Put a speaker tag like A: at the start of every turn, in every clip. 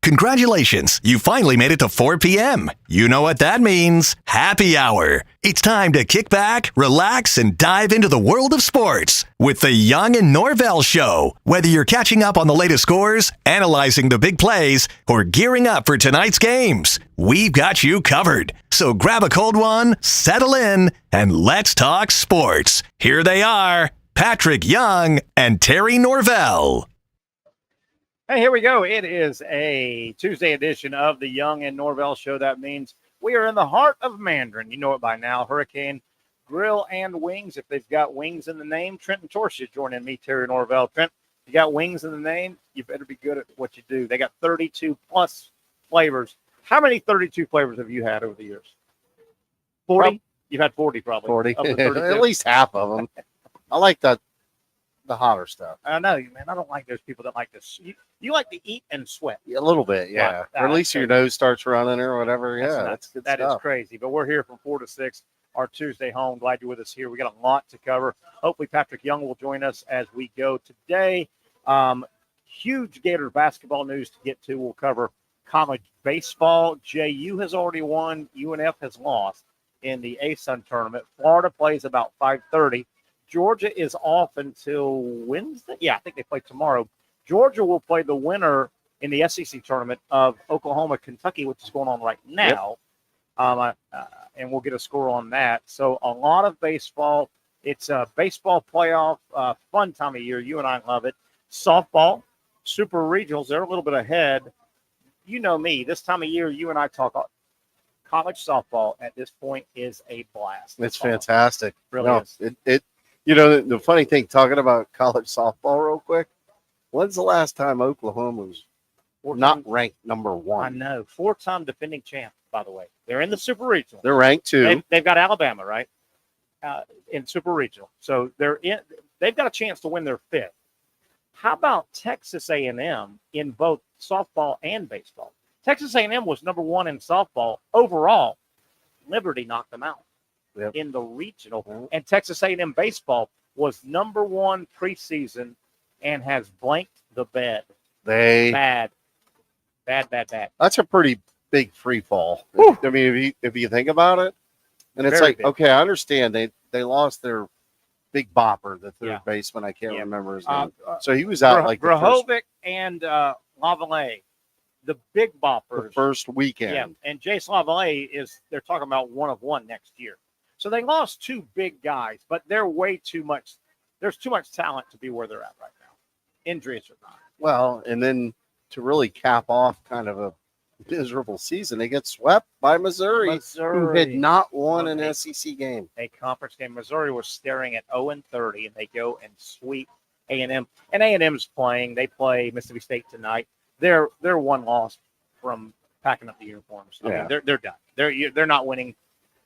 A: Congratulations, you finally made it to 4 p.m. You know what that means. Happy hour. It's time to kick back, relax, and dive into the world of sports with the Young and Norvelle Show. Whether you're catching up on the latest scores, analyzing the big plays, or gearing up for tonight's games, we've got you covered. So grab a cold one, settle in, and let's talk sports. Here they are, Patrick Young and Terry Norvelle.
B: Hey, here we go. It is a Tuesday edition of the Young and Norvelle Show. That means we are in the heart of Mandarin. You know it by now. Hurricane Grill and Wings. If they've got wings in the name, Trenton Torsia joining me, Terry Norvelle. Trent, you got wings in the name, you better be good at what you do. They got 32-plus flavors. How many 32 flavors have you had over the years? 40? You've had 40 probably.
C: 40. At least half of them. I like the hotter stuff.
B: I know, man. I don't like those people that like this. You like to eat and sweat.
C: A little bit, yeah. Or at least your nose starts running or whatever. That's good
B: that
C: stuff.
B: Is crazy. But we're here from 4 to 6, our Tuesday home. Glad you're with us here. We got a lot to cover. Hopefully Patrick Young will join us as we go today. Huge Gators basketball news to get to. We'll cover college baseball. JU has already won. UNF has lost in the ASUN tournament. Florida plays about 5:30. Georgia is off until Wednesday. Yeah, I think they play tomorrow. Georgia will play the winner in the SEC tournament of Oklahoma, Kentucky, which is going on right now. Yep. And we'll get a score on that. So a lot of baseball. It's a baseball playoff, fun time of year. You and I love it. Softball, super regionals, they're a little bit ahead. You know me. This time of year, you and I talk college softball at this point is a blast.
C: It's fantastic.
B: Really is.
C: You know, the funny thing, talking about college softball real quick, when's the last time Oklahoma was not ranked number one?
B: I know. 4-time defending champ, by the way. They're in the Super Regional.
C: They're ranked two.
B: They've got Alabama, right, in Super Regional. So they've got a chance to win their 5th. How about Texas A&M in both softball and baseball? Texas A&M was number 1 in softball. Overall, Liberty knocked them out. Yep. In the regional, and Texas A&M baseball was number 1 preseason and has blanked the bed. Bad.
C: That's a pretty big free fall.
B: Whew.
C: I mean, if you think about it, and it's
B: Very
C: like,
B: big.
C: okay, I understand they lost their big bopper, the third baseman. I can't remember his name. So he was out like
B: Grahovic and Lavallee, the big boppers.
C: The first weekend.
B: Yeah, and Jace Lavallee they're talking about 1 of 1 next year. So they lost 2 big guys, but they're way too much. There's too much talent to be where they're at right now. Injuries or not.
C: Well, and then to really cap off kind of a miserable season, they get swept by Missouri. Who had not won an SEC game.
B: A conference game. Missouri was staring at 0-30, and they go and sweep A&M. And A&M's playing. They play Mississippi State tonight. They're 1 loss from packing up the uniforms. I mean, they're done. They're not winning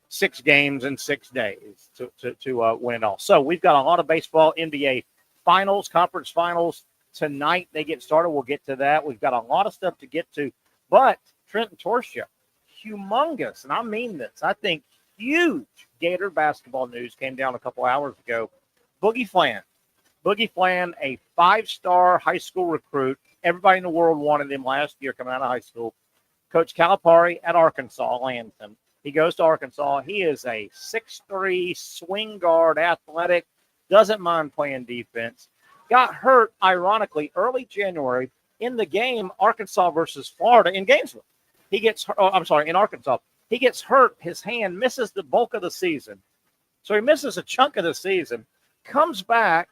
B: 6 games in 6 days to win it all. So we've got a lot of baseball, NBA finals, conference finals. Tonight they get started. We'll get to that. We've got a lot of stuff to get to. But Trenton Torsia, humongous, and I mean this, I think huge Gator basketball news came down a couple hours ago. Boogie Fland, a 5-star high school recruit. Everybody in the world wanted him last year coming out of high school. Coach Calipari at Arkansas lands him. He goes to Arkansas. He is a 6'3", swing guard, athletic, doesn't mind playing defense. Got hurt, ironically, early January in the game Arkansas versus Florida in Gainesville. In Arkansas. He gets hurt. His hand misses the bulk of the season. So he misses a chunk of the season, comes back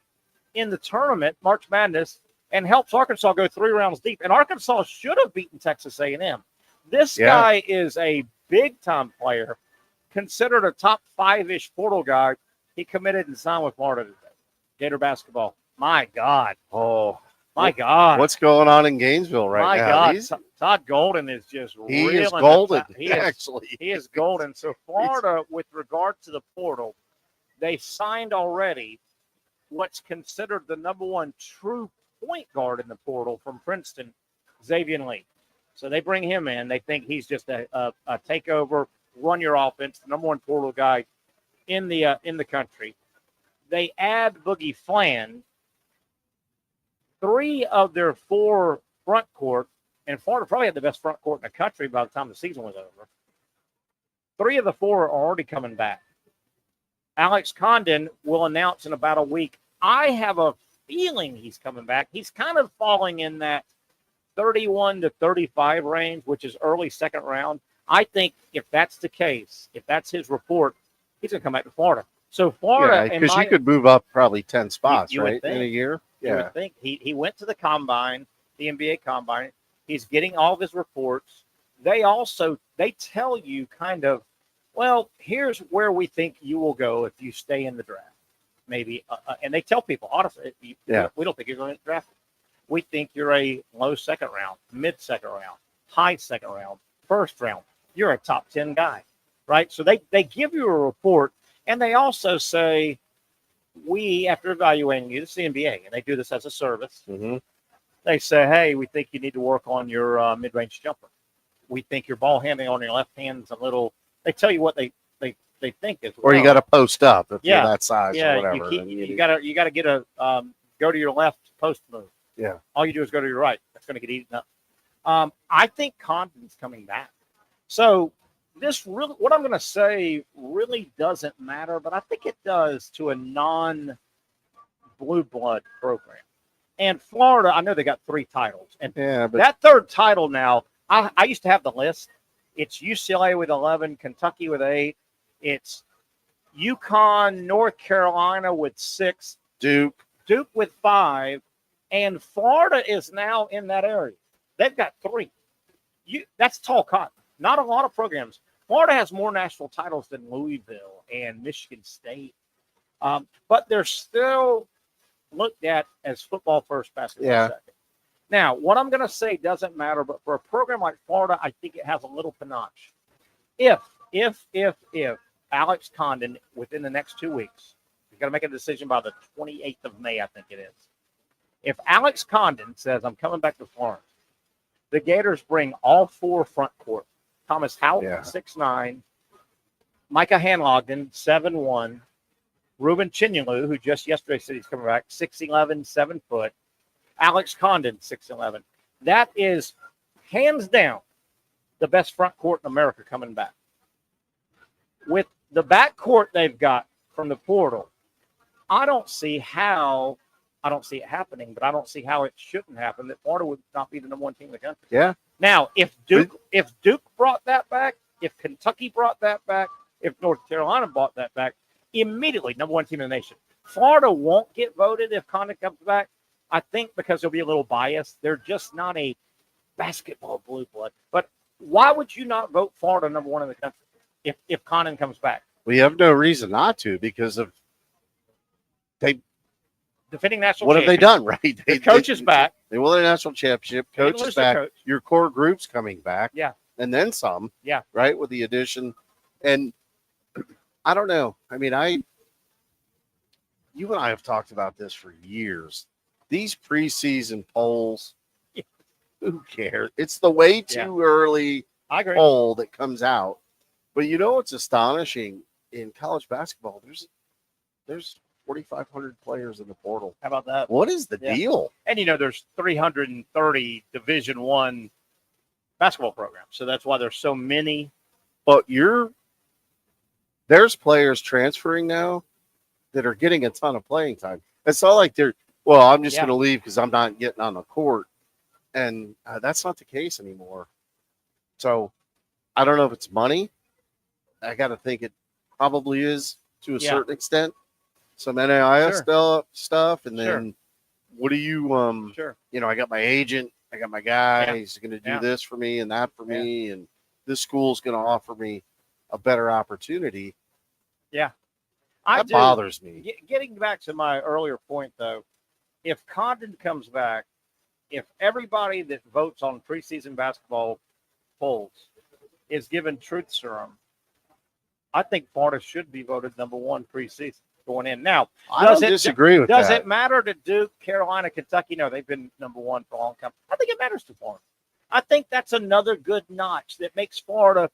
B: in the tournament, March Madness, and helps Arkansas go 3 rounds deep. And Arkansas should have beaten Texas A&M. This guy is a big-time player, considered a top 5-ish portal guy. He committed and signed with Florida today. Gator basketball. My God.
C: Oh,
B: my God.
C: What's going on in Gainesville right now?
B: My God. Todd Golden is just
C: He is golden, actually.
B: He is golden. So Florida, with regard to the portal, they signed already what's considered the number 1 true point guard in the portal from Princeton, Xavier Lee. So they bring him in. They think he's just a takeover, run your offense, the number 1 portal guy in the country. They add Boogie Fland. 3 of their 4 front court And Florida probably had the best front court in the country by the time the season was over. 3 of the 4 are already coming back. Alex Condon will announce in about a week. I have a feeling he's coming back. He's kind of falling in that 31 to 35 range, which is early second round. I think if that's the case, if that's his report, he's going to come back to Florida. So Florida,
C: because you could move up probably 10 spots,
B: you
C: right,
B: think,
C: in a year.
B: You would think he went to the combine, the NBA combine. He's getting all of his reports. They tell you kind of, well, here's where we think you will go if you stay in the draft. Maybe, and they tell people honestly, we don't think you're going to get drafted. We think you're a low second round, mid second round, high second round, first round. You're a top 10 guy, right? So they give you a report, and they also say, we, after evaluating you, this is the NBA, and they do this as a service.
C: Mm-hmm.
B: They say, hey, we think you need to work on your mid-range jumper. We think your ball handling on your left hand's a little. They tell you what they think is.
C: Or you got to post up if you're that size
B: or
C: whatever.
B: You got to get a go to your left post move.
C: Yeah.
B: All you do is go to your right. That's going to get eaten up. I think Condon's coming back. So this really, what I'm going to say really doesn't matter, but I think it does to a non-blue blood program. And Florida, I know they got 3 titles. And that third title now, I used to have the list. It's UCLA with 11, Kentucky with 8. It's UConn, North Carolina with 6, Duke with 5, and Florida is now in that area. They've got 3. That's tall cotton. Not a lot of programs. Florida has more national titles than Louisville and Michigan State, but they're still looked at as football first, basketball second. Now, what I'm going to say doesn't matter, but for a program like Florida, I think it has a little panache. If Alex Condon, within the next 2 weeks, he's got to make a decision by the 28th of May, I think it is. If Alex Condon says, I'm coming back to Florida, the Gators bring all 4 front court. Thomas Houghton, 6'9", Micah Hanlogden, 7'1", Ruben Chinyelu, who just yesterday said he's coming back, 6'11", 7 foot. Alex Condon, 6'11". That is, hands down, the best front court in America coming back. With the back court they've got from the portal, I don't see it happening, but I don't see how it shouldn't happen, that Florida would not be the number 1 team in the country.
C: Yeah.
B: Now, if Duke brought that back, if Kentucky brought that back, if North Carolina brought that back, immediately number 1 team in the nation. Florida won't get voted if Condon comes back, I think, because they'll be a little biased. They're just not a basketball blue blood. But why would you not vote Florida number 1 in the country if Condon comes back?
C: We have no reason not to because of
B: defending national.
C: What have they done, right?
B: The coach is back.
C: They won the national championship. Coach is back.
B: Coach.
C: Your core group's coming back.
B: Yeah.
C: And then some.
B: Yeah.
C: Right, with the addition. And I don't know. I mean, you and I have talked about this for years. These preseason polls, who cares? It's the way too early poll that comes out. But you know what's astonishing in college basketball? There's 4,500 players in the portal.
B: How about that?
C: What is the deal?
B: And there's 330 Division I basketball programs, so that's why there's so many.
C: But there's players transferring now that are getting a ton of playing time. It's not like I'm just going to leave because I'm not getting on the court. And that's not the case anymore. So I don't know if it's money. I got to think it probably is to a certain extent. Some NIL stuff. And then what do you, I got my agent. I got my guy. He's going to do this for me and that for me. And this school's going to offer me a better opportunity.
B: Yeah.
C: That bothers me.
B: Getting back to my earlier point, though, if Condon comes back, if everybody that votes on preseason basketball polls is given truth serum, I think Florida should be voted number 1 preseason going in. Now,
C: I don't disagree with that.
B: Does it matter to Duke, Carolina, Kentucky? No, they've been number 1 for a long time. I think it matters to Florida. I think that's another good notch that makes Florida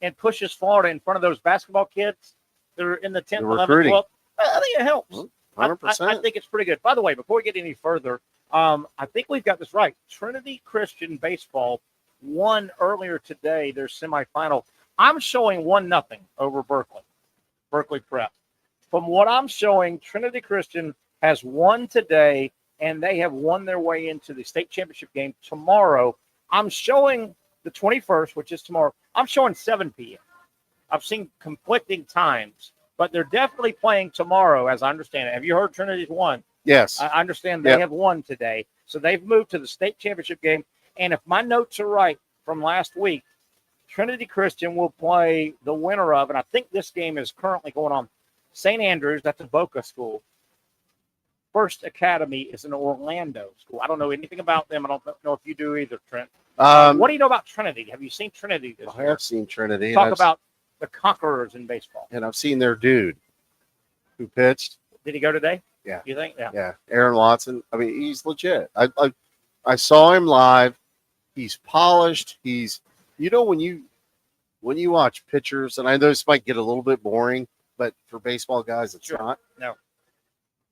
B: and pushes Florida in front of those basketball kids that are in the 10th, 11th, 12th. I think it helps.
C: 100%.
B: I think it's pretty good. By the way, before we get any further, I think we've got this right. Trinity Christian Baseball won earlier today, their semifinal. I'm showing 1-0 over Berkeley Prep. From what I'm showing, Trinity Christian has won today, and they have won their way into the state championship game tomorrow. I'm showing the 21st, which is tomorrow. I'm showing 7 p.m. I've seen conflicting times, but they're definitely playing tomorrow, as I understand it. Have you heard Trinity's won?
C: Yes.
B: I understand they have won today. So they've moved to the state championship game. And if my notes are right from last week, Trinity Christian will play the winner of, and I think this game is currently going on, St. Andrews. That's a Boca school. First Academy is an Orlando school. I don't know anything about them. I don't know if you do either, Trent. What do you know about Trinity? Have you seen Trinity this year?
C: I have seen Trinity.
B: Talk about the Conquerors in baseball.
C: And I've seen their dude who pitched.
B: Did he go today?
C: Yeah.
B: You think? Yeah.
C: Yeah. Aaron Watson. I mean, he's legit. I saw him live. He's polished. He's, when you watch pitchers, and I know this might get a little bit boring, but for baseball guys, it's not.
B: No.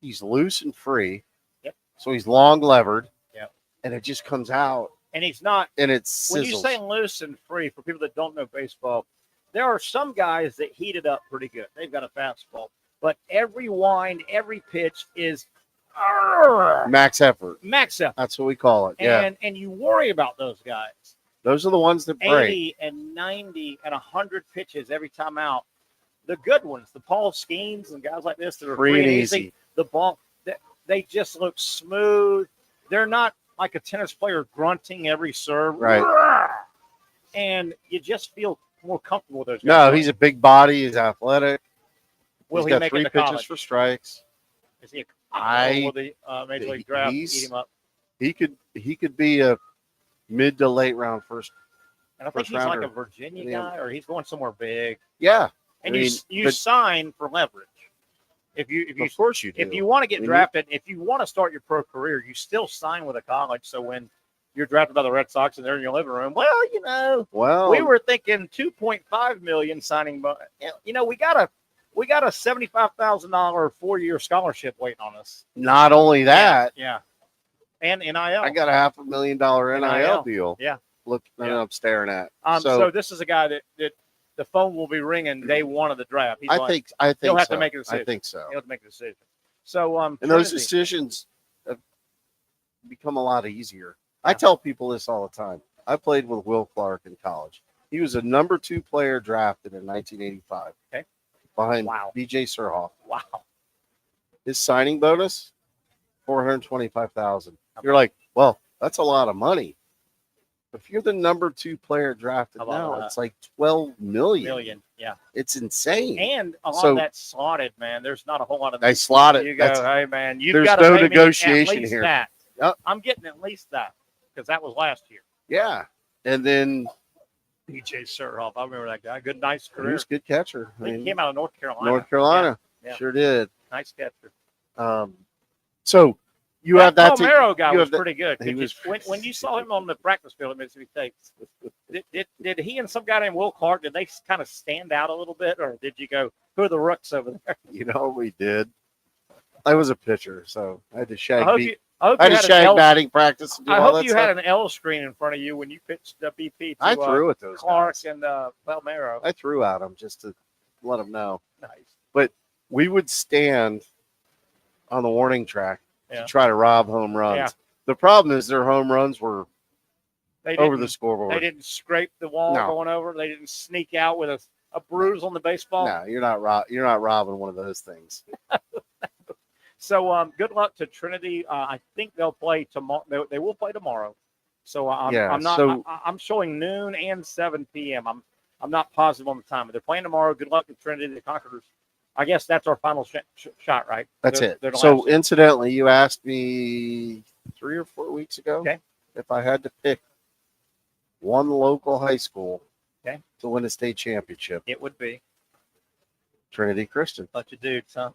C: He's loose and free.
B: Yep.
C: So he's long levered.
B: Yep.
C: And it just comes out.
B: And he's not.
C: And it's
B: when you say loose and free, for people that don't know baseball, there are some guys that heat it up pretty good. They've got a fastball, but every wind, every pitch is
C: max effort.
B: Max effort.
C: That's what we call it.
B: And you worry about those guys.
C: Those are the ones that break.
B: 80 and 90 and 100 pitches every time out. The good ones, the Paul Skeens and guys like this that are free and easy. The ball, they just look smooth. They're not like a tennis player grunting every serve.
C: Right.
B: And you just feel more comfortable with those guys.
C: No, he's a big body. He's athletic.
B: Will
C: he's
B: he
C: got
B: make
C: 3
B: it to
C: pitches
B: college?
C: for strikes.
B: Is he will the Major League Draft eat him up?
C: He could be a mid to late round first.
B: And I think he's like a Virginia guy, or he's going somewhere big.
C: Yeah.
B: And you sign for leverage. If you
C: of course you do.
B: If you want to get drafted, if you want to start your pro career, you still sign with a college. So when you're drafted by the Red Sox and they're in your living room, we were thinking $2.5 million signing, but we got a $75,000 4-year scholarship waiting on us.
C: Not only that,
B: and NIL.
C: I got a $500,000 NIL deal.
B: Yeah,
C: look, I'm staring at.
B: So this is a guy that the phone will be ringing day one of the draft.
C: I think
B: he'll have
C: so.
B: to make a decision.
C: I think so.
B: He'll have to make a decision. So
C: and those decisions have become a lot easier. I tell people this all the time. I played with Will Clark in college. He was a number 2 player drafted in 1985.
B: Okay.
C: Behind B.J. Surhoff.
B: Wow.
C: His signing bonus, $425,000. You're like, well, that's a lot of money. If you're the number 2 player drafted now, it's like $12 million.
B: Yeah.
C: It's insane.
B: And a lot of that's slotted, man. There's not a whole lot of.
C: They slotted.
B: You go, hey man,
C: there's no negotiation here.
B: That. Yep. I'm getting at least that because that was last year.
C: Yeah, and then
B: B.J. Surhoff, I remember that guy. Good, nice career.
C: He was a good catcher.
B: He came out of North Carolina.
C: Sure did.
B: Nice catcher.
C: So you have that.
B: Palmero guy was pretty good. When you saw
C: good.
B: him on the practice field at Mississippi State, did he and some guy named Will Clark, did they kind of stand out a little bit, or did you go, who are the rooks over there?
C: We did. I was a pitcher, so I had to shag batting practice. And do
B: I
C: all
B: hope
C: that
B: you
C: stuff.
B: had an L screen in front of you when you pitched BP to
C: I threw at those
B: Clark
C: guys.
B: and Palmero.
C: I threw at them just to let them know.
B: Nice.
C: But we would stand on the warning track to
B: Yeah.
C: try to rob home runs.
B: Yeah.
C: The problem is their home runs were
B: They
C: over
B: didn't-
C: the scoreboard.
B: They didn't scrape the wall
C: No.
B: going over. They didn't sneak out with a bruise on the baseball.
C: No, you're not robbing one of those things.
B: So good luck to Trinity. I think they'll play tomorrow. They will play tomorrow. So I'm showing noon and 7 p.m. I'm not positive on the time, but they're playing tomorrow. Good luck to Trinity, the Conquerors. I guess that's our final shot, right?
C: That's
B: They're
C: it.
B: the
C: So
B: last.
C: incidentally, you asked me 3 or 4 weeks ago if I had to pick one local high school to win a state championship.
B: It would be
C: Trinity Christian.
B: bunch of dudes, huh?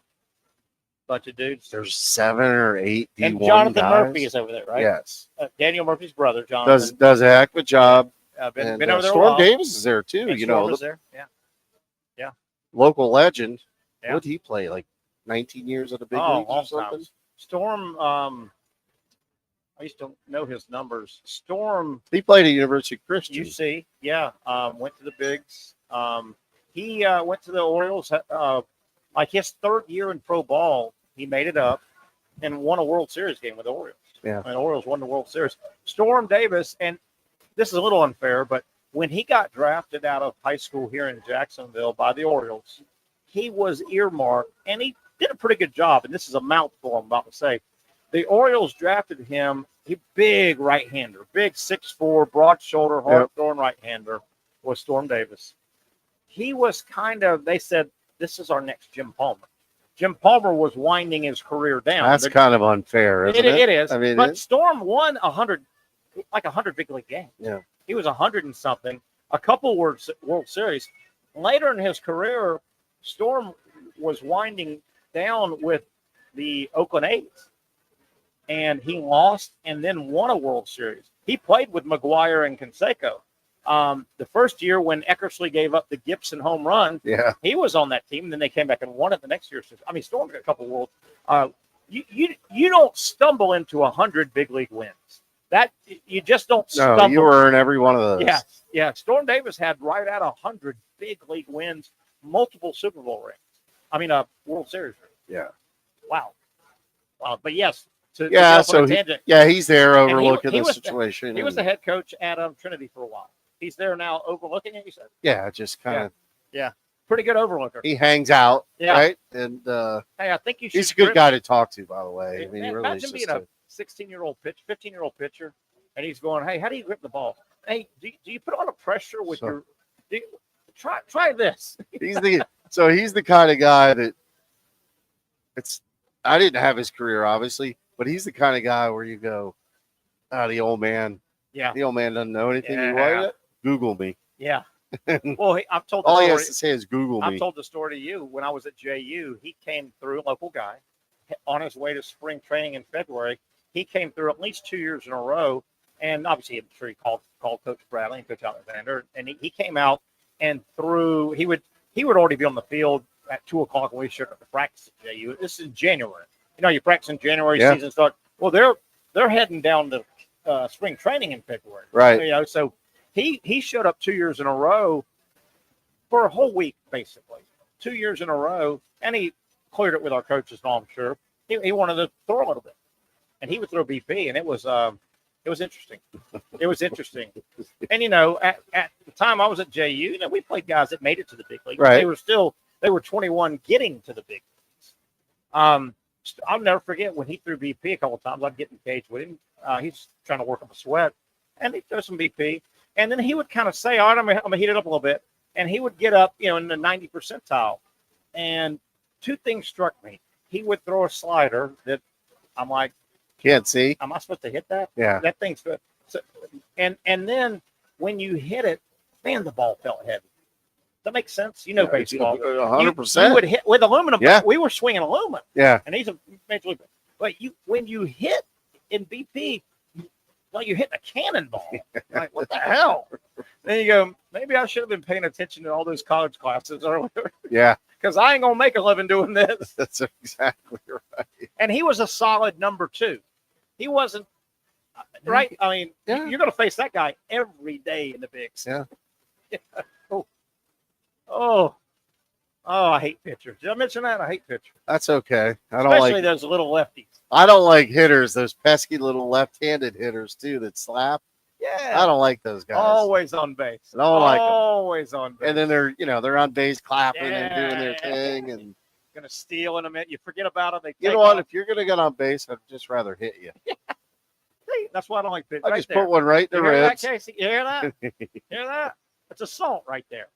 B: Bunch of dudes.
C: There's 7 or 8 D1
B: and Jonathan
C: guys.
B: Murphy is over there, right?
C: Yes.
B: Daniel Murphy's brother, Jonathan.
C: Does a heck of a job.
B: Been
C: And,
B: over there a
C: Storm
B: while.
C: Davis is there too.
B: And
C: You
B: Storm
C: know,
B: is there. Yeah.
C: local legend.
B: Yeah.
C: What did he play? Like 19 years at the big
B: Oh,
C: leagues or
B: long
C: something?
B: time. Storm. I used to know his numbers. Storm,
C: He played at University Christian.
B: UC, yeah, went to the Bigs. He went to the Orioles. Like his third year in pro ball, he made it up and won a World Series game with the Orioles.
C: Yeah.
B: And the Orioles won the World Series. Storm Davis, and this is a little unfair, but when he got drafted out of high school here in Jacksonville by the Orioles, he was earmarked, and he did a pretty good job. And this is a mouthful I'm about to say. The Orioles drafted him, he big right-hander, big 6'4", broad shoulder, hard-throwing right-hander was Storm Davis. He was kind of, they said, this is our next Jim Palmer. Jim Palmer was winding his career down.
C: That's kind of unfair, isn't it?
B: It is.
C: I mean,
B: but Storm won 100 big league games.
C: Yeah.
B: He was 100 and something, a couple World Series. Later in his career, Storm was winding down with the Oakland A's. And he lost and then won a World Series. He played with McGuire and Canseco. The first year when Eckersley gave up the Gibson home run, he was on that team. And then they came back and won it the next year. I mean, Storm got a couple World. You don't stumble into 100 big league wins. That you just don't stumble.
C: No, you earn every one of those.
B: Yeah. Storm Davis had right at 100 big league wins, multiple Super Bowl rings. I mean, World Series rings.
C: Yeah.
B: Wow. But yes.
C: He's there overlooking the situation.
B: He was the head coach at Trinity for a while. He's there now overlooking it, you said?
C: Yeah, just kind of.
B: Yeah. Pretty good overlooker.
C: He hangs out, right? And
B: hey, I think you should.
C: He's a good guy to talk to, by the way. I mean,
B: man,
C: really
B: imagine being a 15-year-old pitcher, and he's going, hey, how do you grip the ball? Hey, do you put on a pressure with try this?
C: He's the kind of guy that I didn't have his career, obviously, but he's the kind of guy where you go, the old man.
B: Yeah.
C: The old man doesn't know anything. Yeah. Google me.
B: Yeah. Well, I've told
C: all he has to say is Google me.
B: I've told the story to you. When I was at JU, he came through, a local guy, on his way to spring training in February. He came through at least 2 years in a row, and obviously, I'm sure he called Coach Bradley and Coach Alexander, and he came out and threw. He would already be on the field at 2:00 when we showed up to practice at JU. This is January. You know, you practice in January, season start. Well, they're heading down to spring training in February,
C: right?
B: You know, so he showed up 2 years in a row for a whole week, basically 2 years in a row, and he cleared it with our coaches. I'm sure he wanted to throw a little bit, and he would throw BP, and it was interesting. It was interesting, and you know, at the time I was at JU, you know, we played guys that made it to the big league.
C: Right.
B: They were 21 getting to the big leagues. I'll never forget when he threw BP a couple of times. I'd get engaged with him. He's trying to work up a sweat, and he'd throw some BP. And then he would kind of say, all right, I'm going to heat it up a little bit. And he would get up, you know, in the 90 percentile. And two things struck me. He would throw a slider that I'm like,
C: can't see.
B: Am I supposed to hit that?
C: Yeah.
B: That thing's good. So, and then when you hit it, man, the ball felt heavy. That makes sense. You know, baseball.
C: 100%.
B: You would hit with aluminum.
C: Yeah.
B: We were swinging aluminum.
C: Yeah.
B: And he's a major league. But when you hit in BP, like you're hitting a cannonball. Like, what the hell? Then you go, maybe I should have been paying attention to all those college classes earlier.
C: Yeah.
B: Because I ain't going to make a living doing this.
C: That's exactly right.
B: And he was a solid number 2. He wasn't, right? I mean, you're going to face that guy every day in the bigs.
C: Yeah.
B: Oh, I hate pitchers. Did I mention that? I hate pitchers.
C: That's okay.
B: Especially those little lefties.
C: I don't like hitters, those pesky little left-handed hitters, too, that slap.
B: Yeah.
C: I don't like those guys.
B: Always on base.
C: I don't like them.
B: Always on base.
C: And then they're on base clapping and doing their thing. And
B: going to steal in a minute. You forget about it.
C: You know what? If you're going to get on base, I'd just rather hit you.
B: See, that's why I don't like pitchers.
C: I just put one right in the ribs.
B: You hear that? Hear that? That's assault right there.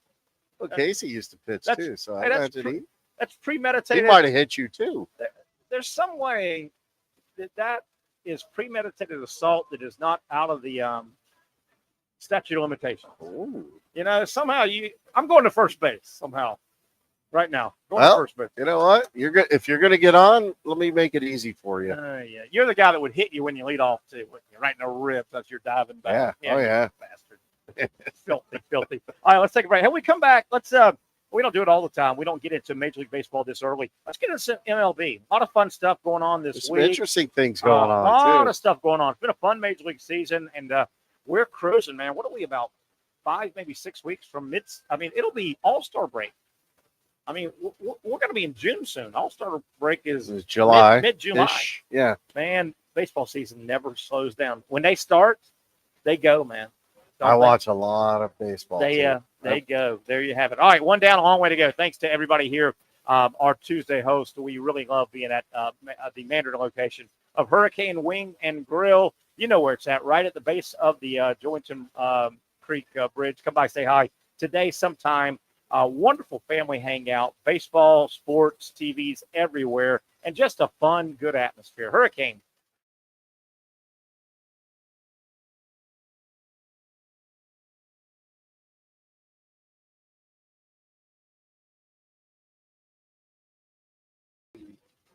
C: Well, Casey used to pitch too, so I imagine
B: that's premeditated.
C: He might have hit you too.
B: There's some way that is premeditated assault that is not out of the statute of limitations.
C: Ooh.
B: You know, somehow I'm going to first base somehow right now. Going to first base.
C: You know what? If you're going to get on, let me make it easy for you.
B: Yeah. You're the guy that would hit you when you lead off too. Right in the ribs as you're diving back.
C: Yeah. Oh yeah.
B: Bastard. Filthy. All right, let's take a break. When we come back, let's We don't do it all the time. We don't get into Major League Baseball this early. Let's get into MLB. A lot of fun stuff going on this
C: Some
B: week.
C: interesting things going on,
B: A lot
C: too.
B: of stuff going on. It's been a fun Major League season, and we're cruising, man. What are we, about 5, maybe 6 weeks from it'll be All-Star break. I mean, we're going to be in June soon. All-Star break is
C: July.
B: Mid-July.
C: Yeah.
B: Man, baseball season never slows down. When they start, they go, man.
C: I watch a lot of baseball.
B: They go. There you have it. All right, one down, a long way to go. Thanks to everybody here. Our Tuesday host. We really love being at the Mandarin location of Hurricane Wing and Grill. You know where it's at, right at the base of the Jointon Creek Bridge. Come by, say hi. Today sometime. Wonderful family hangout. Baseball, sports, TVs everywhere, and just a fun, good atmosphere. Hurricane.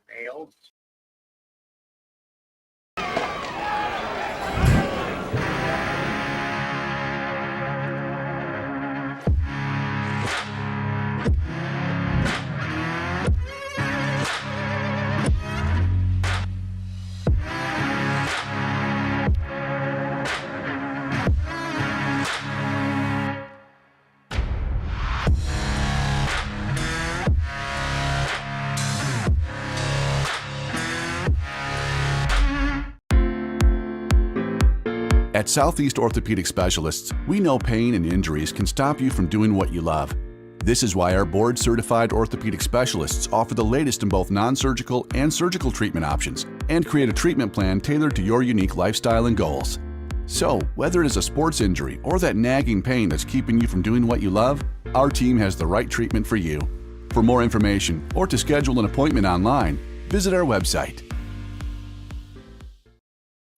B: Nailed.
D: At Southeast Orthopedic Specialists, we know pain and injuries can stop you from doing what you love. This is why our board-certified orthopedic specialists offer the latest in both non-surgical and surgical treatment options and create a treatment plan tailored to your unique lifestyle and goals. So, whether it is a sports injury or that nagging pain that's keeping you from doing what you love, our team has the right treatment for you. For more information or to schedule an appointment online, visit our website.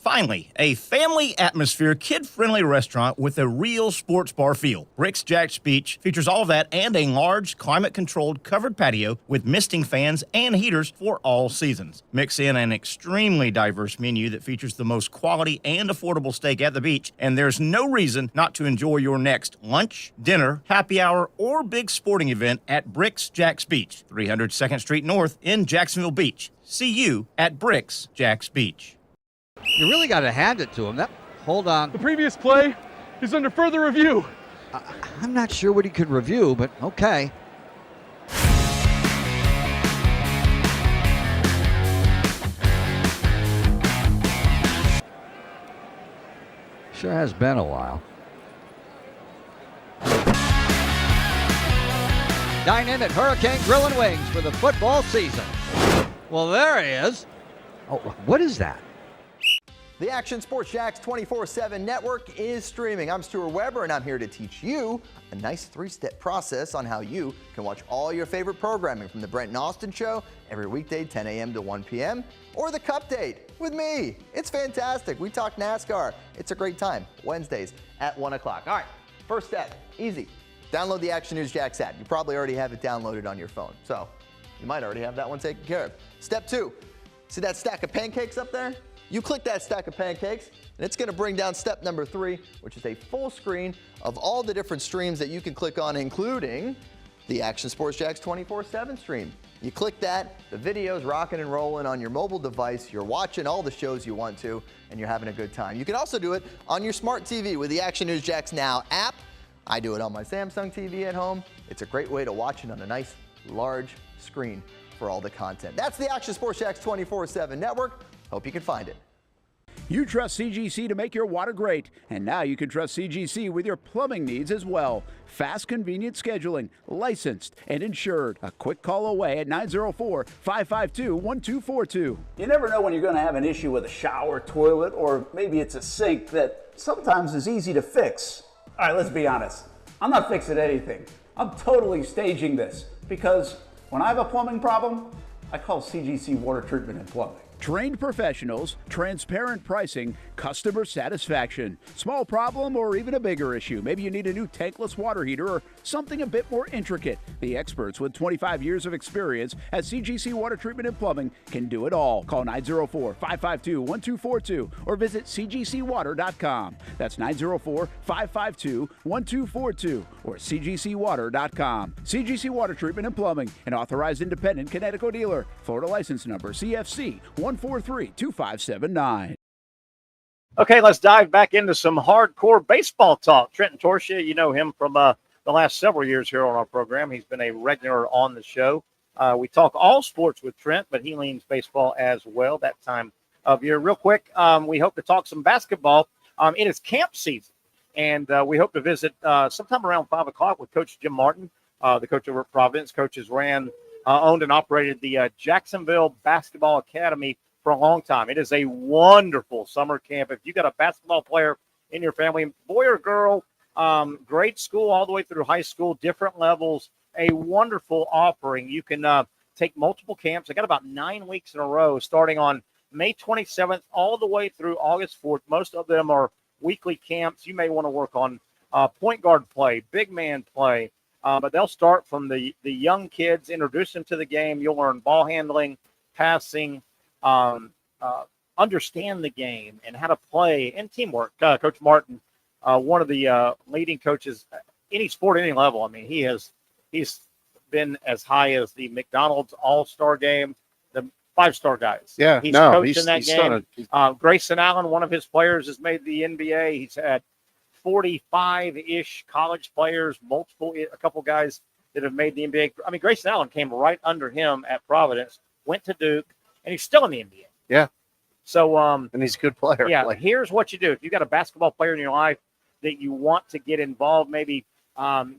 E: Finally, a family atmosphere, kid-friendly restaurant with a real sports bar feel. Bricks Jack's Beach features all of that and a large, climate-controlled covered patio with misting fans and heaters for all seasons. Mix in an extremely diverse menu that features the most quality and affordable steak at the beach, and there's no reason not to enjoy your next lunch, dinner, happy hour, or big sporting event at Bricks Jack's Beach, 300 2nd Street North in Jacksonville Beach. See you at Bricks Jack's Beach.
F: You really got to hand it to him. Hold on.
G: The previous play is under further review.
F: I'm not sure what he could review, but okay. Sure has been a while. Dine in at Hurricane Grill and Wings for the football season. Well, there he is. Oh, what is that?
H: The Action Sports Jax 24/7 network is streaming. I'm Stuart Weber, and I'm here to teach you a nice 3-step process on how you can watch all your favorite programming, from the Brent and Austin Show every weekday 10 a.m. to 1 p.m. or the Cup Date with me. It's fantastic. We talk NASCAR. It's a great time. Wednesdays at 1 o'clock. All right, first step, easy. Download the Action News Jax app. You probably already have it downloaded on your phone, so you might already have that one taken care of. Step 2, see that stack of pancakes up there? You click that stack of pancakes, and it's going to bring down step number 3, which is a full screen of all the different streams that you can click on, including the Action Sports Jax 24/7 stream. You click that, the video's rocking and rolling on your mobile device, you're watching all the shows you want to, and you're having a good time. You can also do it on your smart TV with the Action News Jax Now app. I do it on my Samsung TV at home. It's a great way to watch it on a nice, large screen for all the content. That's the Action Sports Jax 24/7 network. Hope you can find it.
I: You trust CGC to make your water great, and now you can trust CGC with your plumbing needs as well. Fast, convenient scheduling, licensed and insured. A quick call away at 904-552-1242.
J: You never know when you're going to have an issue with a shower, toilet, or maybe it's a sink that sometimes is easy to fix. All right, let's be honest. I'm not fixing anything. I'm totally staging this because when I have a plumbing problem, I call CGC Water Treatment and Plumbing.
I: Trained professionals, transparent pricing, customer satisfaction. Small problem or even a bigger issue. Maybe you need a new tankless water heater or something a bit more intricate. The experts with 25 years of experience at CGC Water Treatment and Plumbing can do it all. Call 904-552-1242 or visit cgcwater.com. That's 904-552-1242 or cgcwater.com. CGC Water Treatment and Plumbing, an authorized independent Connecticut dealer. Florida license number CFC 1432579.
B: Okay, let's dive back into some hardcore baseball talk. Trenton Torsia, you know him from the last several years here on our program. He's been a regular on the show. We talk all sports with Trent, but he leans baseball as well that time of year. Real quick, we hope to talk some basketball. It is camp season, and we hope to visit sometime around 5 o'clock with Coach Jim Martin, the coach over at Providence. Coaches owned and operated the Jacksonville Basketball Academy for a long time. It is a wonderful summer camp. If you got a basketball player in your family, boy or girl, grade school all the way through high school, different levels, a wonderful offering. You can take multiple camps. I got about 9 weeks in a row, starting on May 27th all the way through August 4th. Most of them are weekly camps. You may want to work on point guard play, big man play, but they'll start from the young kids, introduce them to the game. You'll learn ball handling, passing, understand the game and how to play, and teamwork. Coach Martin, one of the leading coaches, any sport, any level. I mean, he's been as high as the McDonald's All-Star game, the 5-star guys.
C: Yeah,
B: he's coached in that game. Grayson Allen, one of his players, has made the NBA. He's had 45-ish college players, a couple guys that have made the NBA. I mean, Grayson Allen came right under him at Providence, went to Duke, and he's still in the NBA.
C: Yeah.
B: So,
C: and he's a good player.
B: Yeah. Here's what you do. If you got a basketball player in your life that you want to get involved, maybe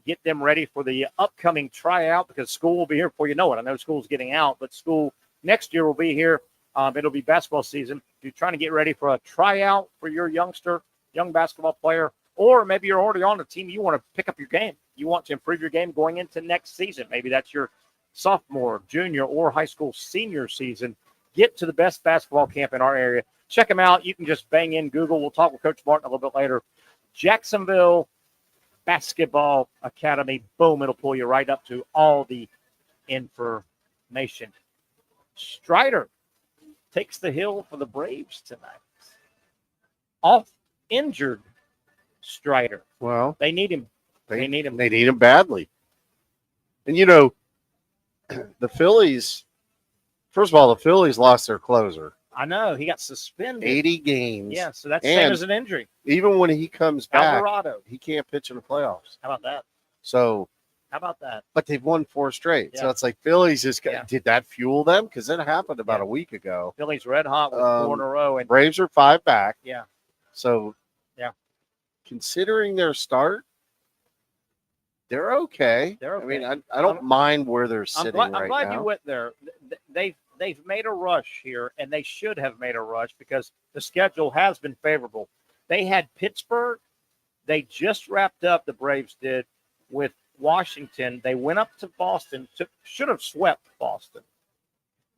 B: get them ready for the upcoming tryout, because school will be here before you know it. I know school's getting out, but school next year will be here. It'll be basketball season. If you're trying to get ready for a tryout for your young basketball player, or maybe you're already on the team, you want to pick up your game. You want to improve your game going into next season. Maybe that's your sophomore, junior, or high school senior season. Get to the best basketball camp in our area. Check them out. You can just bang in Google. We'll talk with Coach Martin a little bit later. Jacksonville Basketball Academy. Boom, it'll pull you right up to all the information. Strider takes the hill for the Braves tonight. Off injured Strider.
C: Well,
B: they need him. They need him.
C: They need him badly. And, you know, the Phillies, first of all, the Phillies lost their closer.
B: I know. He got suspended.
C: 80 games.
B: Yeah, so that's the same as an injury.
C: Even when he comes back,
B: Alvarado,
C: he can't pitch in the playoffs.
B: How about that?
C: So,
B: how about that?
C: But they've won 4 straight.
B: Yeah.
C: So it's like Phillies just did that fuel them? Because it happened about a week ago.
B: Phillies red hot with 4 in a row. And
C: Braves are 5 back.
B: Yeah.
C: So, considering their start, they're okay.
B: They're okay.
C: I mean, I don't mind where they're sitting right now.
B: I'm glad you went there. They've made a rush here, and they should have made a rush because the schedule has been favorable. They had Pittsburgh. They just wrapped up, the Braves did, with Washington. They went up to Boston, should have swept Boston.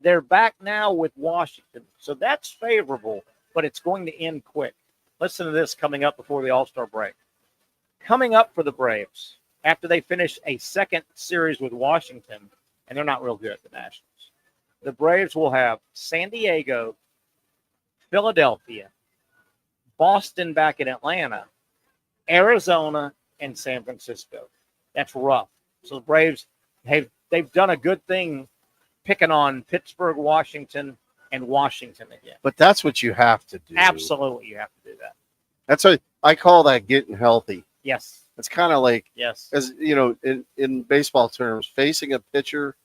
B: They're back now with Washington. So that's favorable, but it's going to end quick. Listen to this coming up before the All-Star break. Coming up for the Braves, after they finish a second series with Washington, and they're not real good at the Nationals, the Braves will have San Diego, Philadelphia, Boston back in Atlanta, Arizona, and San Francisco. That's rough. So the Braves, they've done a good thing picking on Pittsburgh, Washington, and Washington again.
C: But that's what you have to do.
B: Absolutely, you have to do that.
C: That's what I call that getting healthy.
B: Yes.
C: It's kind of like,
B: yes,
C: as you know, in baseball terms, facing a pitcher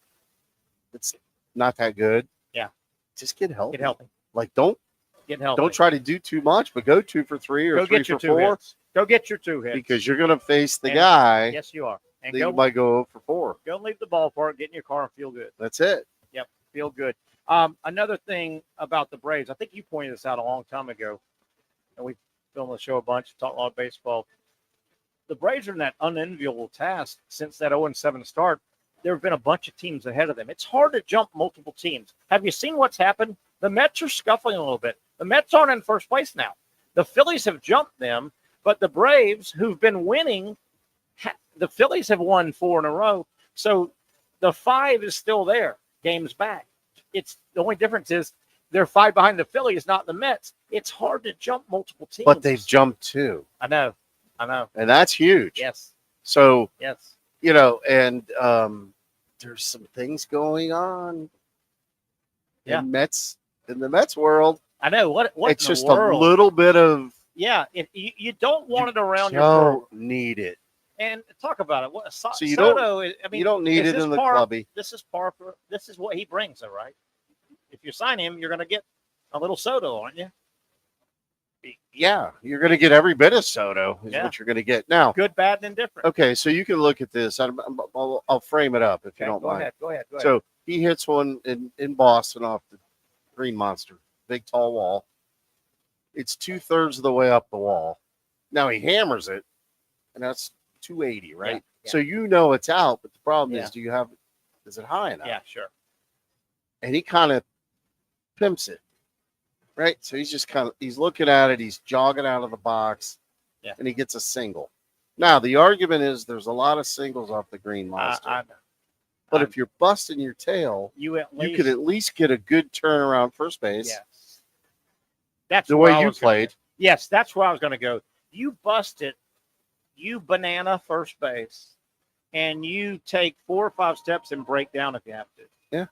C: that's not that good.
B: Yeah.
C: Just get healthy.
B: Get healthy.
C: Like, don't
B: get healthy.
C: Don't try to do too much, but go 2 for 3 or
B: go
C: 3
B: get your
C: for
B: 2
C: 4.
B: Hits. Go get your 2 hits.
C: Because you're going to face the guy.
B: Yes, you are. And
C: you might go 0 for 4.
B: Go leave the ballpark, get in your car, and feel good.
C: That's it.
B: Yep, feel good. Another thing about the Braves, I think you pointed this out a long time ago, and we filmed the show a bunch, talked a lot of baseball. The Braves are in that unenviable task since that 0-7 start. There have been a bunch of teams ahead of them. It's hard to jump multiple teams. Have you seen what's happened? The Mets are scuffling a little bit. The Mets aren't in first place now. The Phillies have jumped them, but the Braves, who've been winning, the Phillies have won 4 in a row, so the 5 is still there, games back. It's the only difference is they're 5 behind the Phillies, not the Mets. It's hard to jump multiple teams.
C: But they've jumped 2.
B: I know.
C: And that's huge.
B: Yes.
C: So,
B: yes.
C: And there's some things going on in the Mets world.
B: I know. What
C: it's
B: in the
C: just
B: world?
C: A little bit of.
B: Yeah. You don't want it around your
C: don't need it.
B: And talk about it. What
C: so you
B: Soto,
C: don't.
B: I mean,
C: you don't need it in the clubby.
B: This is this is what he brings, though, right? If you sign him, you're going to get a little Soto, aren't you?
C: Yeah, you're going to get every bit of Soto is what you're going to get. Now,
B: good, bad, and indifferent.
C: Okay, so you can look at this. I'll frame it up if you don't mind.
B: Go ahead.
C: So he hits one in Boston off the Green Monster, big tall wall. It's 2/3 of the way up the wall. Now he hammers it, and that's 280, right?
B: Yeah.
C: So it's out, but the problem is, is it high enough?
B: Yeah, sure.
C: And he kind of pimps it, right? So he's just he's looking at it, he's jogging out of the box, and he gets a single. Now, the argument is there's a lot of singles off the Green Monster. But if you're busting your tail, you could at least get a good turn around first base.
B: Yes. That's
C: the way you played.
B: Yes, that's where I was going to go. You bust it, you banana first base, and you take 4 or 5 steps and break down if you have to.
C: Yeah.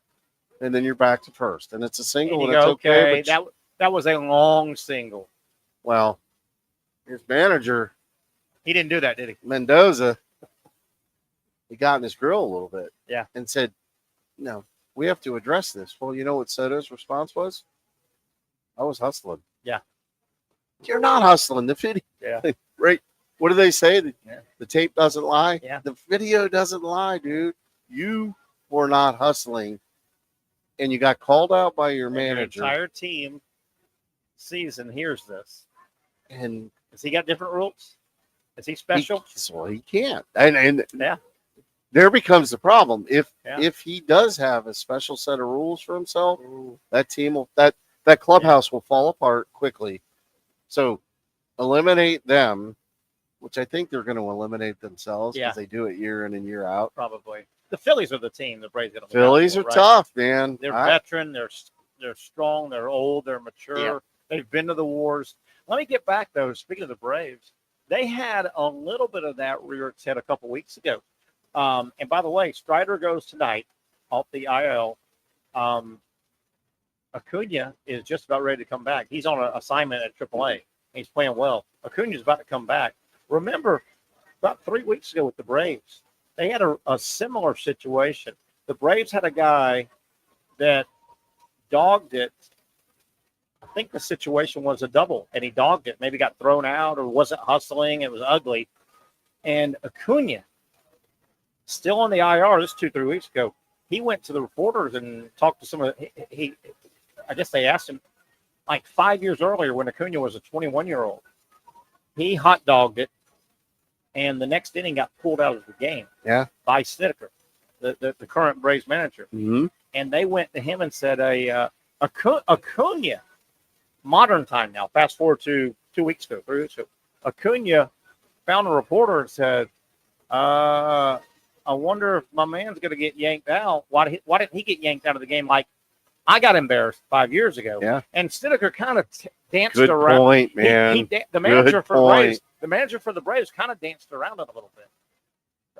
C: And then you're back to first. And it's a single,
B: and
C: it's
B: okay. That was a long single.
C: Well, his manager.
B: He didn't do that, did he?
C: Mendoza. He got in his grill a little bit.
B: Yeah.
C: And said, no, we have to address this. Well, you know what Soto's response was? I was hustling.
B: Yeah.
C: You're not hustling. The video.
B: Yeah.
C: Right. What do they say? The tape doesn't lie.
B: Yeah.
C: The video doesn't lie, dude. You were not hustling. And you got called out by your manager.
B: Your entire team season hears this.
C: And
B: has he got different rules? Is he special?
C: He can't. And
B: yeah.
C: There becomes the problem. If he does have a special set of rules for himself, that team will that clubhouse will fall apart quickly. So eliminate them, which I think they're going to eliminate themselves because they do it year in and year out.
B: Probably. The Phillies are the team. The Braves going to.
C: Phillies are tough, man.
B: They're veteran. They're strong. They're old. They're mature.
C: Yeah.
B: They've been to the wars. Let me get back though. Speaking of the Braves, they had a little bit of that rear its head a couple weeks ago. And by the way, Strider goes tonight off the IL. Acuna is just about ready to come back. He's on an assignment at AAA. He's playing well. Acuna's about to come back. Remember, about 3 weeks ago with the Braves, they had a similar situation. The Braves had a guy that dogged it. I think the situation was a double, and he dogged it. Maybe got thrown out or wasn't hustling. It was ugly. And Acuna, still on the IR, this 2-3 weeks ago, he went to the reporters and talked to some of the, I guess they asked him, like 5 years earlier when Acuna was a 21-year-old, he hot dogged it, and the next inning got pulled out of the game by Snedeker, the current Braves manager.
C: Mm-hmm.
B: And they went to him and said, Acuna, modern time now, fast forward to 3 weeks ago, Acuna found a reporter and said, I wonder if my man's going to get yanked out. Why didn't he get yanked out of the game like I got embarrassed 5 years ago?
C: Yeah.
B: And Snedeker kind of danced
C: Good
B: around.
C: Point, man.
B: The manager
C: Good
B: for
C: point.
B: Braves, the manager for the Braves kind of danced around it a little bit.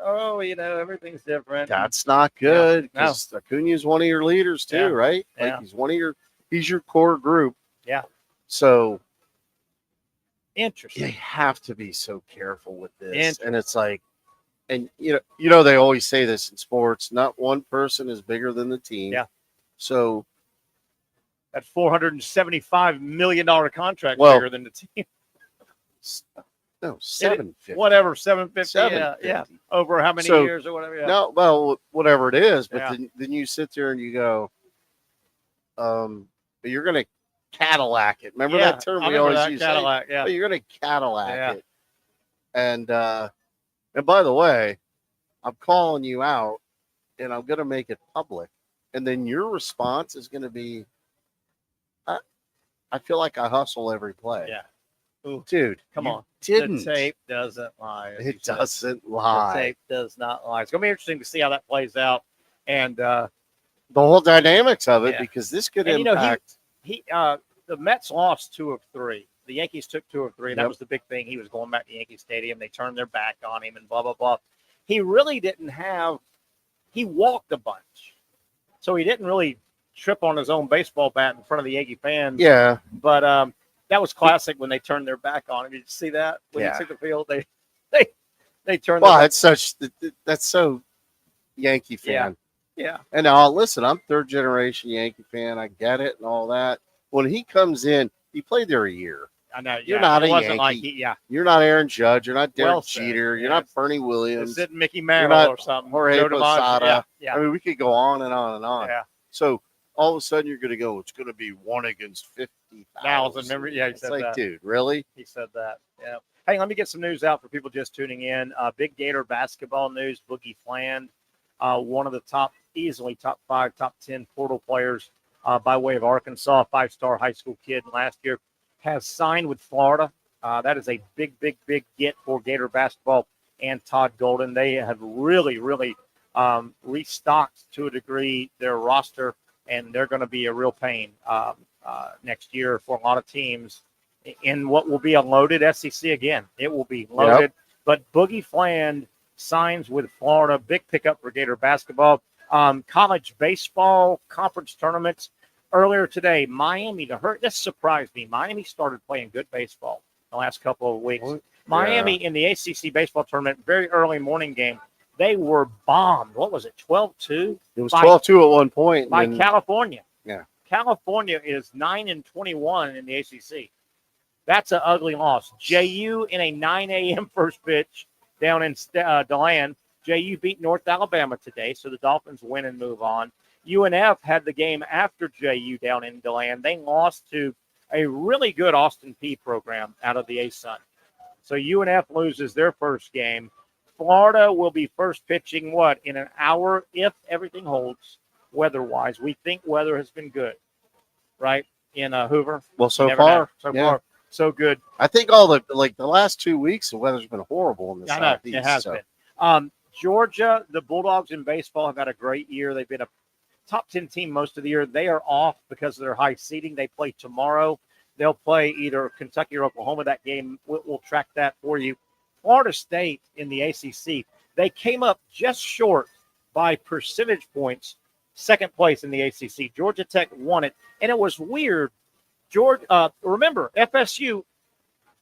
B: Oh, everything's different.
C: That's not good
B: Yeah. No.
C: because Acuna's one of your leaders too, right?
B: Yeah.
C: Like he's your core group.
B: Yeah.
C: So
B: interesting.
C: You have to be so careful with this. And it's like, and you know, they always say this in sports, not one person is bigger than the team.
B: Yeah.
C: So
B: that $475 million contract bigger than the team.
C: No, $750.
B: Whatever, $750. Yeah. Over how many years or whatever? Yeah.
C: No, well, whatever it is, but
B: Yeah.
C: then you sit there and you go, but you're going to Cadillac it. Remember that term we always use?
B: Cadillac, yeah.
C: But you're going to Cadillac it. And by the way, I'm calling you out and I'm going to make it public. And then your response is going to be, I feel like I hustle every play.
B: Yeah.
C: Dude,
B: Come on.
C: didn't.
B: The tape doesn't lie.
C: It doesn't lie.
B: The tape does not lie. It's going to be interesting to see how that plays out. And
C: the whole dynamics of it,
B: Yeah.
C: because this could
B: And,
C: impact.
B: the Mets lost 2 of 3. The Yankees took 2 of 3. And that
C: Yep.
B: was the big thing. He was going back to Yankee Stadium. They turned their back on him and blah, blah, blah. He really didn't have – he walked a bunch. So he didn't really trip on his own baseball bat in front of the Yankee fans.
C: Yeah.
B: But that was classic when they turned their back on him. Did you see that? When
C: Yeah.
B: he took the field, they turned
C: Well,
B: their
C: it's that's so Yankee fan.
B: Yeah.
C: And now, listen, I'm third generation Yankee fan. I get it and all that. When he comes in, he played there a year.
B: I know.
C: You're not
B: it
C: a
B: wasn't
C: Yankee.
B: like
C: You're not Aaron Judge. You're not Derek
B: Well said.
C: Jeter. You're
B: Yeah.
C: not Bernie
B: This
C: Williams.
B: isn't Mickey
C: You're
B: Mantle
C: not
B: or something.
C: Jorge
B: Joe DiMaggio.
C: Posada.
B: Yeah.
C: I mean, we could go on and on and on.
B: Yeah.
C: So all of a sudden, you're going to go, it's going to be 1 against 50,000.
B: Remember? Yeah, he
C: It's
B: said
C: like,
B: that.
C: dude, really?
B: He said that. Yeah. Hey, let me get some news out for people just tuning in. Big Gator basketball news. Boogie Fland, one of the easily top 5, top 10 portal players by way of Arkansas, 5-star high school kid last year, has signed with Florida. That is a big, big, big get for Gator basketball and Todd Golden. They have really, really restocked to a degree their roster, and they're going to be a real pain next year for a lot of teams in what will be a loaded SEC again. It will be loaded.
C: Yep.
B: But Boogie Fland signs with Florida. Big pickup for Gator basketball. College baseball conference tournaments. Earlier today, Miami, this surprised me. Miami started playing good baseball the last couple of weeks.
C: What?
B: Miami in the ACC baseball tournament, very early morning game, they were bombed. What was it, 12-2?
C: It was 12-2 at one point.
B: By
C: and
B: California.
C: Yeah.
B: California is 9-21 in the ACC. That's an ugly loss. JU in a 9 a.m. first pitch down in DeLand. JU beat North Alabama today, so the Dolphins win and move on. UNF had the game after JU down in DeLand. They lost to a really good Austin Peay program out of the A-Sun. So UNF loses their first game. Florida will be first pitching, in an hour if everything holds weather-wise. We think weather has been good, right, in Hoover?
C: Well, so
B: Never
C: far,
B: far, so good.
C: I think all the last 2 weeks, the weather's been horrible in the
B: I know,
C: Southeast.
B: it has been. Georgia, the Bulldogs in baseball have had a great year. They've been a top 10 team most of the year. They are off because of their high seeding. They play tomorrow. They'll play either Kentucky or Oklahoma. That game, we'll track that for you. Florida State in the ACC, they came up just short by percentage points, second place in the ACC. Georgia Tech won it, and it was weird. Remember, FSU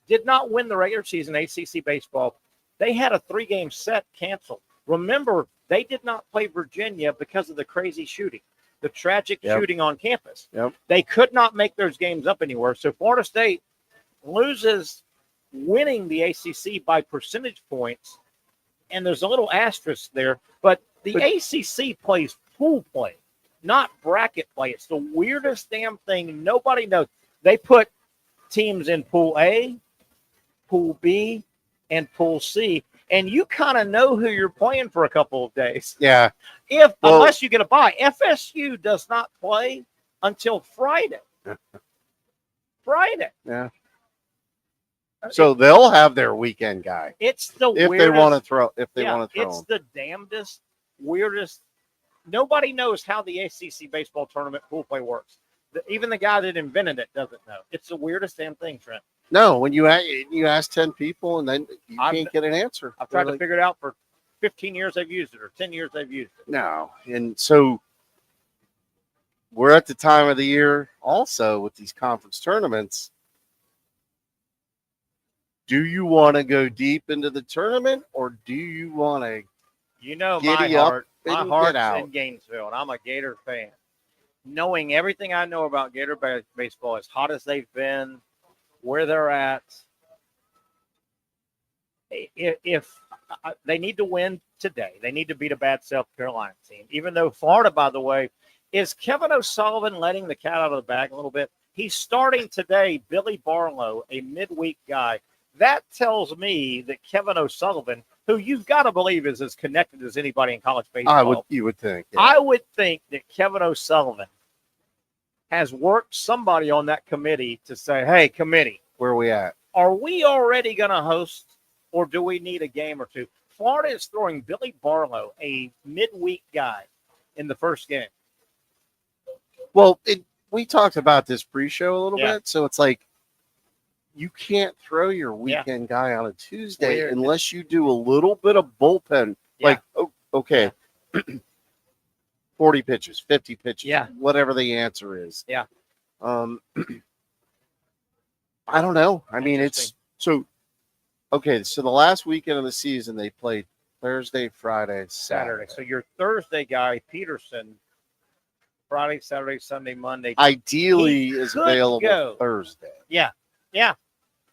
B: did not win the regular season ACC baseball. They had a 3-game set canceled. Remember, they did not play Virginia because of the crazy shooting, the tragic shooting on campus.
C: Yep.
B: They could not make those games up anywhere. So Florida State loses winning the ACC by percentage points, and there's a little asterisk there. But the ACC plays pool play, not bracket play. It's the weirdest damn thing. Nobody knows. They put teams in Pool A, Pool B, and Pool C, and you kind of know who you're playing for a couple of days.
C: Yeah.
B: Unless you get a bye. FSU does not play until Friday. Friday.
C: Yeah. So they'll have their weekend guy.
B: It's the
C: if
B: weirdest.
C: they want to throw. If they want to throw
B: it's
C: him.
B: the damnedest, weirdest. Nobody knows how the ACC baseball tournament pool play works. Even the guy that invented it doesn't know. It's the weirdest damn thing, Trent.
C: No, when you ask 10 people and then you can't get an answer.
B: I've tried to figure it out for 15 years. I've used it, or 10 years I've used it.
C: No, and so we're at the time of the year also with these conference tournaments. Do you want to go deep into the tournament, or do you want to?
B: My heart's in Gainesville, and I'm a Gator fan. Knowing everything I know about Gator baseball, as hot as they've been, where they're at, if they need to win today, they need to beat a bad South Carolina team. Even though Florida, by the way, is Kevin O'Sullivan letting the cat out of the bag a little bit? He's starting today Billy Barlow, a midweek guy. That tells me that Kevin O'Sullivan, who you've got to believe is as connected as anybody in college baseball.
C: You would think. Yeah.
B: I would think that Kevin O'Sullivan has worked somebody on that committee to say, hey, committee,
C: where are we at?
B: Are we already going to host, or do we need a game or two? Florida is throwing Billy Barlow, a midweek guy, in the first game.
C: Well, we talked about this pre-show a little
B: Yeah.
C: bit, so it's like you can't throw your weekend guy on a Tuesday
B: Weird.
C: unless you do a little bit of bullpen.
B: Yeah.
C: Like, okay, 40 pitches, 50 pitches,
B: Yeah.
C: whatever the answer is.
B: Yeah.
C: I don't know. I mean, it's so okay. So the last weekend of the season, they played Thursday, Friday, Saturday.
B: So your Thursday guy, Peterson, Friday, Saturday, Sunday, Monday.
C: Ideally,
B: He
C: is
B: could
C: available
B: go.
C: Thursday.
B: Yeah.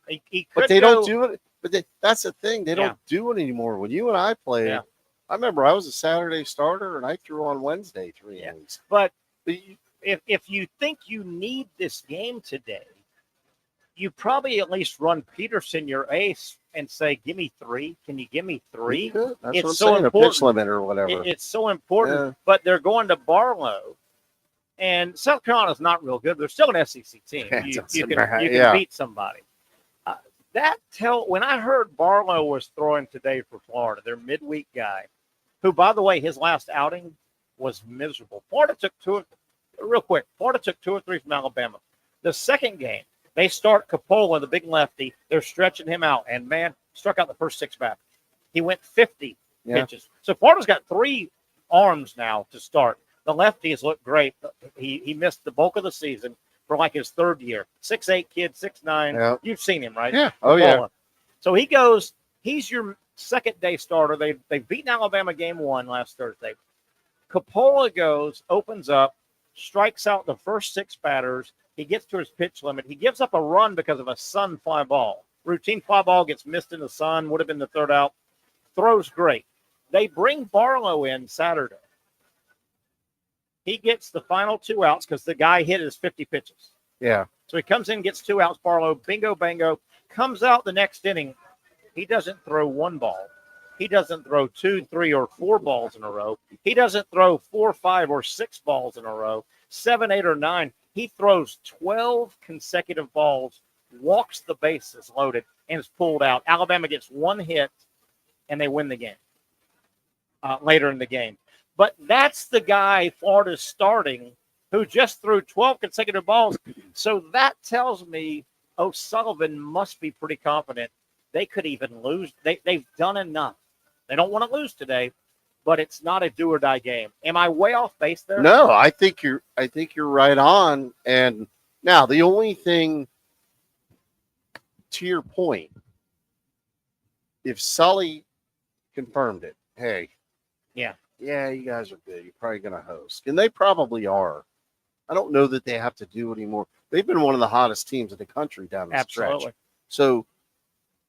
B: He could
C: But they
B: go.
C: don't do it. But that's the thing. They don't do it anymore. When you and I played,
B: Yeah.
C: I remember I was a Saturday starter and I threw on Wednesday 3 innings.
B: But if you think you need this game today, you probably at least run Peterson your ace and say, "Give me 3. Can you give me 3?"
C: That's
B: It's
C: what I'm
B: so
C: saying,
B: important.
C: a pitch limit or whatever.
B: It's so important.
C: Yeah.
B: But they're going to Barlow, and South Carolina's not real good. They're still an SEC team.
C: Yeah,
B: You
C: doesn't
B: can
C: matter.
B: beat somebody. When I heard Barlow was throwing today for Florida, their midweek guy, who, by the way, his last outing was miserable. Florida took 2 or 3 from Alabama. The second game, they start Coppola, the big lefty. They're stretching him out, and man, struck out the first 6 batters. He went 50 pitches. So Florida's got 3 arms now to start. The lefty has looked great. He missed the bulk of the season for like his 3rd year. 6'8" kid, 6'9".
C: Yeah.
B: You've seen him, right?
C: Yeah. Oh, yeah.
B: So he goes, he's your second day starter. They've beaten Alabama game 1 last Thursday. Coppola goes, opens up, strikes out the first 6 batters. He gets to his pitch limit. He gives up a run because of a sun fly ball. Routine fly ball gets missed in the sun, would have been the 3rd out. Throws great. They bring Barlow in Saturday. He gets the final 2 outs because the guy hit his 50 pitches.
C: Yeah.
B: So he comes in, gets 2 outs, Barlow, bingo, bango, comes out the next inning. He doesn't throw 1 ball. He doesn't throw 2, 3, or 4 balls in a row. He doesn't throw 4, 5, or 6 balls in a row, 7, 8, or 9. He throws 12 consecutive balls, walks the bases loaded, and is pulled out. Alabama gets 1 hit, and they win the game later in the game. But that's the guy Florida's starting who just threw 12 consecutive balls. So that tells me O'Sullivan must be pretty confident. They could even lose. They've done enough. They don't want to lose today, but it's not a do or die game. Am I way off base there?
C: No, I think you're right on. And now the only thing, to your point, if Sully confirmed it, hey, yeah, you guys are good. You're probably going to host. And they probably are. I don't know that they have to do anymore. They've been one of the hottest teams in the country down the stretch. So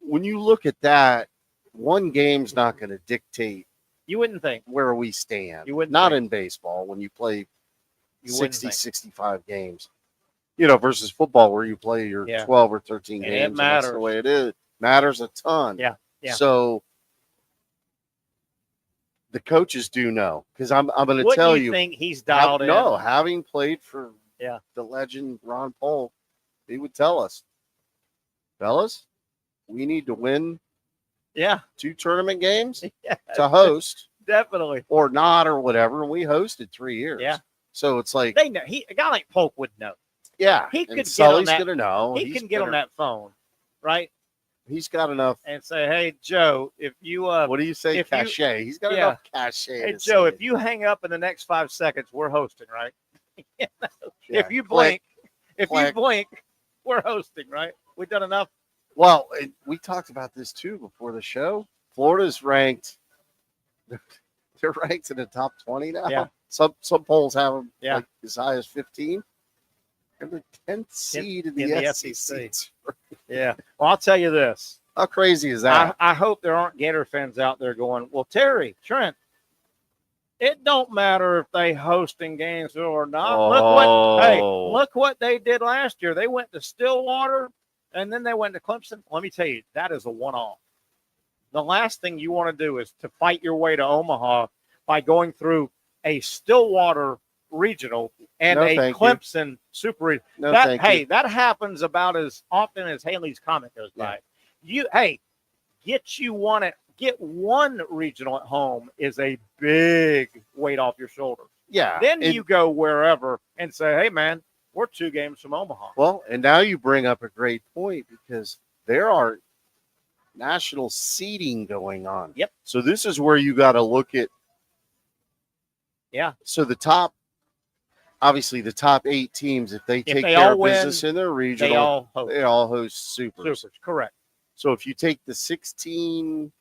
C: when you look at that, 1 game's not going to dictate
B: You wouldn't think.
C: where we stand.
B: You wouldn't
C: Not
B: think.
C: in baseball when you play
B: You wouldn't
C: 60,
B: think.
C: 65 games. Versus football where you play your 12 or 13
B: And
C: games.
B: it
C: And that's the
B: matters.
C: way it is. Matters a ton.
B: Yeah.
C: So the coaches do know, because I'm going to
B: What
C: tell
B: do you think he's dialed in?
C: No, having played for
B: Yeah.
C: the legend Ron Polk, he would tell us, fellas, we need to win 2 tournament games
B: Yeah,
C: to host
B: definitely.
C: or not or whatever. And we hosted 3 years.
B: Yeah.
C: So it's like,
B: They know. A guy like Polk would know.
C: yeah,
B: He
C: and
B: could get
C: Sully's
B: on that.
C: going to know.
B: He can get on that phone, right?
C: He's got enough.
B: And say, "Hey, Joe, if you
C: What do you say?
B: if you-
C: Cachet. He's got
B: Yeah.
C: enough cachet.
B: hey
C: to
B: Joe,
C: say
B: if you hang up in the next 5 seconds, we're hosting, right?
C: Yeah.
B: If you
C: Click.
B: blink, we're hosting, right? We've done enough.
C: Well, we talked about this too before the show. Florida's ranked. They're ranked in the top 20 now.
B: Yeah.
C: Some polls have them
B: Yeah.
C: like as high as 15. And the 10th seed in the SEC.
B: Yeah. Well, I'll tell you this.
C: How crazy is that?
B: I hope there aren't Gator fans out there going, well, Terry, Trent, it don't matter if they hosting games or not. Look what they did last year. They went to Stillwater and then they went to Clemson. Let me tell you, that is a one-off. The last thing you want to do is to fight your way to Omaha by going through a Stillwater regional and
C: No,
B: a
C: thank you.
B: Clemson super regional.
C: No,
B: that
C: thank
B: hey,
C: you.
B: that happens about as often as Haley's comment goes by. Get one regional at home is a big weight off your shoulders.
C: Yeah.
B: Then you go wherever and say, hey man, we're 2 games from Omaha.
C: Well, and now you bring up a great point because there are national seeding going on.
B: Yep.
C: So this is where you got to look at.
B: Yeah.
C: So the top 8 teams, if they take
B: they
C: care
B: all
C: of
B: win,
C: business in their regional, they all host supers.
B: Correct.
C: So if you take the 16,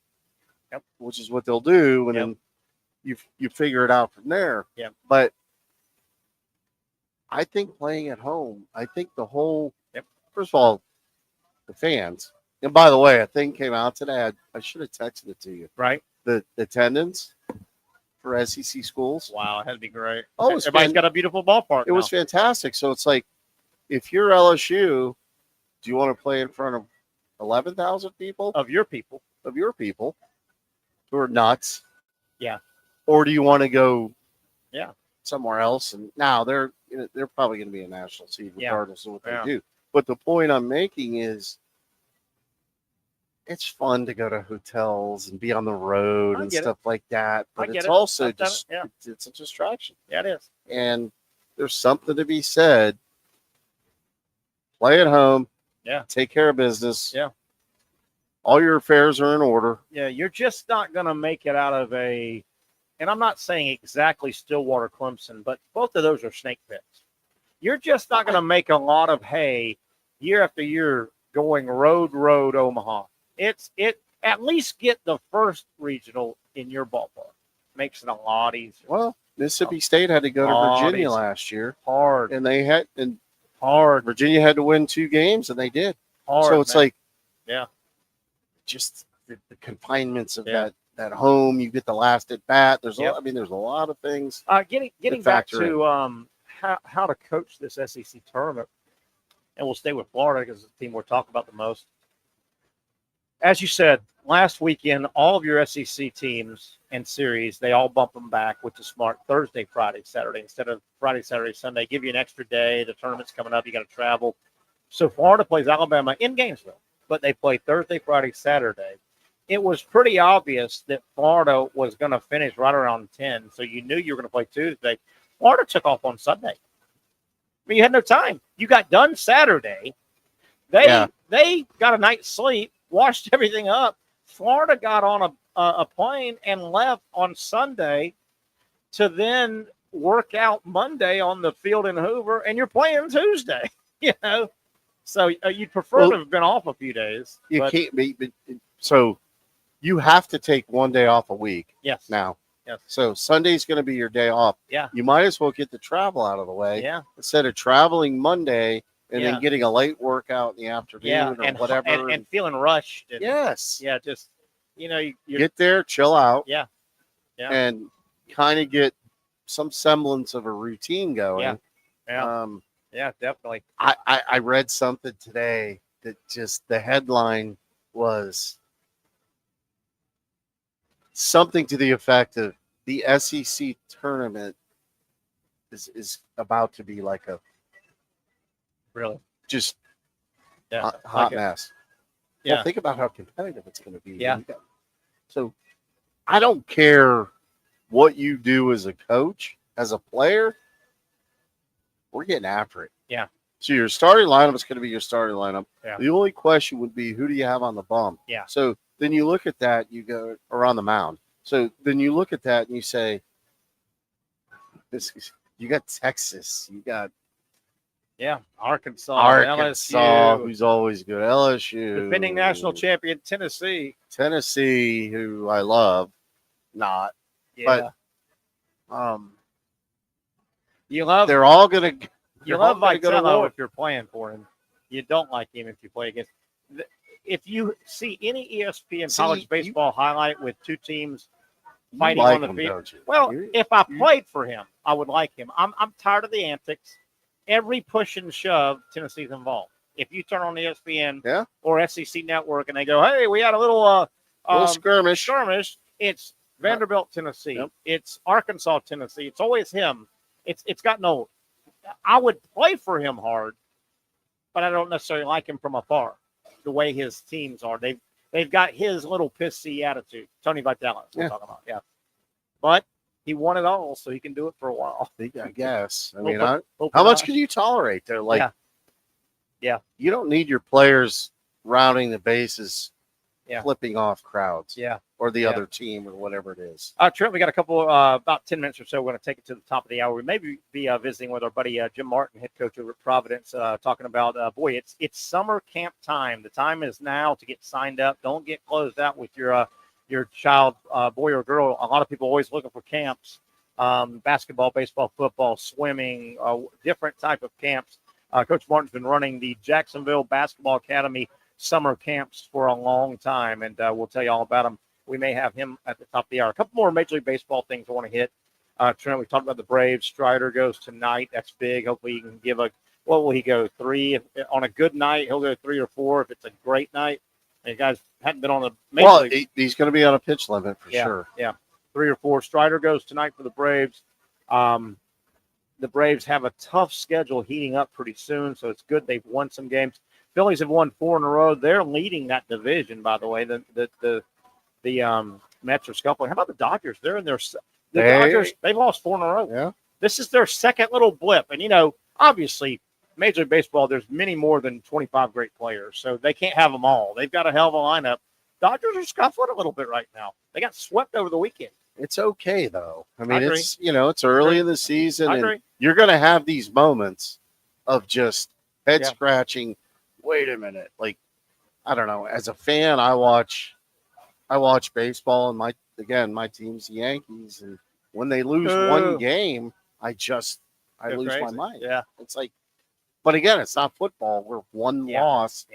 B: yep,
C: which is what they'll do, and
B: yep,
C: then you figure it out from there.
B: Yep.
C: But I think playing at home, I think the whole, first of all, the fans. And by the way, a thing came out today. I should have texted it to you.
B: Right.
C: The attendance for SEC schools.
B: Wow, that'd be great.
C: Oh,
B: everybody's got a beautiful ballpark.
C: It was fantastic. So it's like, if you're LSU, do you want to play in front of 11,000 people?
B: Of your people
C: who are nuts.
B: Yeah.
C: Or do you want to go somewhere else? And now they're probably going to be a national seed regardless of what they do. But the point I'm making is it's fun to go to hotels and be on the road and stuff like that. But it's also just it's a distraction.
B: Yeah, it is.
C: And there's something to be said. Play at home.
B: Yeah.
C: Take care of business.
B: Yeah.
C: All your affairs are in order.
B: Yeah, you're just not going to make it out of and I'm not saying exactly Stillwater Clemson, but both of those are snake pits. You're just not going to make a lot of hay year after year going road Omaha. At least get the first regional in your ballpark. Makes it a lot easier.
C: Well, Mississippi State had to go to Virginia last year.
B: Hard.
C: And they had
B: hard.
C: Virginia had to win 2 games, and they did.
B: Hard,
C: so it's like,
B: just
C: the confinements of that home. You get the last at bat. There's there's a lot of things.
B: Getting back to how to coach this SEC tournament, and we'll stay with Florida because it's the team we're talking about the most. As you said, last weekend, all of your SEC teams and series, they all bump them back, which is smart. Thursday, Friday, Saturday, instead of Friday, Saturday, Sunday. Give you an extra day. The tournament's coming up. You got to travel. So Florida plays Alabama in Gainesville, but they play Thursday, Friday, Saturday. It was pretty obvious that Florida was going to finish right around 10, so you knew you were going to play Tuesday. Florida took off on Sunday. I mean, you had no time. You got done Saturday. They got a night's sleep, washed everything up. Florida got on a plane and left on Sunday to then work out Monday on the field in Hoover, and you're playing Tuesday, So you'd prefer to have been off a few days.
C: You can't be. So you have to take one day off a week.
B: Yes.
C: Now.
B: Yes.
C: So Sunday's going to be your day off.
B: Yeah.
C: You might as well get the travel out of the way.
B: Yeah.
C: Instead of traveling Monday and then getting a late workout in the afternoon or whatever.
B: And feeling rushed. And,
C: yes.
B: Yeah, just, you
C: get there, chill out.
B: Yeah. Yeah.
C: And kind of get some semblance of a routine going.
B: Yeah. Yeah. Yeah, definitely.
C: I read something today that just the headline was something to the effect of the SEC tournament is about to be like a just hot mess.
B: Yeah.
C: Well, think about how competitive it's going to be.
B: Yeah.
C: So I don't care what you do as a coach, as a player, we're getting after it.
B: Yeah.
C: So your starting lineup is going to be your starting lineup.
B: Yeah.
C: The only question would be, who do you have on the bump?
B: Yeah.
C: So then you look at that, you go, or on the mound. So then you look at that and you say, you got Texas, you got
B: Arkansas,
C: LSU,
B: LSU,
C: who's always good, LSU,
B: defending national champion Tennessee,
C: who I love, but they're all gonna.
B: You love Vitello if you're playing for him. You don't like him if you play against. If you see any ESPN college baseball highlight with 2 teams fighting on the field, if I played for him, I would like him. I'm tired of the antics. Every push and shove, Tennessee's involved. If you turn on ESPN or SEC Network and they go, "Hey, we had a little skirmish," it's Vanderbilt, Tennessee. It's Arkansas, Tennessee. It's always him. It's gotten old. I would play for him hard, but I don't necessarily like him from afar. The way his teams are, they've got his little pissy attitude. Tony Vitalis, we're talking about, yeah. But he won it all, so he can do it for a while.
C: I guess. I
B: We'll
C: mean,
B: put
C: how much
B: on.
C: can you tolerate there? Like,
B: Yeah.
C: you don't need your players rounding the bases,
B: Yeah.
C: flipping off crowds,
B: Yeah.
C: or the
B: Yeah.
C: other team, or whatever it is.
B: Trent, we got a couple, about 10 minutes or so. We're going to take it to the top of the hour. We may be visiting with our buddy Jim Martin, head coach over at Providence, talking about, it's summer camp time. The time is now to get signed up. Don't get closed out with your child, boy or girl. A lot of people always looking for camps, basketball, baseball, football, swimming, different type of camps. Coach Martin's been running the Jacksonville Basketball Academy summer camps for a long time, and we'll tell you all about them. We may have him at the top of the hour. A couple more Major League Baseball things I want to hit. Trent, we talked about the Braves. Strider goes tonight. That's big. Hopefully he can give what will he go, 3? On a good night, he'll go 3 or 4. If it's a great night, and you guys hadn't been on the Major League.
C: He's going to be on a pitch limit for sure.
B: Yeah, 3 or 4. Strider goes tonight for the Braves. The Braves have a tough schedule heating up pretty soon, so it's good they've won some games. Phillies have won 4 in a row. They're leading that division, by the way. The Mets are scuffling. How about the Dodgers? They're in their Dodgers. They've lost 4 in a row.
C: Yeah.
B: This is their second little blip, and obviously, Major League Baseball. There's many more than 25 great players, so they can't have them all. They've got a hell of a lineup. Dodgers are scuffling a little bit right now. They got swept over the weekend.
C: It's okay though. I mean,
B: agree.
C: it's early in the season,
B: I
C: and
B: agree.
C: you're going to have these moments of just head scratching. Wait a minute, like I don't know. As a fan, I watch baseball, and my team's the Yankees, and when they lose one game, I lose my mind.
B: Yeah,
C: it's like, but again, it's not football where one loss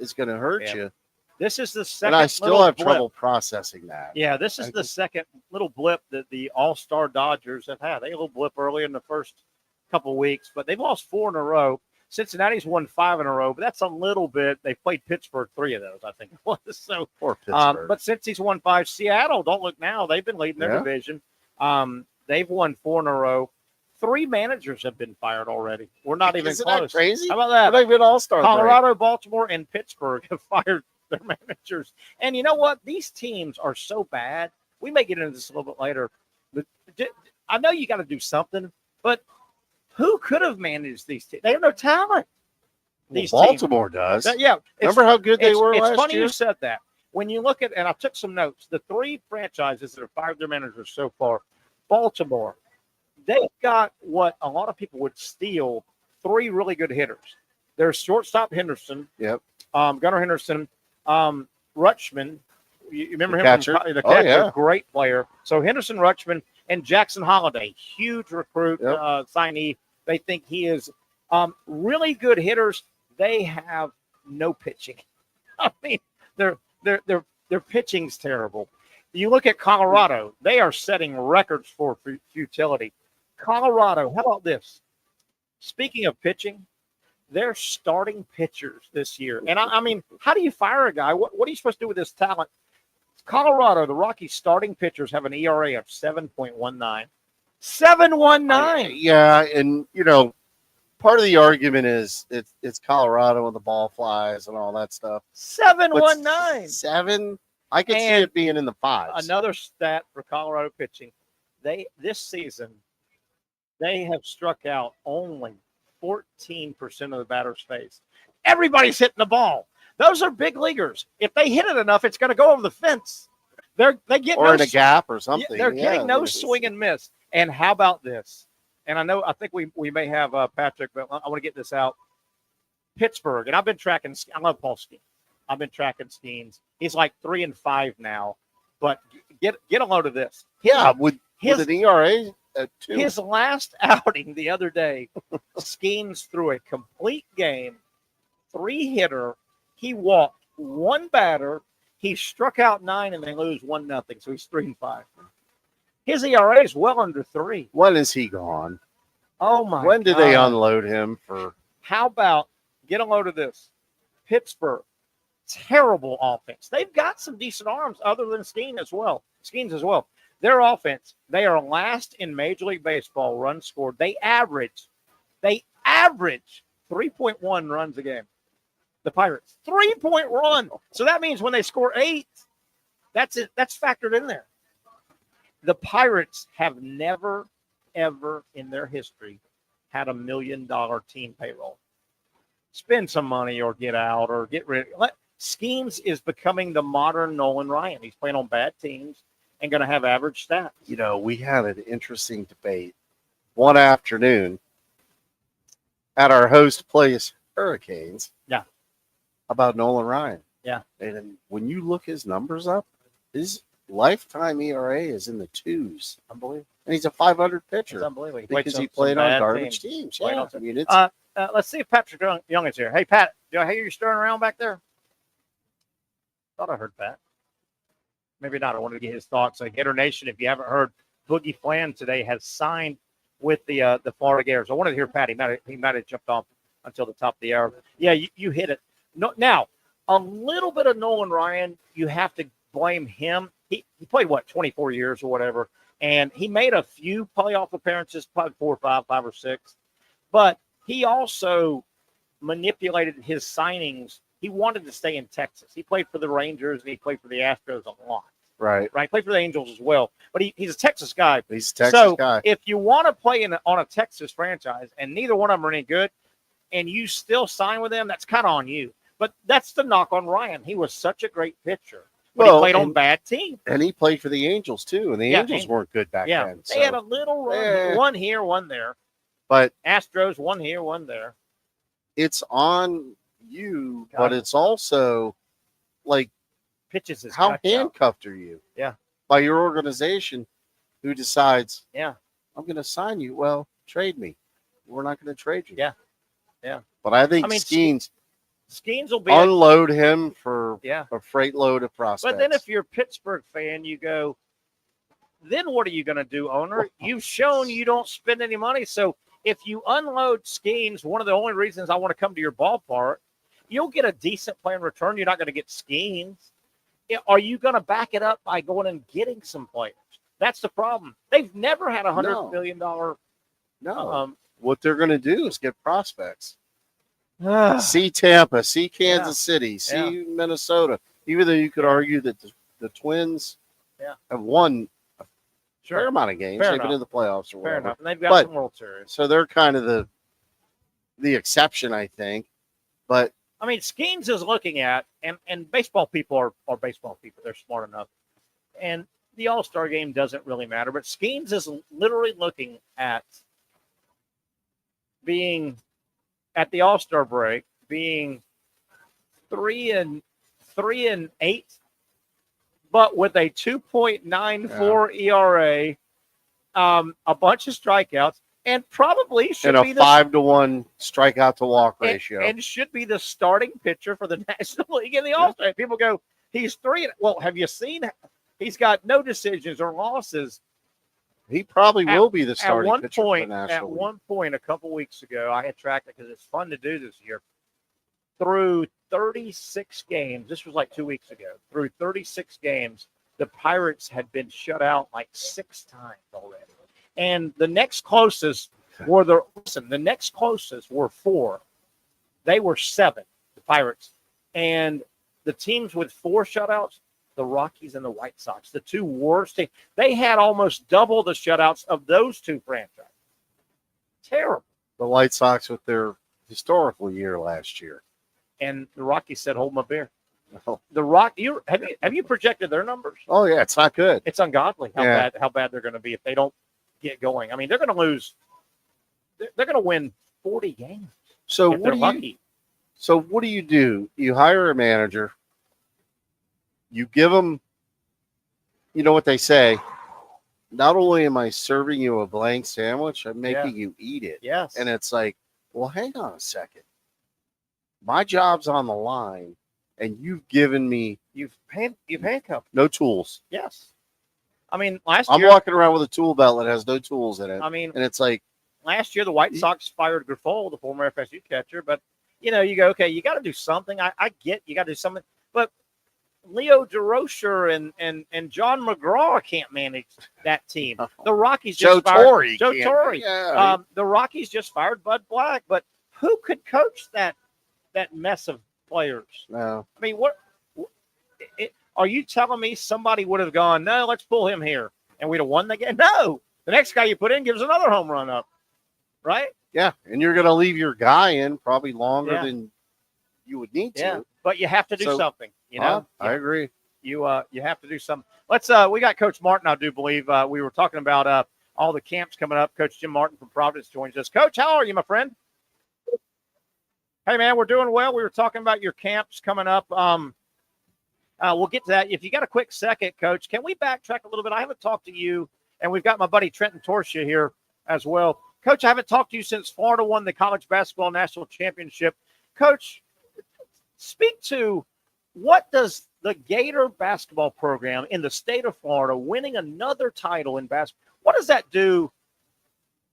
C: is going to hurt you.
B: This is the second.
C: And I still have trouble processing that.
B: Yeah, this is the second little blip that the All-Star Dodgers have had. They had a little blip early in the first couple of weeks, but they've lost 4 in a row. Cincinnati's won 5 in a row, but that's a little bit. They played Pittsburgh 3 of those, I think it was. So,
C: poor Pittsburgh.
B: But since he's won 5, Seattle, don't look now. They've been leading their division. They've won 4 in a row. 3 managers have been fired already. We're not even
C: Isn't
B: close.
C: that crazy?
B: How about that?
C: They've been All-Star.
B: Colorado, Baltimore, and Pittsburgh have fired their managers. And you know what? These teams are so bad. We may get into this a little bit later. But I know you got to do something, but who could have managed these teams? They have no talent. These
C: Baltimore does.
B: Remember
C: how good they were last
B: It's funny
C: year?
B: you said that. When you look at, and I took some notes, the 3 franchises that have fired their managers so far, Baltimore, they've got what a lot of people would steal, 3 really good hitters. There's shortstop Henderson.
C: Yep.
B: Gunnar Henderson. Rutschman, you remember him?
C: Catcher.
B: The catcher,
C: yeah.
B: Great player. So Henderson, Rutschman, and Jackson Holiday, huge recruit signee. They think he is really good hitters. They have no pitching. I mean, their pitching's terrible. You look at Colorado; they are setting records for futility. Colorado, how about this? Speaking of pitching, they're starting pitchers this year. And I mean, how do you fire a guy? What are you supposed to do with this talent? Colorado, the Rockies starting pitchers have an ERA of 7.19. 7.19.
C: Yeah, and part of the argument is it's Colorado and the ball flies and all that stuff.
B: 7.19.
C: 7. I could see it being in the 5s.
B: Another stat for Colorado pitching. This season, they have struck out only 14% of the batter's face. Everybody's hitting the ball. Those are big leaguers. If they hit it enough, it's going to go over the fence. They get
C: in a gap or something.
B: They're getting no swing and miss. And how about this? And I think we may have Patrick, but I want to get this out. Pittsburgh, and I've been tracking. I love Paul Skeens. I've been tracking Skeens. He's like 3-5 now. But get a load of this.
C: With an ERA at 2.
B: His last outing the other day, Skeens threw a complete game, 3-hitter. He walked 1 batter. He struck out 9, and they lose 1-0. So he's 3-5. His ERA is well under 3.
C: When is he gone?
B: Oh my!
C: When did they unload him for?
B: How about get a load of this? Pittsburgh, terrible offense. They've got some decent arms other than Skeens as well. Their offense, they are last in Major League Baseball runs scored. They average 3.1 runs a game. The Pirates, 3-point run. So that means when they score 8, that's it. That's factored in there. The Pirates have never, ever in their history had $1 million team payroll. Spend some money or get out or get rid. Schemes is becoming the modern Nolan Ryan. He's playing on bad teams and going to have average stats.
C: You know, we had an interesting debate one afternoon at our host place, Hurricanes.
B: Yeah.
C: About Nolan Ryan.
B: Yeah.
C: And when you look his numbers up, his lifetime ERA is in the 2s.
B: Unbelievable.
C: And he's a 500 pitcher.
B: It's unbelievable.
C: Because he played on garbage teams. Yeah. I mean, it's,
B: let's see if Patrick Young is here. Hey, Pat, do I hear you stirring around back there? Thought I heard Pat. Maybe not. I wanted to get his thoughts. Gator Nation, if you haven't heard, Boogie Fland today has signed with the Florida Gators. I wanted to hear Pat. He might have jumped off until the top of the hour. Yeah, you hit it. No, now, a little bit of Nolan Ryan, you have to blame him. He played, 24 years or whatever, and he made a few playoff appearances, probably 4 or 5 or 6, but he also manipulated his signings. He wanted to stay in Texas. He played for the Rangers, and he played for the Astros a lot.
C: Right.
B: He played for the Angels as well, but he's a Texas guy.
C: He's a Texas guy.
B: If you want to play on a Texas franchise, and neither one of them are any good, and you still sign with them, that's kind of on you. But that's the knock on Ryan. He was such a great pitcher. But he played on bad teams.
C: And he played for the Angels, too. And the Angels weren't good back then.
B: They had a little run. One here, one there.
C: But
B: Astros, one here, one there.
C: It's on you, but it's also like
B: pitches is
C: how handcuffed are you?
B: Yeah.
C: By your organization who decides,
B: I'm
C: going to sign you. Well, trade me. We're not going to trade you.
B: Yeah. Yeah.
C: But I think
B: Skeens will be
C: unload him for a freight load of prospects.
B: But then if you're a Pittsburgh fan, you go, then what are you going to do, owner? You've shown you don't spend any money. So if you unload Skeens, one of the only reasons I want to come to your ballpark, you'll get a decent player in return. You're not going to get Skeens. Are you going to back it up by going and getting some players? That's the problem. They've never had $100 million.
C: No. What they're going to do is get prospects. See Tampa, see Kansas City, see Minnesota. Even though you could argue that the Twins have won a fair amount of games. They've been in the playoffs or whatever.
B: Fair enough. And they've got some World Series.
C: So they're kind of the exception, I think. But
B: I mean, Skeens is looking at, and baseball people are baseball people. They're smart enough. And the All-Star game doesn't really matter. But Skeens is literally looking at being at the All-Star break, being 3-8, but with a 2.94 ERA, a bunch of strikeouts, and probably should be the
C: 5-to-1 strikeout to walk ratio,
B: and should be the starting pitcher for the National League in the All-Star. People go, he's 3. Well, have you seen? He's got no decisions or losses.
C: He probably will be the starting pitcher for the National League.
B: At one point, a couple weeks ago, I had tracked it because it's fun to do this year. Through 36 games, this was like 2 weeks ago, through 36 games, the Pirates had been shut out like 6 times already. And the next closest were the next closest were 4. They were 7, the Pirates. And the teams with 4 shutouts, the Rockies and the White Sox, the 2 worst teams, they had almost double the shutouts of those 2 franchises. Terrible.
C: The White Sox with their historical year last year.
B: And the Rockies said, hold my beer.
C: Oh.
B: The have you projected their numbers?
C: Oh, yeah, it's not good.
B: It's ungodly how bad they're going to be if they don't get going. I mean, they're going to lose. They're going to win 40 games.
C: So
B: if they're lucky.
C: So what do? You hire a manager. You give them, you know what they say, not only am I serving you a blank sandwich, I'm making you eat it.
B: Yes.
C: And it's like, well, hang on a second. My job's on the line, and you've given me
B: you've handcuffed.
C: No tools.
B: Yes. I mean, last
C: year I'm walking around with a tool belt that has no tools in it.
B: I mean,
C: and it's like
B: last year the White Sox fired Grifol, the former FSU catcher, but you go, okay, you got to do something. I get you got to do something, but Leo DeRocher and John McGraw can't manage that team. The Rockies just fired Joe Torre.
C: Yeah.
B: The Rockies just fired Bud Black, but who could coach that mess of players?
C: No.
B: I mean, are you telling me somebody would have gone, no, let's pull him here, and we'd have won the game? No. The next guy you put in gives another home run up, right?
C: Yeah, and you're going to leave your guy in probably longer than you would need to.
B: Yeah, but you have to do something, you know?
C: I agree.
B: You have to do something. We got Coach Martin, I do believe. We were talking about all the camps coming up. Coach Jim Martin from Providence joins us. Coach, how are you, my friend? Hey, man, we're doing well. We were talking about your camps coming up. We'll get to that. If you got a quick second, Coach, can we backtrack a little bit? I haven't talked to you, and we've got my buddy Trenton Torsia here as well. Coach, I haven't talked to you since Florida won the college basketball national championship. Coach, speak to what does the Gator basketball program in the state of Florida winning another title in basketball, what does that do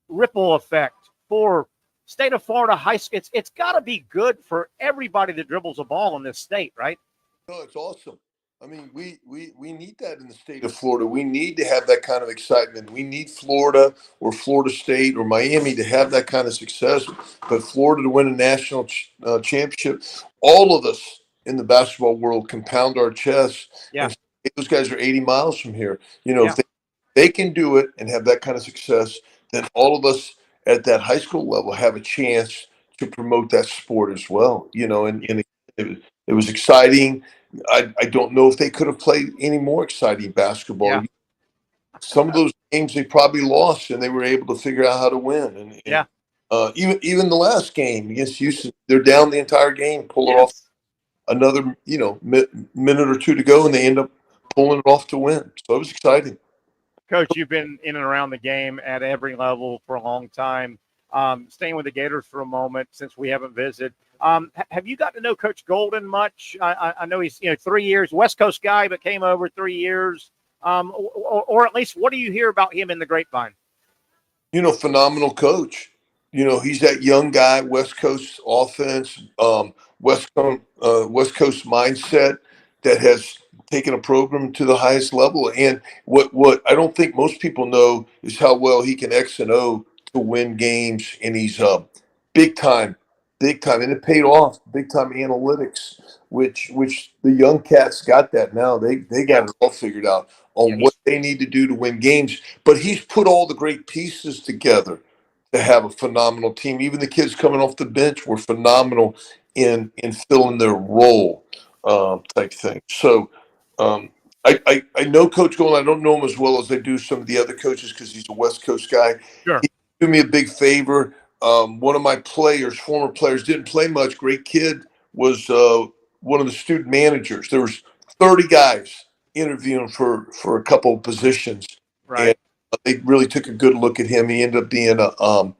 B: ripple effect for state of Florida high school? It's got to be good for everybody that dribbles a ball in this state, right?
K: No, it's awesome. I mean, we need that in the state of Florida. We need to have that kind of excitement. We need Florida or Florida State or Miami to have that kind of success. But Florida to win a national championship, all of us in the basketball world can pound our chests.
B: Yeah.
K: Those guys are 80 miles from here. You know, if they can do it and have that kind of success, then all of us at that high school level have a chance to promote that sport as well. You know, and it was exciting. I don't know if they could have played any more exciting basketball.
B: Yeah.
K: Some of those games they probably lost, and they were able to figure out how to win. Even the last game against Houston, they're down the entire game, pull it off. Another minute or two to go, and they end up pulling it off to win. So it was exciting.
B: Coach, you've been in and around the game at every level for a long time. Staying with the Gators for a moment since we haven't visited. Have you got to know Coach Golden much? I know he's 3 years, West Coast guy, but came over 3 years. Or at least what do you hear about him in the grapevine?
K: Phenomenal coach. He's that young guy, West Coast offense, West Coast mindset that has taken a program to the highest level. And what I don't think most people know is how well he can X and O to win games. And he's big time. And it paid off. Big time analytics, which the young cats got that now. They got it all figured out on what they need to do to win games. But he's put all the great pieces together to have a phenomenal team. Even the kids coming off the bench were phenomenal in filling their role type thing. So I know Coach Golden. I don't know him as well as I do some of the other coaches because he's a West Coast guy.
B: Sure.
K: He did me a big favor. One of my former players, didn't play much. Great kid, was one of the student managers. There was 30 guys interviewing for a couple of positions.
B: Right.
K: And they really took a good look at him. He ended up being a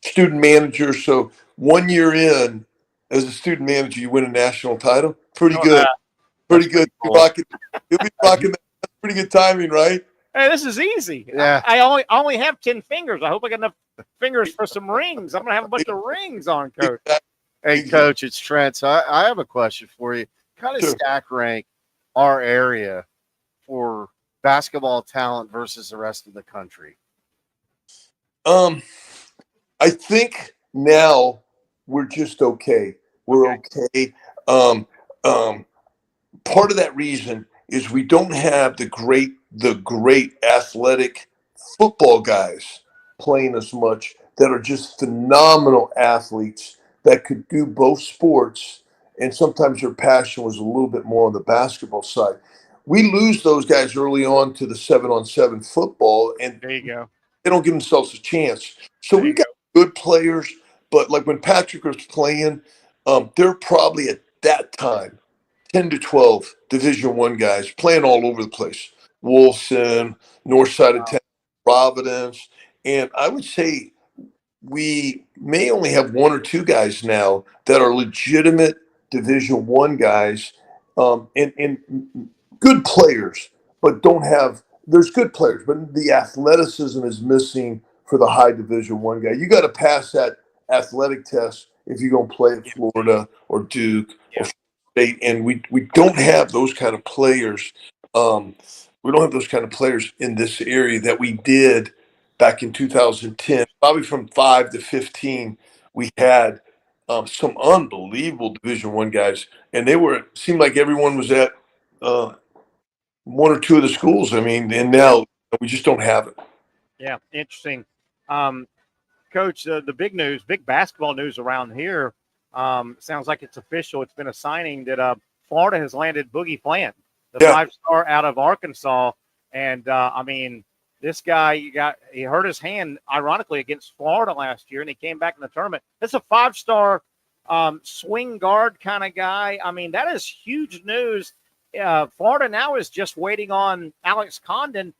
K: student manager. So 1 year in as a student manager, you win a national title. Pretty good. Pretty good. Cool. You'll be rocking that. That's pretty good timing, right?
B: Hey, this is easy.
C: Yeah.
B: I only have 10 fingers. I hope I got enough fingers for some rings. I'm going to have a bunch of rings on, Coach.
C: Hey, Coach, it's Trent. So I have a question for you. Kind of stack rank our area for basketball talent versus the rest of the country.
K: I think now we're just okay. We're okay. Part of that reason is we don't have the great athletic football guys playing as much that are just phenomenal athletes that could do both sports, and sometimes their passion was a little bit more on the basketball side. We lose those guys early on to the 7-on-7 football, and
B: there you go.
K: They don't give themselves a chance. So we've got good players, but like when Patrick was playing, they're probably at that time 10 to 12 Division I guys playing all over the place. Wilson, North Side of town, Providence. And I would say we may only have one or two guys now that are legitimate Division I guys and good players, but don't have – there's good players, but the athleticism is missing for the high Division I guy. You got to pass that athletic test if you're going to play at Florida or Duke or State, and we don't have those kind of players. We don't have those kind of players in this area that we did back in 2010. Probably from 5 to 15, we had some unbelievable Division I guys, and seemed like everyone was at one or two of the schools. I mean, and now we just don't have it.
B: Yeah, interesting. Coach, the big news, big basketball news around here, sounds like it's official. It's been a signing that Florida has landed Boogie Fland, the 5-star out of Arkansas. And, I mean, this guy, he hurt his hand, ironically, against Florida last year, and he came back in the tournament. It's a 5-star swing guard kind of guy. I mean, that is huge news. Florida now is just waiting on Alex Condon.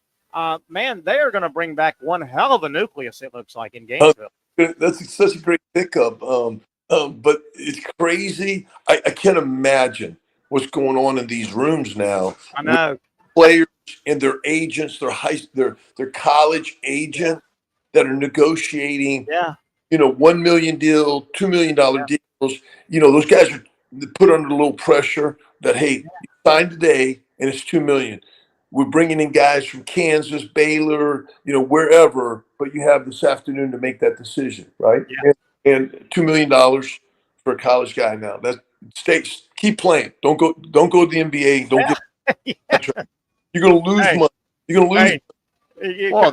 B: Man, they are going to bring back one hell of a nucleus, it looks like, in Gainesville.
K: That's such a great pickup. But it's crazy. I can't imagine what's going on in these rooms now.
B: I know.
K: Players and their agents, their college agent that are negotiating, $1 million deal, $2 million deals. Those guys are put under a little pressure that, hey, you signed today and it's $2 million. We're bringing in guys from Kansas, Baylor, wherever, but you have this afternoon to make that decision, right?
B: Yeah.
K: And $2 million for a college guy now. That stays. Keep playing. Don't go to the NBA. Don't get. You're going to lose money. You're going to lose.
C: Well,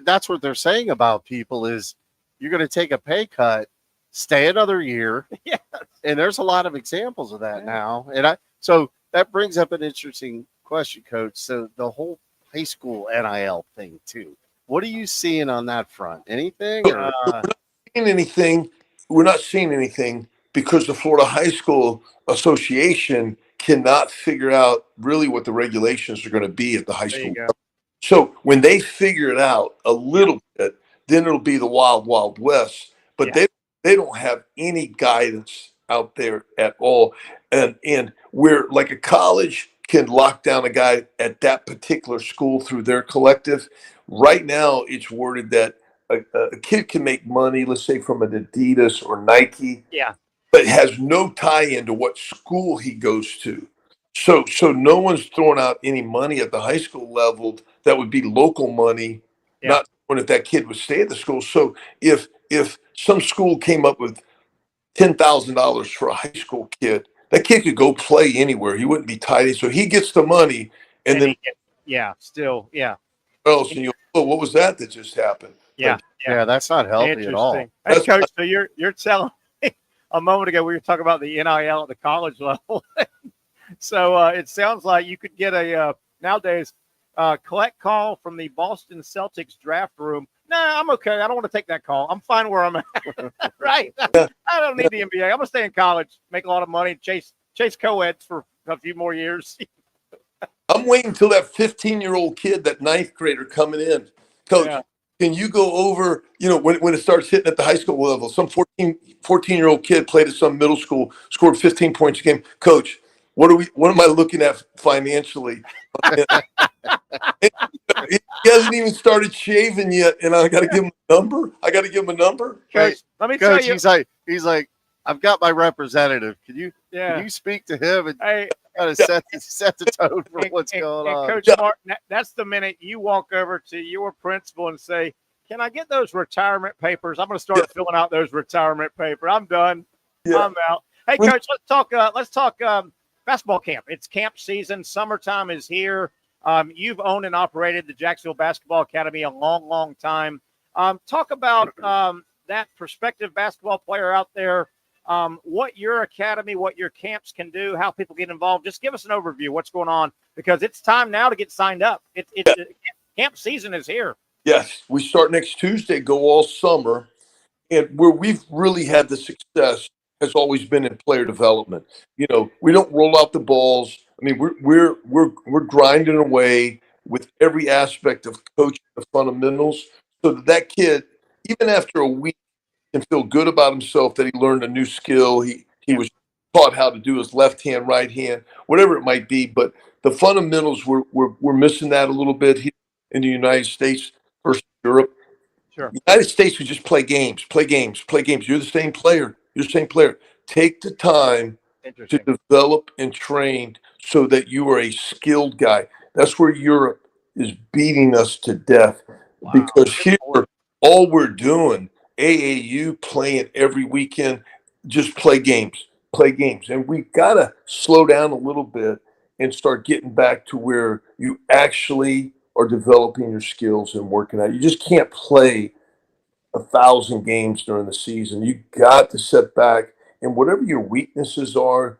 C: that's what they're saying about people is you're going to take a pay cut, stay another year.
B: Yes.
C: And there's a lot of examples of that now. And so that brings up an interesting question, Coach. So the whole high school NIL thing too. What are you seeing on that front? Anything? Or?
K: We're not seeing anything because the Florida High School Association cannot figure out really what the regulations are going to be at the high school. So when they figure it out a little bit, then it'll be the wild, wild west. But they don't have any guidance out there at all. And where like a college can lock down a guy at that particular school through their collective. Right now, it's worded that a kid can make money, let's say from an Adidas or Nike, but has no tie-in to what school he goes to. So no one's throwing out any money at the high school level that would be local money, not if that kid would stay at the school. So if some school came up with $10,000 for a high school kid, that kid could go play anywhere. He wouldn't be tied in. So he gets the money, and then else, and what was that just happened?
C: Yeah, that's not healthy at all.
B: Hey, Coach, so you're telling me a moment ago we were talking about the NIL at the college level. So it sounds like you could get a nowadays collect call from the Boston Celtics draft room. Nah, I'm okay. I don't want to take that call. I'm fine where I'm at. Right? I don't need the NBA. I'm gonna stay in college, make a lot of money, chase co-eds for a few more years.
K: I'm waiting until that 15-year-old kid, that ninth grader coming in. Coach, can you go over, when it starts hitting at the high school level, some 14-year-old kid played at some middle school, scored 15 points a game. Coach, what am I looking at financially? He hasn't even started shaving yet, and I got to give him a number.
B: Coach, let me tell you.
C: He's like, I've got my representative. Can you speak to him and kind of set the tone for what's going on?
B: Coach Martin, that's the minute you walk over to your principal and say, "Can I get those retirement papers? I'm going to start filling out those retirement papers. I'm done. I'm out." Hey, Coach, let's talk basketball camp. It's camp season. Summertime is here. You've owned and operated the Jacksonville Basketball Academy a long, long time. Talk about that prospective basketball player out there, what your academy, what your camps can do, how people get involved. Just give us an overview of what's going on, because it's time now to get signed up. Camp season is here.
K: Yes, we start next Tuesday, go all summer. And where we've really had the success has always been in player development. We don't roll out the balls. I mean, we're grinding away with every aspect of coaching the fundamentals, so that kid, even after a week, can feel good about himself that he learned a new skill. He was taught how to do his left hand, right hand, whatever it might be. But the fundamentals, we're missing that a little bit here in the United States versus Europe.
B: Sure.
K: United States, we just play games. You're the same player. Take the time to develop and train so that you are a skilled guy. That's where Europe is beating us to death. Wow. Because here, all we're doing, AAU playing every weekend, just play games. And we've got to slow down a little bit and start getting back to where you actually are developing your skills and working out. You just can't play 1,000 games during the season. You got to sit back, and whatever your weaknesses are,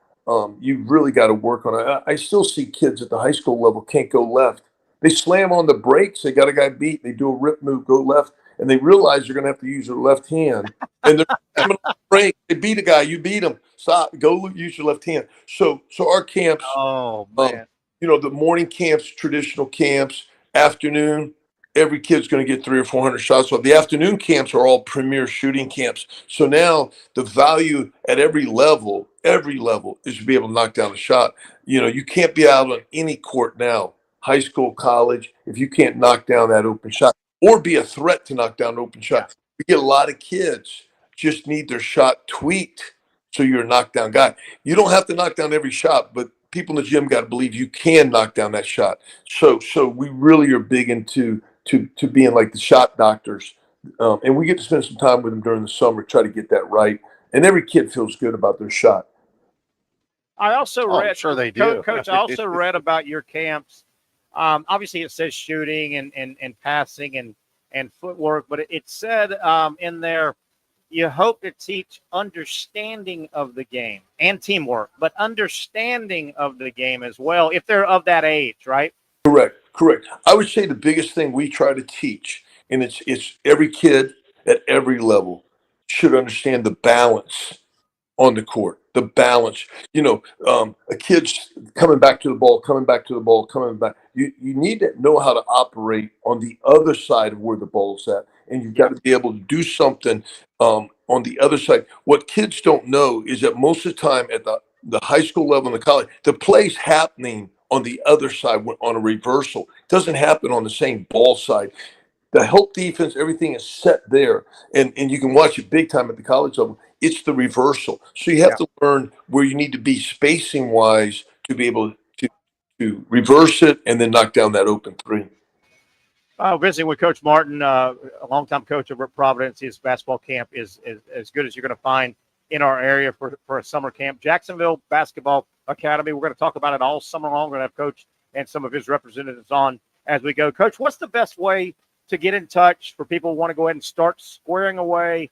K: you really got to work on it. I still see kids at the high school level can't go left. They slam on the brakes. They got a guy beat. They do a rip move, go left, and they realize you're going to have to use their left hand. And they're slamming on the brake. They beat a guy. You beat him. Stop. Go use your left hand. So our camps.
B: Oh man.
K: The morning camps, traditional camps, afternoon. Every kid's going to get 300 or 400 shots. So the afternoon camps are all premier shooting camps. So now the value at every level is to be able to knock down a shot. You can't be out on any court now, high school, college, if you can't knock down that open shot or be a threat to knock down an open shot. We get a lot of kids just need their shot tweaked so you're a knockdown guy. You don't have to knock down every shot, but people in the gym got to believe you can knock down that shot. So we really are big into to being like the shot doctors. And we get to spend some time with them during the summer, try to get that right. And every kid feels good about their shot.
B: I also read,
C: I'm sure they do.
B: Coach, I also read about your camps. Obviously, it says shooting and passing and footwork, but it said in there, you hope to teach understanding of the game and teamwork, but understanding of the game as well, if they're of that age, right?
K: Correct. I would say the biggest thing we try to teach, and it's every kid at every level should understand the balance on the court. The balance, a kid's coming back to the ball, coming back. You need to know how to operate on the other side of where the ball's at, and you've got to be able to do something on the other side. What kids don't know is that most of the time at the high school level and the college, the play's happening on the other side on a reversal. It doesn't happen on the same ball side. The help defense, everything is set there, and you can watch it big time at the college level. It's the reversal. So you have to learn where you need to be spacing wise to be able to reverse it and then knock down that open three.
B: Visiting with Coach Martin, a longtime coach over at Providence. His basketball camp is as good as you're going to find in our area for a summer camp. Jacksonville Basketball Academy. We're going to talk about it all summer long. We're going to have Coach and some of his representatives on as we go. Coach, what's the best way to get in touch for people who want to go ahead and start squaring away,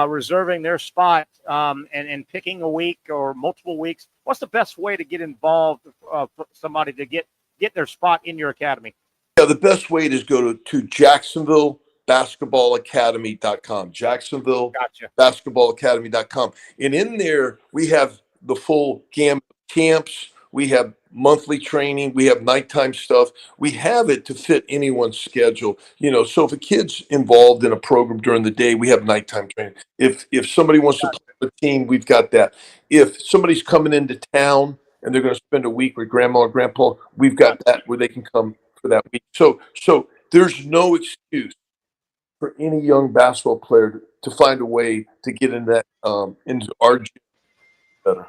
B: reserving their spot and picking a week or multiple weeks? What's the best way to get involved for somebody to get their spot in your academy?
K: Yeah, the best way is go to JacksonvilleBasketballAcademy.com. JacksonvilleBasketballAcademy.com. And in there, we have the full gamut of camps. We have monthly training. We have nighttime stuff. We have it to fit anyone's schedule. So if a kid's involved in a program during the day, we have nighttime training. If somebody wants to play with a team, we've got that. If somebody's coming into town and they're going to spend a week with grandma or grandpa, we've got that where they can come for that week. So there's no excuse for any young basketball player to find a way to get in that into our gym better.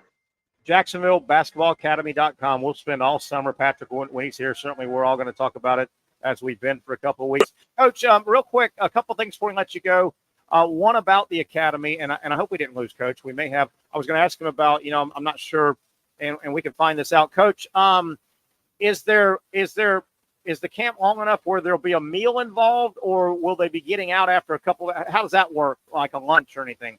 B: JacksonvilleBasketballAcademy.com. We'll spend all summer, Patrick, when he's here. Certainly, we're all going to talk about it as we've been for a couple of weeks. Coach, real quick, a couple things before we let you go. One about the academy, and I hope we didn't lose Coach. We may have. I was going to ask him about, I'm not sure, and we can find this out. Coach, is the camp long enough where there'll be a meal involved, or will they be getting out after a couple? How does that work, like a lunch or anything?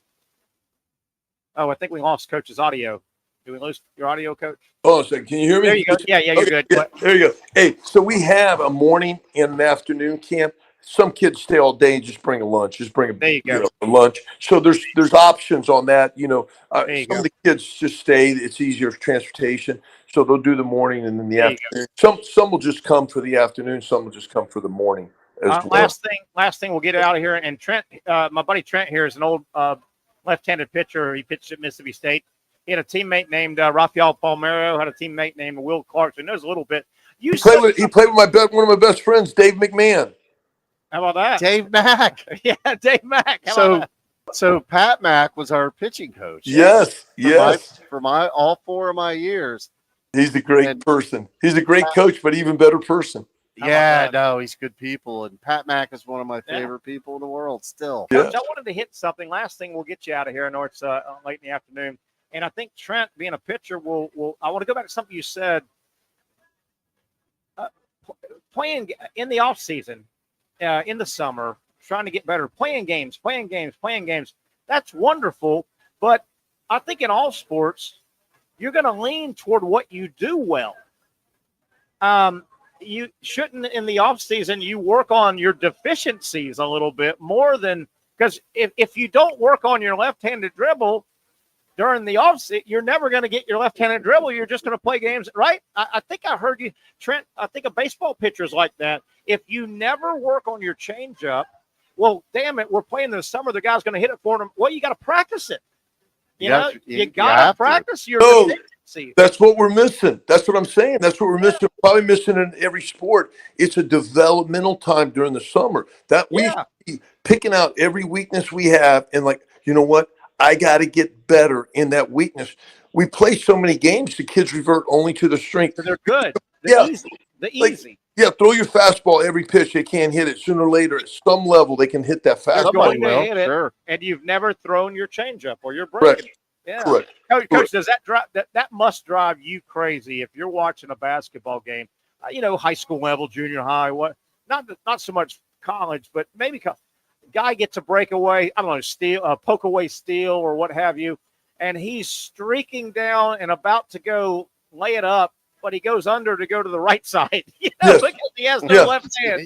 B: Oh, I think we lost Coach's audio. Did we lose your audio, Coach?
K: Oh, so can you hear me?
B: There you go. Yeah, you're good.
K: Yeah, there you go. Hey, so we have a morning and an afternoon camp. Some kids stay all day and just bring a lunch. Just bring a lunch. So there's options on that. Some of the kids just stay. It's easier for transportation. So they'll do the morning and then the afternoon. Some will just come for the afternoon. Some will just come for the morning as well.
B: Last thing, we'll get out of here. And Trent, my buddy Trent here is an old left-handed pitcher. He pitched at Mississippi State. He had a teammate named Rafael Palmero, had a teammate named Will Clark. So he knows a little bit. He played with
K: one of my best friends, Dave McMahon.
B: How about that?
C: Dave Mack.
B: Yeah, Dave Mack. How about that?
C: So Pat Mack was our pitching coach.
K: Yes, yes.
C: For all 4 of my years.
K: He's a great person. He's a great coach, but even better person.
C: Yeah, no, he's good people. And Pat Mack is one of my favorite people in the world still.
B: Coach, I wanted to hit something. Last thing, we'll get you out of here. I know it's late in the afternoon. And I think Trent, being a pitcher, I want to go back to something you said. Playing in the off season, in the summer, trying to get better, playing games. That's wonderful. But I think in all sports, you're going to lean toward what you do well. You shouldn't, in the off season, you work on your deficiencies a little bit more than, because if you don't work on your left-handed dribble during the off season, you're never going to get your left-handed dribble. You're just going to play games, right? I think I heard you, Trent. I think a baseball pitcher's like that. If you never work on your changeup, well, damn it, we're playing in the summer. The guy's going to hit it for him. Well, you got to practice it. You got to practice your deficiencies.
K: That's what we're missing. That's what I'm saying. That's what we're missing. Probably missing in every sport. It's a developmental time during the summer that we should be picking out every weakness we have and like, you know what? I got to get better in that weakness. We play so many games, the kids revert only to the strength.
B: They're good. Easy.
K: Like, yeah, throw your fastball every pitch. They can't hit it. Sooner or later, at some level, they can hit that fastball.
B: They're going to hit it, and you've never thrown your changeup or your break.
K: Correct.
B: Yeah.
K: Correct.
B: Coach, does that drive that must drive you crazy if you're watching a basketball game? High school level, junior high, not so much college, but maybe guy gets a breakaway. I don't know, steal, poke away steal, or what have you, and he's streaking down and about to go lay it up, but he goes under to go to the right side. Because he has no left hand.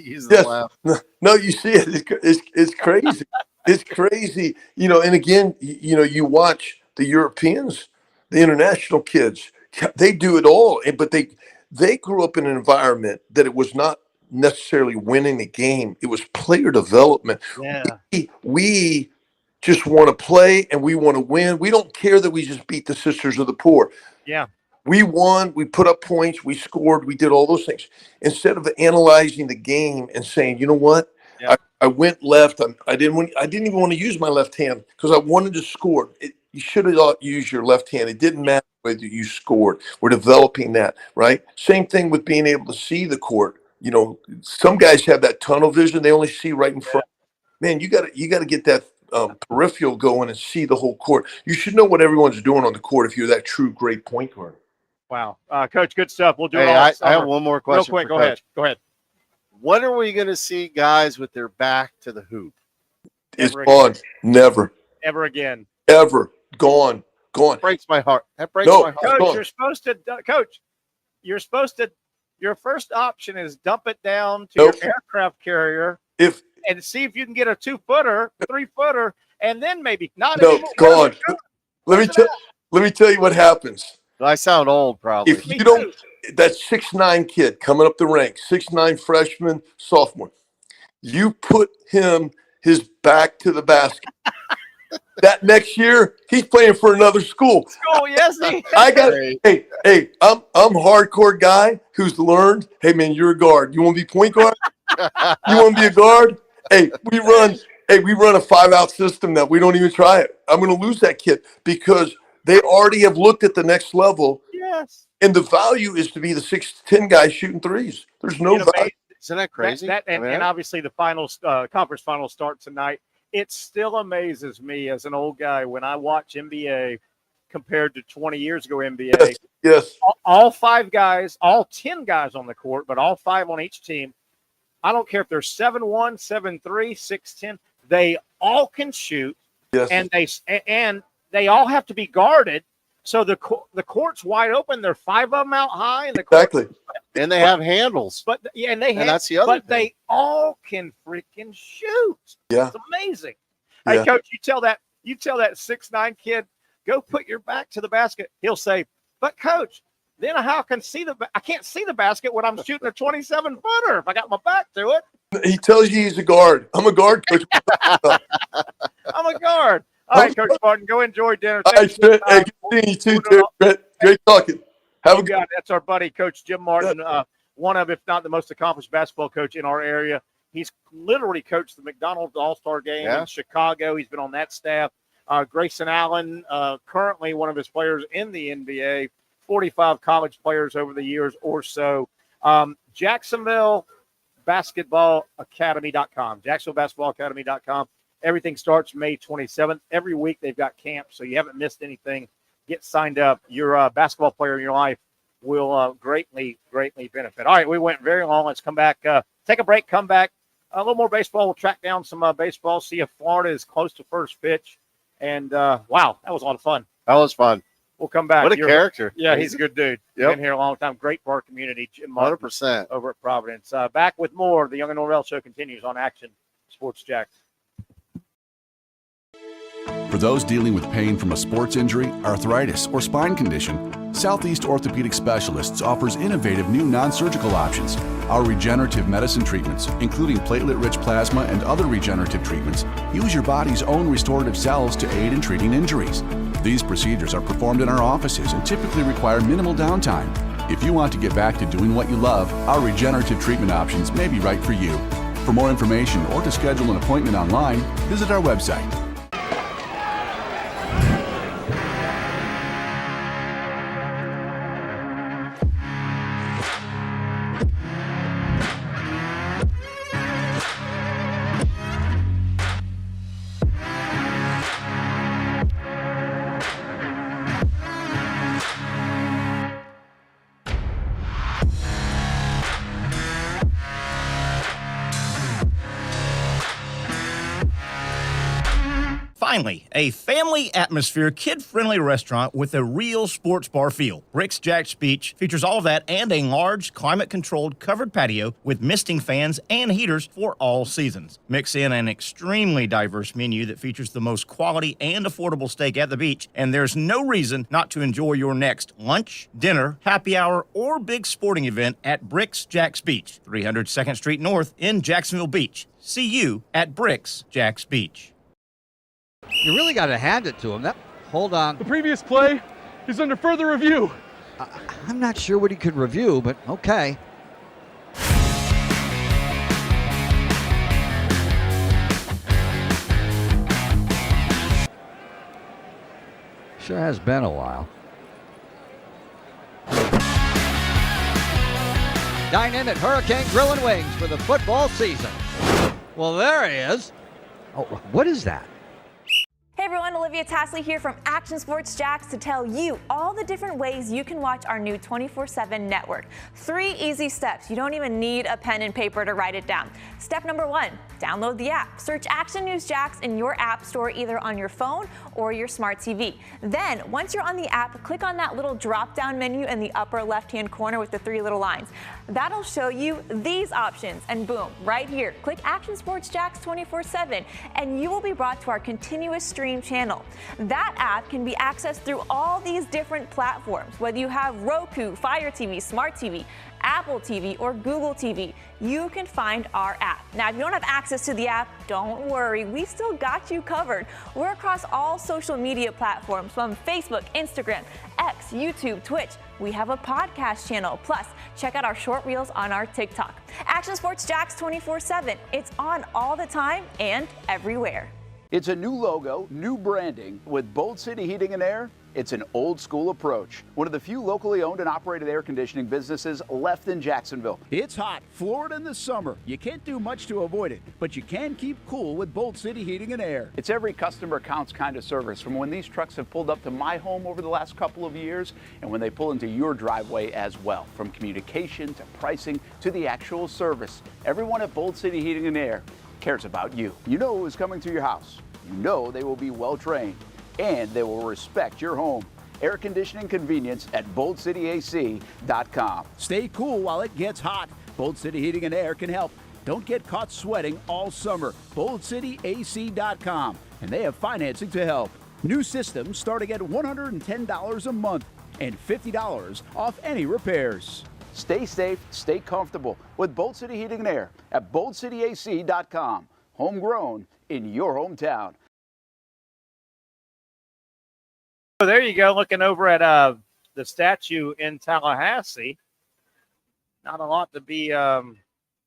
K: No, you see it. It's crazy. It's crazy. And again, you watch the Europeans, the international kids, they do it all. But they grew up in an environment that it was not necessarily winning the game. It was player development.
B: Yeah.
K: We just want to play and we want to win. We don't care that we just beat the Sisters of the Poor.
B: Yeah.
K: We won, we put up points, we scored, we did all those things. Instead of analyzing the game and saying, you know what? Yeah. I went left. I didn't even want to use my left hand because I wanted to score. You should have used your left hand. It didn't matter whether you scored. We're developing that, right? Same thing with being able to see the court. Some guys have that tunnel vision. They only see right in front. Man, you got to get that peripheral going and see the whole court. You should know what everyone's doing on the court if you're that true great point guard.
B: Wow. Coach, good stuff. We'll do it all
C: I have one more question.
B: Real quick, go ahead.
C: When are we going to see guys with their back to the hoop?
K: It's gone. Never.
B: Ever again.
K: Ever. Gone.
C: That breaks my heart. My heart.
B: Coach, you're supposed to, your first option is dump it down to your aircraft carrier and see if you can get a 2-footer, 3-footer, and then maybe not.
K: No, gone. Let me tell you what happens.
C: I sound old, probably.
K: If you don't, that 6'9" kid coming up the ranks, 6'9" freshman, sophomore, you put his back to the basket. That next year, he's playing for another school.
B: Yes,
K: Hey, I'm hardcore guy who's learned. Hey man, you're a guard. You want to be point guard? You want to be a guard? Hey, we run a 5-out system now. We don't even try it. I'm going to lose that kid because they already have looked at the next level.
B: Yes.
K: And the value is to be the 6'10" guy shooting threes. There's no value.
C: Isn't that crazy?
B: And obviously the finals, conference finals start tonight. It still amazes me as an old guy when I watch NBA compared to 20 years ago NBA.
K: Yes.
B: All 5 guys, all 10 guys on the court, but all 5 on each team. I don't care if they're 7'1", 7'3", 6'10". They all can shoot.
K: Yes.
B: And they all have to be guarded. So the court's wide open. They're 5 of them out high, and
K: exactly.
C: And they have handles.
B: And
C: that's the other thing.
B: They all can freaking shoot.
K: Yeah,
B: it's amazing. Yeah. Hey, Coach, you tell that 6'9" kid, go put your back to the basket. He'll say, "But Coach, then I can't see the basket when I'm shooting a 27-footer if I got my back to it."
K: He tells you he's a guard. I'm a guard, Coach.
B: I'm a guard. All right, Coach Martin, go enjoy dinner.
K: All right, good seeing you too, Tim. Great talking. Have a good.
B: That's our buddy, Coach Jim Martin, one of, if not the most accomplished basketball coach in our area. He's literally coached the McDonald's All-Star Game
C: Yeah.
B: in Chicago. He's been on that staff. Grayson Allen, currently one of his players in the NBA, 45 college players over the years or so. Jacksonville Basketball Academy.com, JacksonvilleBasketballAcademy.com. Everything starts May 27th. Every week they've got camp, so you haven't missed anything. Get signed up. Your basketball player in your life will greatly benefit. All right, we went very long. Let's come back, take a break, come back. A little more baseball. We'll track down some baseball, see if Florida is close to first pitch. And, wow, that was a lot of fun.
C: That was fun.
B: We'll come back.
C: What a character.
B: Yeah, he's a good dude.
C: Yep.
B: Been here a long time. Great for our community. Jim Martin
C: 100%.
B: over at Providence. Back with more. The Young and Norvelle Show continues on Action Sports Jacks.
D: For those dealing with pain from a sports injury, arthritis, or spine condition, Southeast Orthopedic Specialists offers innovative new non-surgical options. Our regenerative medicine treatments, including platelet-rich plasma and other regenerative treatments, use your body's own restorative cells to aid in treating injuries. These procedures are performed in our offices and typically require minimal downtime. If you want to get back to doing what you love, our regenerative treatment options may be right for you. For more information or to schedule an appointment online, visit our website.
E: Finally, a family atmosphere, kid-friendly restaurant with a real sports bar feel. Rick's Jack's Beach features all of that and a large, climate-controlled covered patio with misting fans and heaters for all seasons. Mix in an extremely diverse menu that features the most quality and affordable steak at the beach, and there's no reason not to enjoy your next lunch, dinner, happy hour, or big sporting event at Rick's Jack's Beach, 300 2nd Street North in Jacksonville Beach. See you at Rick's Jack's Beach.
F: You really got to hand it to him. Hold on.
G: The previous play is under further review.
F: I'm not sure what he could review, but okay. Sure has been a while. Dine in at Hurricane Grill and Wings for the football season. Well, there he is. Oh, what is that?
L: Hey everyone, Olivia Tasley here from Action Sports Jacks to tell you all the different ways you can watch our new 24/7 network. 3 easy steps. You don't even need a pen and paper to write it down. Step number 1, download the app. Search Action News Jacks in your app store either on your phone or your smart TV. Then, once you're on the app, click on that little drop-down menu in the upper left-hand corner with the 3 little lines. That'll show you these options, and boom, right here, click Action Sports Jacks 24/7, and you will be brought to our continuous stream channel. That app can be accessed through all these different platforms, whether you have Roku, Fire TV, Smart TV, Apple TV, or Google TV. You can find our app. Now, if you don't have access to the app, don't worry, we still got you covered. We're across all social media platforms from Facebook, Instagram, X, YouTube, Twitch. We have a podcast channel. Plus, check out our short reels on our TikTok. Action Sports Jacks 24/7. It's on all the time and everywhere.
M: It's a new logo, new branding. With Bold City Heating and Air, it's an old school approach. One of the few locally owned and operated air conditioning businesses left in Jacksonville.
I: It's hot, Florida in the summer. You can't do much to avoid it, but you can keep cool with Bold City Heating and Air.
M: It's every customer counts kind of service, from when these trucks have pulled up to my home over the last couple of years and when they pull into your driveway as well. From communication to pricing to the actual service, everyone at Bold City Heating and Air cares about you. You know who is coming to your house. You know they will be well trained and they will respect your home. Air conditioning convenience at boldcityac.com.
I: Stay cool while it gets hot. Bold City Heating and Air can help. Don't get caught sweating all summer. boldcityac.com, and they have financing to help. New systems starting at $110 a month and $50 off any repairs.
M: Stay safe, stay comfortable with Bold City Heating and Air at boldcityac.com. Homegrown in your hometown.
B: So there you go, looking over at the statue in Tallahassee. Not a lot to be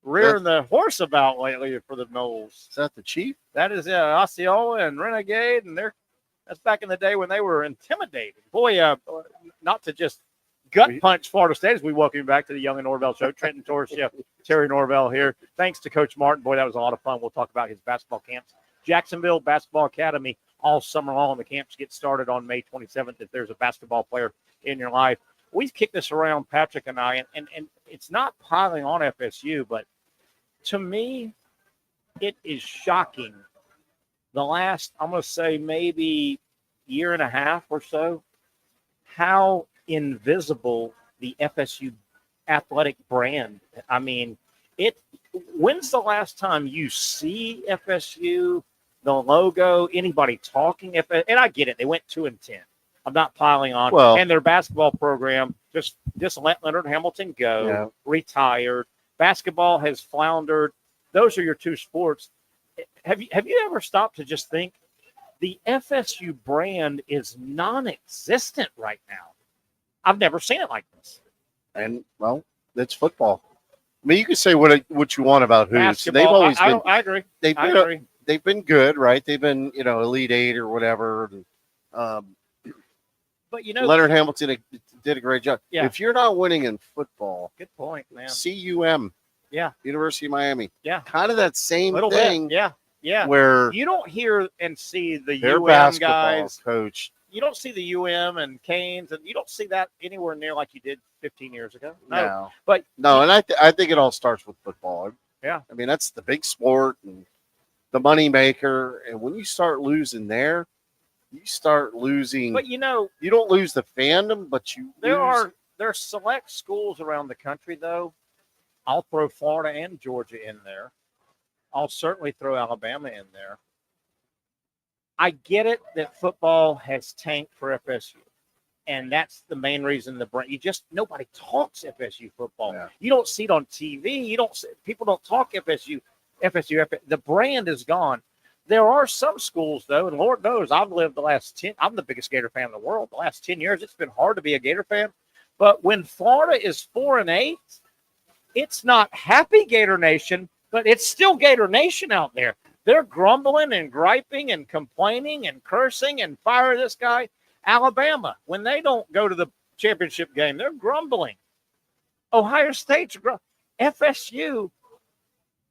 B: rearing the horse about lately for the Noles.
C: Is that the Chief?
B: That is Osceola and Renegade, and that's back in the day when they were intimidating. Boy, not to just gut punch Florida State as we welcome you back to the Young and Norvelle show. Trenton Torsia, Terry Norvelle here. Thanks to Coach Martin. Boy, that was a lot of fun. We'll talk about his basketball camps. Jacksonville Basketball Academy all summer long. The camps get started on May 27th if there's a basketball player in your life. We've kicked this around, Patrick and I, and it's not piling on FSU, but to me, it is shocking. The last, I'm going to say maybe year and a half or so, how invisible the FSU athletic brand. I mean, when's the last time you see FSU, the logo, anybody talking? And I get it. They went 2-10. I'm not piling on.
C: Well,
B: and their basketball program just let Leonard Hamilton go, retired. Basketball has floundered. Those are your two sports. Have you ever stopped to just think the FSU brand is non-existent right now? I've never seen it like this.
C: And, well, it's football. I mean, you can say what you want about hoops.
B: Basketball,
C: They've always been.
B: I agree.
C: They've been good, right? They've been, Elite Eight or whatever. And,
B: but
C: Leonard Hamilton did a great job.
B: Yeah.
C: If you're not winning in football,
B: good point, man.
C: CUM, University of Miami, kind of that same thing.
B: Bit. Yeah.
C: Where
B: you don't hear and see the
C: their
B: UM
C: basketball
B: guys,
C: coach.
B: You don't see the UM and Canes, and you don't see that anywhere near like you did 15 years ago. No.
C: And I think it all starts with football.
B: Yeah.
C: I mean, that's the big sport and the money maker. And when you start losing there, you start losing.
B: But you
C: don't lose the fandom, but
B: there are select schools around the country, though. I'll throw Florida and Georgia in there. I'll certainly throw Alabama in there. I get it that football has tanked for FSU, and that's the main reason nobody talks FSU football.
C: Yeah.
B: You don't see it on TV. People don't talk FSU. The brand is gone. There are some schools, though, and Lord knows I've lived I'm the biggest Gator fan in the world. The last 10 years, it's been hard to be a Gator fan. But when Florida is 4-8, it's not happy Gator Nation, but it's still Gator Nation out there. They're grumbling and griping and complaining and cursing and fire this guy. Alabama, when they don't go to the championship game, they're grumbling. Ohio State's FSU,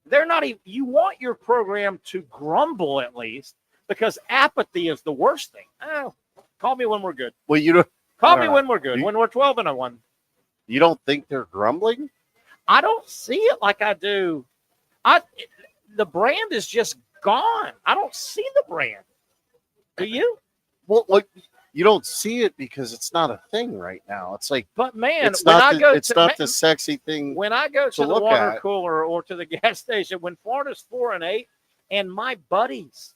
B: they're not even. You want your program to grumble at least, because apathy is the worst thing. Oh, call me when we're good.
C: Well,
B: call me when we're good. When we're 12-1.
C: You don't think they're grumbling?
B: I don't see it like I do. The brand is just gone. I don't see the brand. Do you?
C: Well, look, you don't see it because it's not a thing right now. It's like,
B: but man,
C: it's not the sexy thing.
B: When I go to the water cooler or to the gas station, when Florida's 4-8, and my buddies,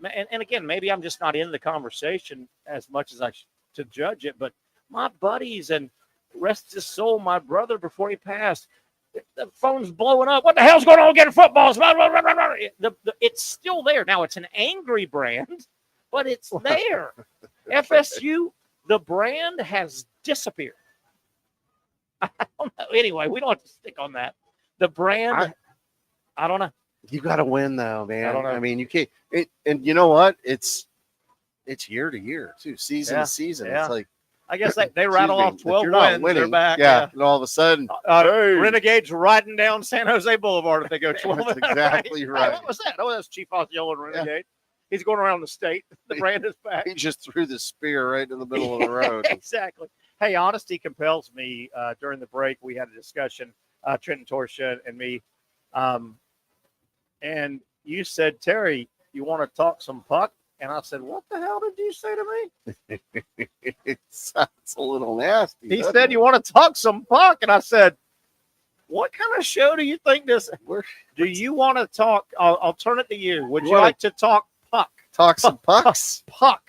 B: and again, maybe I'm just not in the conversation as much as I should to judge it, but my buddies, and rest his soul, my brother before he passed, the phone's blowing up. What the hell's going on getting footballs? It's still there. Now, it's an angry brand, but it's there. FSU, the brand has disappeared. I don't know. Anyway, we don't have to stick on that. The brand, I don't know.
C: You got to win, though, man.
B: I don't know.
C: I mean, you can't. And you know what? It's year to year, too. Season to season.
B: Yeah.
C: It's like,
B: I guess they rattle off 12 wins.
C: Winning,
B: they're back.
C: Yeah, and all of a sudden,
B: Renegades riding down San Jose Boulevard if they go 12.
C: That's exactly right.
B: What was that? Oh, that's Chief Osceola and Renegade. Yeah. He's going around the state. The brand is back.
C: He just threw the spear right in the middle of the road.
B: Exactly. Hey, honesty compels me. During the break, we had a discussion, Trenton Torsia and me. And you said, Terry, you want to talk some puck? And I said, what the hell did you say to me?
C: It sounds a little nasty.
B: He said, you want to talk some puck? And I said, what kind of show do you think this is? Do you want to talk? I'll turn it to you. Would you like to talk puck?
C: Talk some pucks?
B: Puck.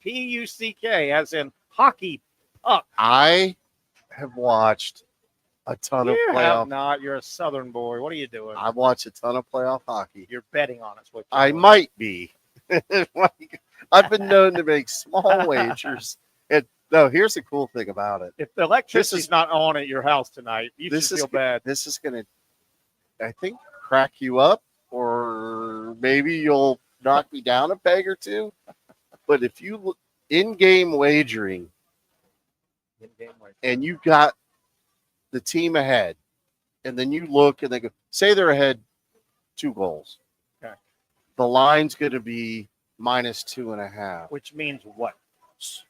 B: P-U-C-K, as in hockey puck.
C: I have watched a ton of playoff.
B: Not. You're a Southern boy. What are you doing?
C: I've watched a ton of playoff hockey.
B: You're betting on it.
C: I might be. I've been known to make small wagers. And no, here's the cool thing about it.
B: If the electricity's not on at your house tonight, you should feel bad.
C: This is gonna I think, crack you up, or maybe you'll knock me down a peg or two. But if you look in-game wagering and you got the team ahead, and then you look and they go, say they're ahead 2 goals.
B: Okay.
C: The line's going to be -2.5.
B: Which means what?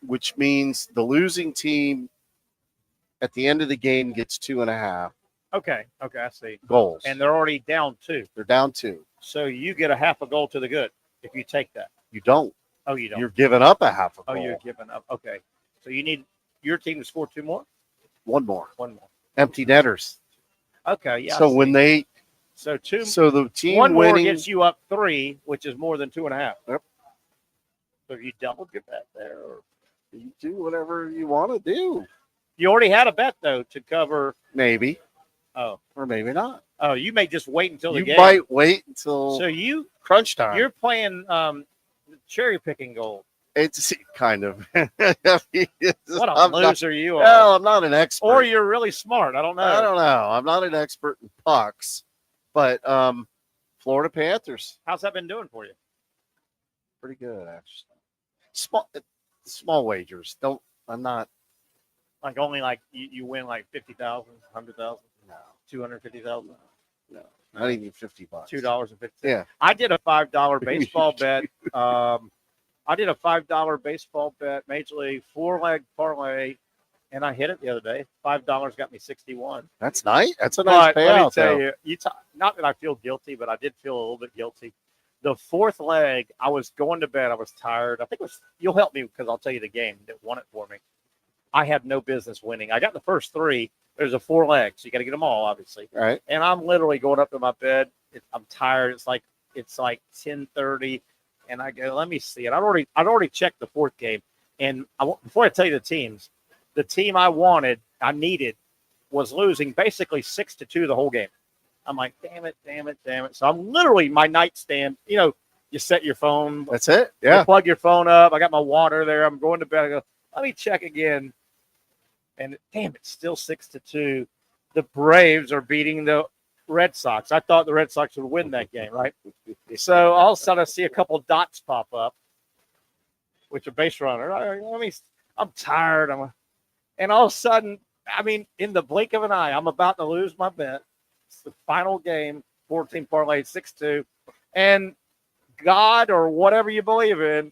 C: Which means the losing team at the end of the game gets 2.5
B: Okay, I see.
C: goals.
B: And they're already down 2.
C: They're down 2.
B: So you get a half a goal to the good if you take that.
C: You don't.
B: Oh, you don't.
C: You're giving up a half a goal.
B: Oh, you're giving up. Okay. So you need your team to score 2 more?
C: One more.
B: One more.
C: Empty netters.
B: Okay, yeah.
C: So when they
B: so
C: the team
B: one
C: winning,
B: more gets you up 3, which is more than 2.5.
C: Yep.
B: So you doubled your bet there, or
C: you do whatever you want to do.
B: you already had a bet though to cover.
C: Maybe.
B: Oh,
C: or maybe not.
B: Oh, you may just wait until the
C: You
B: game.
C: might wait until
B: So you
C: crunch time.
B: You're playing cherry picking gold.
C: It's kind of.
B: What a loser you are.
C: Well, I'm not an expert.
B: Or you're really smart. I don't know.
C: I don't know. I'm not an expert in pucks, but Florida Panthers.
B: How's that been doing for you?
C: Pretty good, actually. Small wagers. I'm not.
B: Like only like you win like 50,000, 100,000,
C: No,
B: 250,000.
C: no, not even $50.
B: $2.50.
C: Yeah.
B: I did a $5 baseball bet. I did a $5 baseball bet, Major League 4-leg parlay, and I hit it the other day. $5 got me 61.
C: That's nice. That's a nice
B: But let me
C: payout.
B: tell
C: though.
B: you, not that I feel guilty, but I did feel a little bit guilty. The 4th leg, I was going to bed. I was tired. I think it was. You'll help me because I'll tell you the game that won it for me. I had no business winning. I got the first 3. There's a 4 leg, so you got to get them all, obviously.
C: Right.
B: And I'm literally going up to my bed. I'm tired. It's like 10:30, and I go, let me see it. I'd already checked the 4th game, and before I tell you the team I needed, was losing basically 6-2 the whole game. I'm like, damn it. So I'm literally my nightstand. You know, you set your phone.
C: That's it.
B: You
C: Yeah.
B: plug your phone up. I got my water there. I'm going to bed. I go, let me check again. And damn, it's still 6-2. The Braves are beating the Red Sox. I thought the Red Sox would win that game, right? So all of a sudden I see a couple dots pop up, which are base runner. I'm tired. And all of a sudden, I mean, in the blink of an eye, I'm about to lose my bet. It's the final game, 14 parlay, 6-2. And God, or whatever you believe in,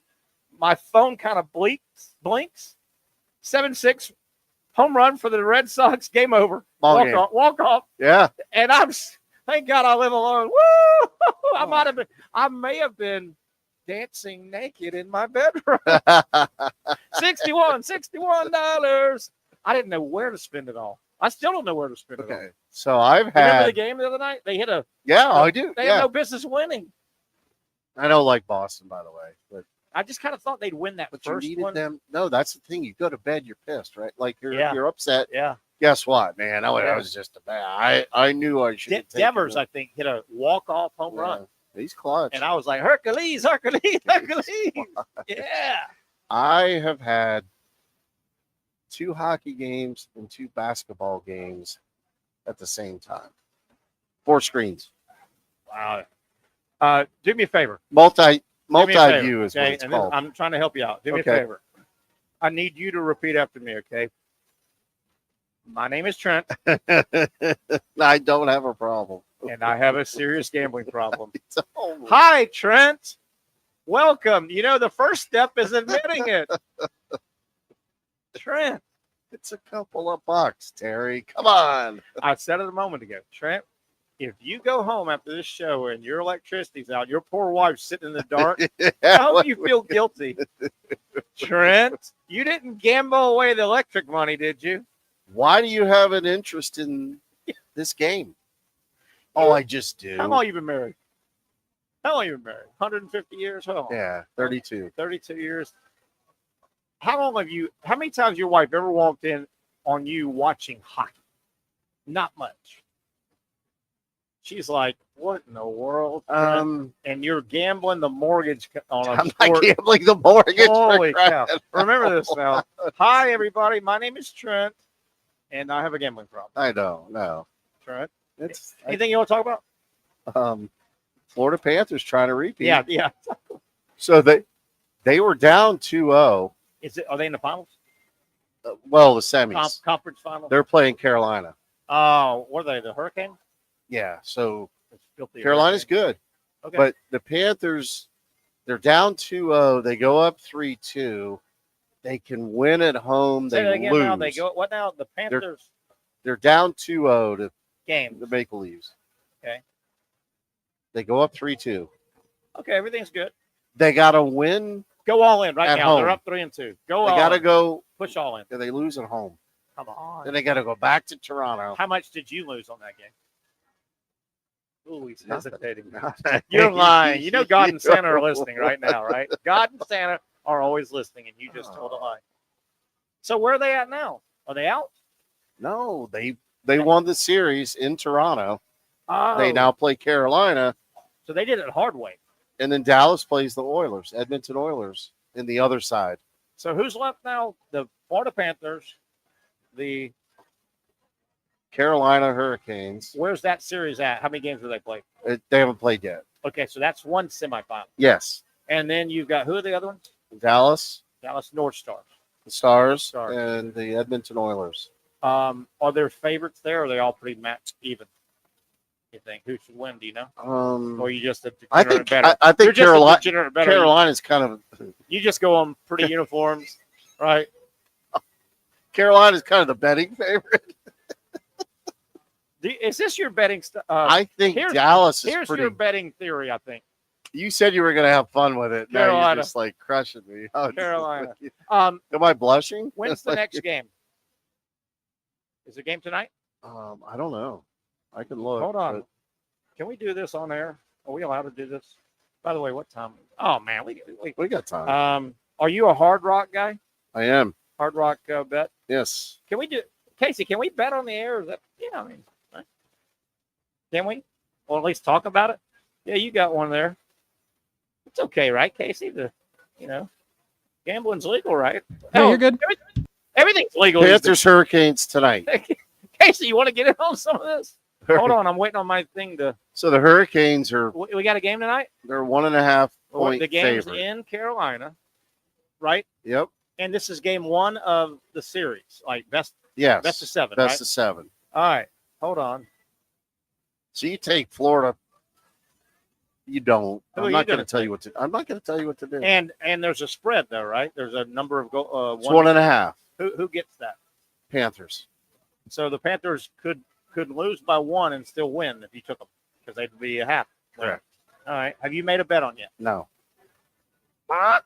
B: my phone kind of blinks. 7-6 home run for the Red Sox. Game over. Walk off.
C: Yeah.
B: And thank God I live alone. Woo! I may have been dancing naked in my bedroom. $61. I didn't know where to spend it all. I still don't know where to spend it all.
C: Okay. So I've
B: Remember
C: had.
B: the game the other night? They hit
C: I do.
B: They
C: Yeah.
B: had no business winning.
C: I don't like Boston, by the way, but
B: I just kind of thought they'd win that
C: you
B: first
C: needed
B: one.
C: them. No, that's the thing. You go to bed, you're pissed, right? Like you're upset.
B: Yeah.
C: Guess what, man? That was just a bad. I knew I should.
B: Devers, I think, hit a walk-off home run.
C: He's clutch.
B: And I was like, Hercules. Yeah.
C: I have had 2 hockey games and 2 basketball games at the same time. 4 screens.
B: Wow. Do me a favor.
C: Multi-view is
B: okay?
C: what it's
B: And then
C: called.
B: I'm trying to help you out. Do me a
C: Okay.
B: favor. I need you to repeat after me, okay? My name is Trent.
C: I don't have a problem.
B: And I have a serious gambling problem. Hi, Trent. Welcome. You know, the first step is admitting it. Trent.
C: It's a couple of bucks, Terry. Come on.
B: I said it a moment ago. Trent, if you go home after this show and your electricity's out, your poor wife's sitting in the dark, I hope you feel guilty. Trent, you didn't gamble away the electric money, did you?
C: Why do you have an interest in this game? Oh, I just do.
B: How long you been married? 150 years? How long?
C: Yeah, 32.
B: 32 years. How many times your wife ever walked in on you watching hockey? Not much. She's like, what in the world? And you're gambling the mortgage on a
C: I'm
B: sport.
C: not gambling the mortgage.
B: Holy cow. Remember this now. Hi, everybody. My name is Trent, and I have a gambling problem.
C: I don't know.
B: Trent, Anything you want to talk about?
C: Florida Panthers trying to repeat.
B: Yeah.
C: So they were down 2-0.
B: Are they in the finals?
C: Well, the semis.
B: Conference finals?
C: They're playing Carolina.
B: What are they, the Hurricanes?
C: Yeah, so
B: Filthy
C: Carolina's
B: Hurricanes.
C: good.
B: Okay.
C: But the Panthers, they're down 2-0. They go up 3-2. They can win at home.
B: Say
C: They
B: that again
C: lose.
B: now. They go, what now? The Panthers
C: They're down 2-0 to
B: game.
C: the Maple Leafs.
B: Okay.
C: They go up 3-2.
B: Okay, everything's good.
C: They got to win.
B: Go all in right
C: At
B: now.
C: home.
B: They're up 3-2. Go
C: They
B: all
C: got to
B: in.
C: go.
B: Push all in.
C: They lose at home.
B: Come on.
C: Then they got to go back to Toronto.
B: How much did you lose on that game? Ooh, he's hesitating.
C: Nothing.
B: You're lying. You know God and Santa are listening right now, right? God and Santa are always listening, and you just told a lie. So where are they at now? Are they out?
C: No, they won the series in Toronto.
B: Oh.
C: They now play Carolina.
B: So they did it hard way.
C: And then Dallas plays the Oilers, Edmonton Oilers, in the other side.
B: So who's left now? The Florida Panthers, the
C: Carolina Hurricanes.
B: Where's that series at? How many games do they play?
C: They haven't played yet.
B: Okay, so that's one semifinal.
C: Yes.
B: And then you've got, who are the other ones?
C: Dallas,
B: Dallas North Stars.
C: the Stars, and the Edmonton Oilers.
B: Are there favorites there, or are they all pretty matched even? You think who should win? Do you know? Or you just a degenerate better?
C: I think
B: Carolina's
C: kind of.
B: You just go on pretty uniforms, right?
C: Carolina's kind of the betting favorite.
B: Is this your betting stuff?
C: I think Dallas is
B: Here's
C: pretty.
B: your betting theory. I think
C: You said you were going to have fun with it. Now you're
B: Carolina.
C: just like crushing me.
B: Carolina.
C: Am I blushing?
B: When's the next game? Is the game tonight?
C: I don't know. I can look.
B: Hold on.
C: but-
B: Can we do this on air? Are we allowed to do this? By the way, what time? Oh man,
C: We got time.
B: Are you a Hard Rock guy?
C: I am.
B: Hard Rock bet?
C: Yes.
B: Can we do, Casey? Can we bet on the air? Is that I mean, right? Can we? Or at least talk about it? Yeah, you got one there. It's okay, right, Casey? Gambling's legal, right?
G: Yeah, you're good.
B: Everything's legal.
C: Panthers Hurricanes tonight.
B: Casey, you want to get in on some of this? Hold on, I'm waiting on my thing to.
C: So the Hurricanes are.
B: We got a game tonight.
C: They're 1.5 point
B: The game's
C: favorite.
B: in Carolina, right?
C: Yep.
B: And this is game one of the series, like best.
C: Yes.
B: Best of seven.
C: Best
B: right?
C: of 7.
B: All right, hold on.
C: So you take Florida. You don't.
B: Who are
C: I'm
B: you
C: not going to
B: gonna
C: tell you what to. I'm not going to tell you what to do.
B: And there's a spread though, right? There's a number of
C: It's 1.5.
B: Who gets that?
C: Panthers.
B: So the Panthers could lose by 1 and still win if you took them because they'd be a half.
C: Correct.
B: All right. Have you made a bet on yet?
C: No. I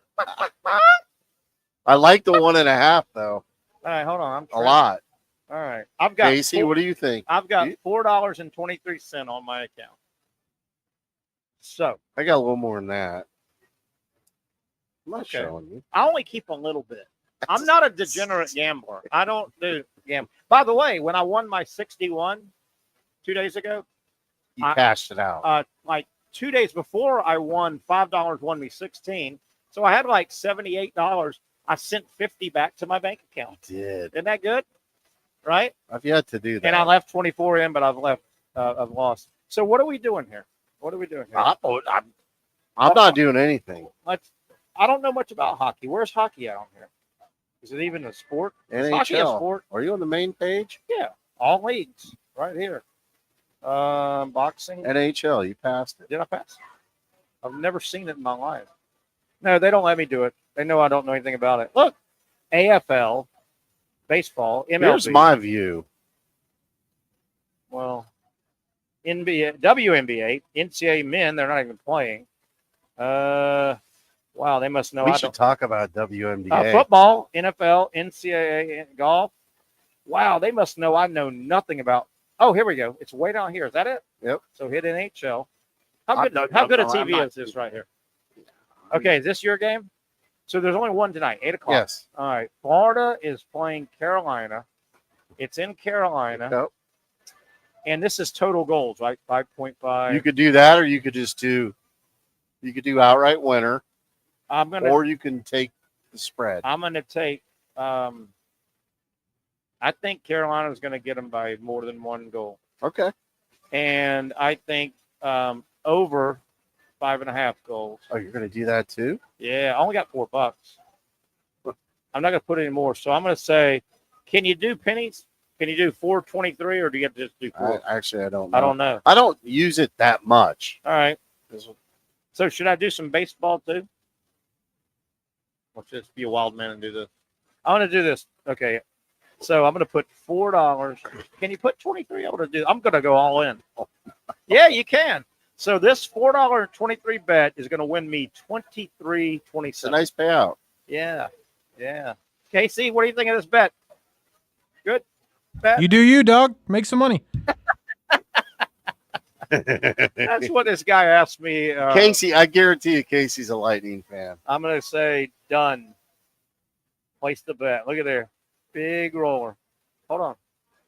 C: like the 1.5 though.
B: All right, hold on.
C: A lot.
B: All right. I've got
C: Casey, what do you think?
B: I've got $4.23 on my account. So
C: I got a little more than that. I'm not
B: Okay.
C: showing you.
B: I only keep a little bit. I'm not a degenerate gambler. I don't do gamble. By the way, when I won my 61 2 days ago,
C: You cashed it out.
B: like 2 days before I won $5, won me 16. So I had like $78. I sent 50 back to my bank account.
C: Did.
B: Isn't that good? Right?
C: I've yet to do that.
B: And I left 24 in, but I've lost. So what are we doing here? What are we doing here?
C: I'm not doing anything.
B: I don't know much about hockey. Where's hockey at on here? Is it even a sport? Is hockey a
C: NHL.
B: sport?
C: Are you on the main page?
B: Yeah. All leagues right here. Boxing.
C: NHL. You passed it.
B: Did I pass? I've never seen it in my life. No, they don't let me do it. They know I don't know anything about it. Look, AFL, baseball, MLB.
C: Here's my view.
B: Well, NBA, WNBA, NCAA men, they're not even playing. Wow, they must know.
C: We
B: I
C: should
B: don't.
C: talk about WNBA.
B: Football, NFL, NCAA, golf. Wow, they must know I know nothing about. Oh, here we go. It's way down here. Is that it?
C: Yep.
B: So hit NHL. How good a TV is this right here? Okay, is this your game? So there's only one tonight, 8 o'clock.
C: Yes.
B: All right. Florida is playing Carolina. It's in Carolina.
C: Yep.
B: And this is total goals, right? 5.5.
C: You could do that, or you could just do. You could do outright winner, or you can take the spread.
B: I'm gonna take. I think Carolina's gonna get them by more than 1 goal.
C: Okay.
B: and I think over 5.5 goals.
C: Oh, you're going to do that too?
B: Yeah, I only got $4. I'm not going to put any more. So I'm going to say, can you do pennies? Can you do 423, or do you have to just do 4?
C: Actually, I don't know.
B: I don't know.
C: I don't use it that much.
B: All right. So should I do some baseball too? Let's just be a wild man and do this. I want to do this. Okay. So I'm going to put $4. Can you put 23? I'm going to go all in. Yeah, you can. So this $4.23 bet is going to win me $23.27.
C: It's a nice payout.
B: Yeah. Yeah. Casey, what do you think of this bet? Good bet?
N: You do you, dog. Make some money.
B: That's what this guy asked me.
C: Casey, I guarantee you Casey's a Lightning fan.
B: I'm going to say done. Place the bet. Look at there. Big roller. Hold on.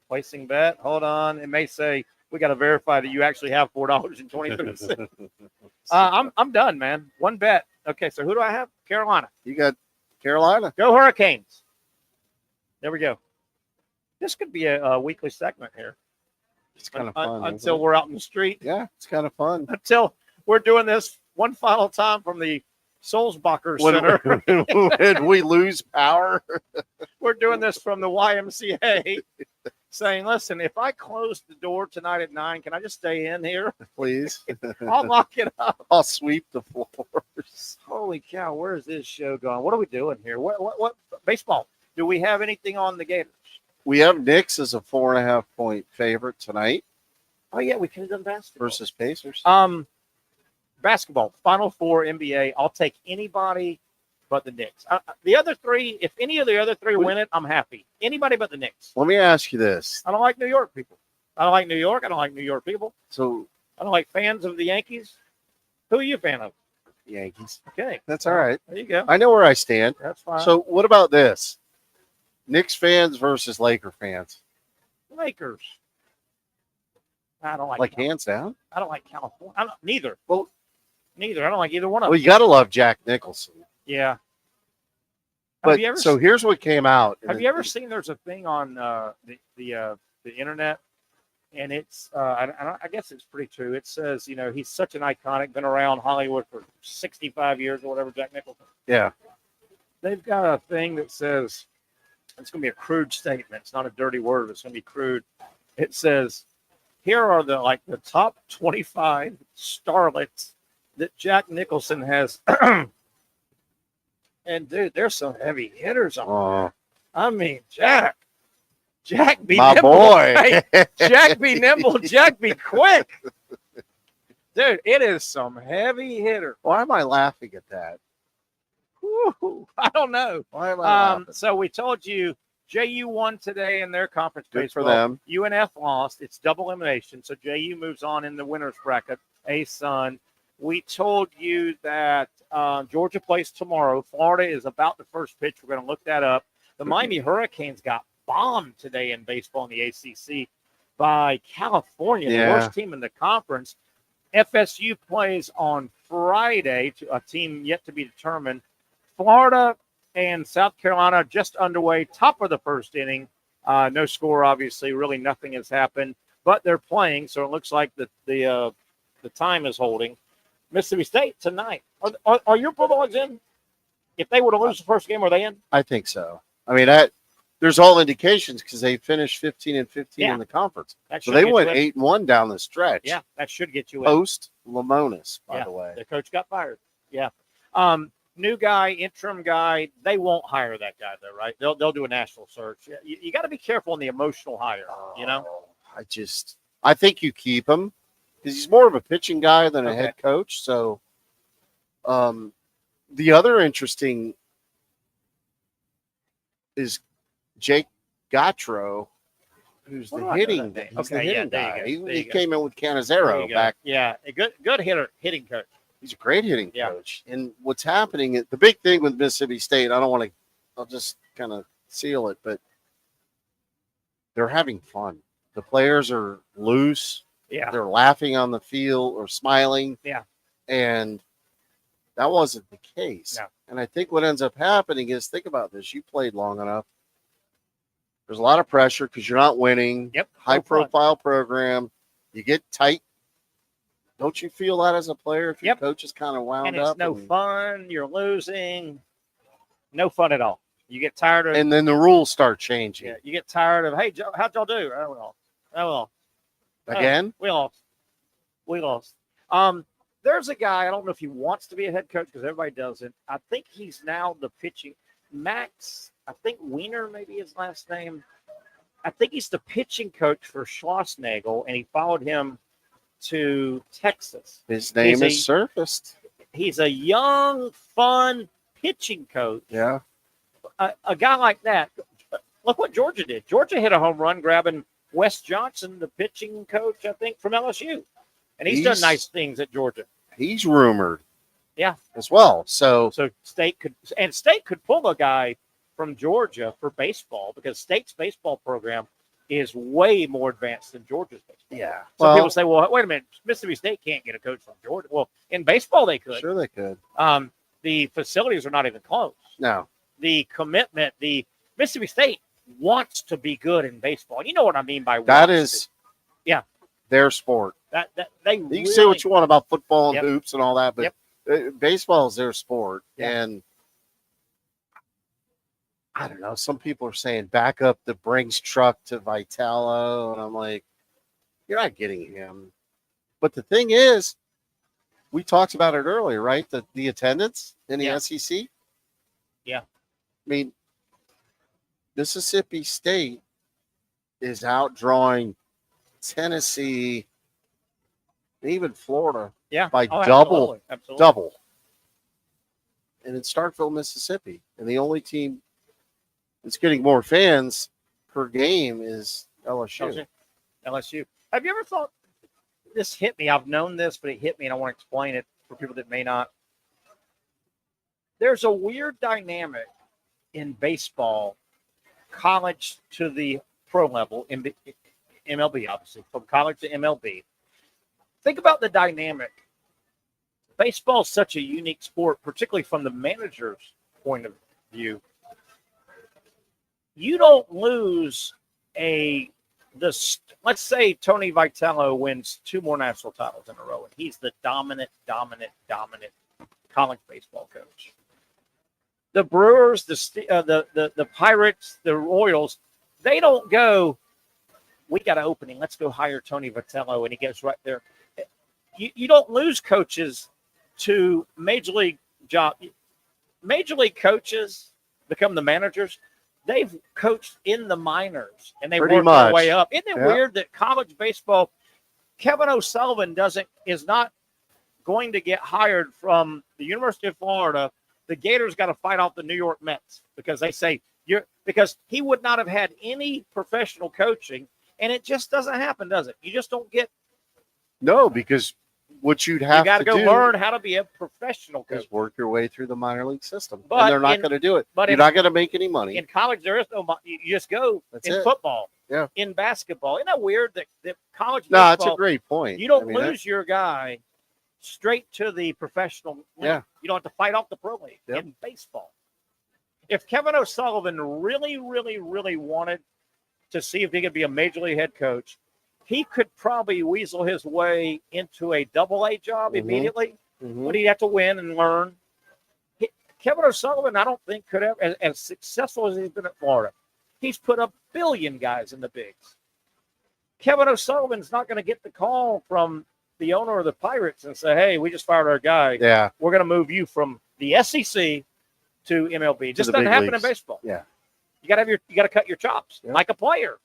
B: Placing bet. Hold on. It may say we got to verify that you actually have $4.23. I'm done, man. One bet. Okay, so who do I have? Carolina.
C: You got Carolina.
B: Go Hurricanes. There we go. This could be a weekly segment here.
C: It's kind of fun.
B: Until we're out in the street.
C: Yeah, it's kind of fun.
B: Until we're doing this one final time from the Sulzbacher Center.
C: When we lose power.
B: We're doing this from the YMCA, saying, listen, if I close the door tonight at 9, can I just stay in here?
C: Please.
B: I'll lock it up.
C: I'll sweep the floors.
B: Holy cow, where is this show going? What are we doing here? What baseball? Do we have anything on the Gators?
C: We have Knicks as a 4.5 point favorite tonight.
B: Oh, yeah, we could have done basketball.
C: Versus Pacers.
B: Basketball, Final Four, NBA. I'll take anybody but the Knicks. The other three, if any of the other three win it, I'm happy. Anybody but the Knicks.
C: Let me ask you this.
B: I don't like New York people. I don't like New York. I don't like New York people.
C: So
B: I don't like fans of the Yankees. Who are you a fan of?
C: Yankees.
B: Okay.
C: That's all right.
B: There you go.
C: I know where I stand.
B: That's fine.
C: So what about this? Knicks fans versus Laker fans.
B: Lakers. I don't
C: like hands down.
B: I don't like California. Neither. Well, neither. I don't like either one of them.
C: Well, you got to love Jack Nicholson.
B: Yeah.
C: But so here's what came out.
B: Have you ever seen? There's a thing on the internet, and it's I guess it's pretty true. It says he's such an iconic, been around Hollywood for 65 years or whatever. Jack Nicholson.
C: Yeah.
B: They've got a thing that says it's going to be a crude statement. It's not a dirty word. It's going to be crude. It says, here are the top 25 starlets that Jack Nicholson has. And, dude, there's some heavy hitters on there. I mean, Jack be
C: my
B: nimble.
C: Boy.
B: Hey, Jack be nimble. Jack be quick. Dude, it is some heavy hitter.
C: Why am I laughing at that?
B: Whew, I don't know.
C: Why am I
B: So we told you JU won today in their conference
C: Good
B: baseball.
C: for them.
B: UNF lost. It's double elimination. So JU moves on in the winner's bracket. A-Sun. We told you that Georgia plays tomorrow. Florida is about the first pitch. We're going to look that up. The Miami Hurricanes got bombed today in baseball in the ACC by California, the worst team in the conference. FSU plays on Friday to a team yet to be determined. Florida and South Carolina just underway, top of the first inning. No score, obviously. Really nothing has happened, but they're playing, so it looks like the time is holding. Mississippi State tonight. Are your Bulldogs in? If they were to lose the first game, are they in?
C: I think so. I mean, there's all indications because they finished 15-15 in the conference.
B: That
C: So they went 8-1 down the stretch.
B: Yeah, that should get you in.
C: Post Lamonis, by the way.
B: The coach got fired. Yeah. New guy, interim guy. They won't hire that guy though, right? They'll do a national search. You got to be careful on the emotional hire.
C: I think you keep him because he's more of a pitching guy than a head coach. So, the other interesting is Jake Gautreau, who's the hitting guy. He came in with Canizero back.
B: Yeah, a good hitting coach.
C: He's a great hitting coach. And what's happening, the big thing with Mississippi State, I'll just kind of seal it, but they're having fun. The players are loose.
B: Yeah.
C: They're laughing on the field or smiling.
B: Yeah.
C: And that wasn't the case.
B: No.
C: And I think what ends up happening is, think about this. You played long enough. There's a lot of pressure because you're not winning.
B: Yep.
C: High-profile program. You get tight. Don't you feel that as a player if your coach is kind of wound
B: and it's
C: up?
B: no fun. You're losing. No fun at all. You get tired of.
C: And then the rules start changing.
B: Yeah, you get tired of. Hey, Joe, how'd y'all do? Oh well.
C: Again?
B: We lost. We lost. There's a guy. I don't know if he wants to be a head coach because everybody doesn't. I think he's now the pitching. Max. I think Wiener, maybe his last name. I think he's the pitching coach for Schlossnagel, and he followed him to Texas.
C: His name is surfaced.
B: He's a young, fun pitching coach.
C: Yeah.
B: A guy like that. Look what Georgia did. Georgia hit a home run grabbing Wes Johnson, the pitching coach, I think, from LSU. And he's done nice things at Georgia.
C: He's rumored.
B: Yeah.
C: As well. So
B: State could pull a guy from Georgia for baseball because State's baseball program is way more advanced than Georgia's baseball.
C: Yeah.
B: Some people say, well, wait a minute, Mississippi State can't get a coach from Georgia. Well, in baseball they could.
C: Sure they could.
B: The facilities are not even close.
C: No.
B: The commitment, the Mississippi State wants to be good in baseball. You know what I mean by
C: that is their sport.
B: That they
C: you
B: really,
C: can say what you want about football and hoops and all that, but baseball is their sport.
B: Yep.
C: And I don't know. Some people are saying back up the Brinks truck to Vitello, and I'm like, you're not getting him. But the thing is, we talked about it earlier, right? The attendance in the SEC.
B: Yeah.
C: I mean, Mississippi State is outdrawing Tennessee, and even Florida, by double. And it's Starkville, Mississippi, and the only team that's getting more fans per game is LSU.
B: LSU. Have you ever thought this hit me? I've known this, but it hit me, and I want to explain it for people that may not. There's a weird dynamic in baseball, college to the pro level, MLB, obviously, from college to MLB. Think about the dynamic. Baseball is such a unique sport, particularly from the manager's point of view. You don't lose let's say Tony Vitello wins 2 more national titles in a row, and he's the dominant college baseball coach. The Brewers, the Pirates, the Royals, they don't go, we got an opening, let's go hire Tony Vitello, and he goes right there. You don't lose coaches to major league job. Major league coaches become the managers. They've coached in the minors, and they work their way up. Isn't it weird that college baseball, Kevin O'Sullivan is not going to get hired from the University of Florida? The Gators got to fight off the New York Mets because they say because he would not have had any professional coaching, and it just doesn't happen, does it? You just don't get.
C: No, because what you'd have
B: to go learn how to be a professional coach.
C: Is work your way through the minor league system.
B: But
C: and they're not going to do it. But you're not going to make any money.
B: In college, there is no money. You just go.
C: That's
B: in
C: it.
B: Football.
C: Yeah.
B: In basketball. Isn't that weird that college
C: No,
B: baseball,
C: that's a great point.
B: You don't lose your guy straight to the professional league.
C: Yeah.
B: You don't have to fight off the pro league in baseball. If Kevin O'Sullivan really, really, really wanted to see if he could be a major league head coach, he could probably weasel his way into a double-A job immediately, but he'd have to win and learn. Kevin O'Sullivan, I don't think could have, as successful as he's been at Florida, he's put a billion guys in the bigs. Kevin O'Sullivan's not going to get the call from the owner of the Pirates and say, hey, we just fired our guy.
C: Yeah.
B: We're going to move you from the SEC to MLB. It just doesn't happen in baseball.
C: Yeah.
B: You got to cut your chops like a player,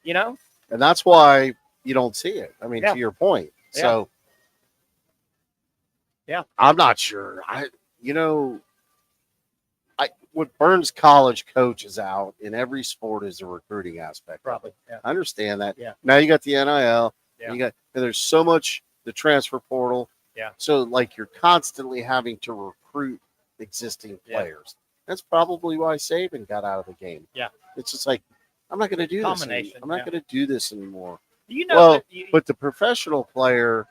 B: And
C: that's why you don't see it. I mean, to your point.
B: Yeah.
C: So, I'm not sure. What burns college coaches out in every sport is the recruiting aspect.
B: Probably. Yeah.
C: I understand that.
B: Yeah.
C: Now you got the NIL.
B: Yeah.
C: And there's so much the transfer portal.
B: Yeah.
C: So you're constantly having to recruit existing players. That's probably why Saban got out of the game.
B: Yeah.
C: It's just like, I'm not going to do this. I'm not going to do this anymore. But the professional player,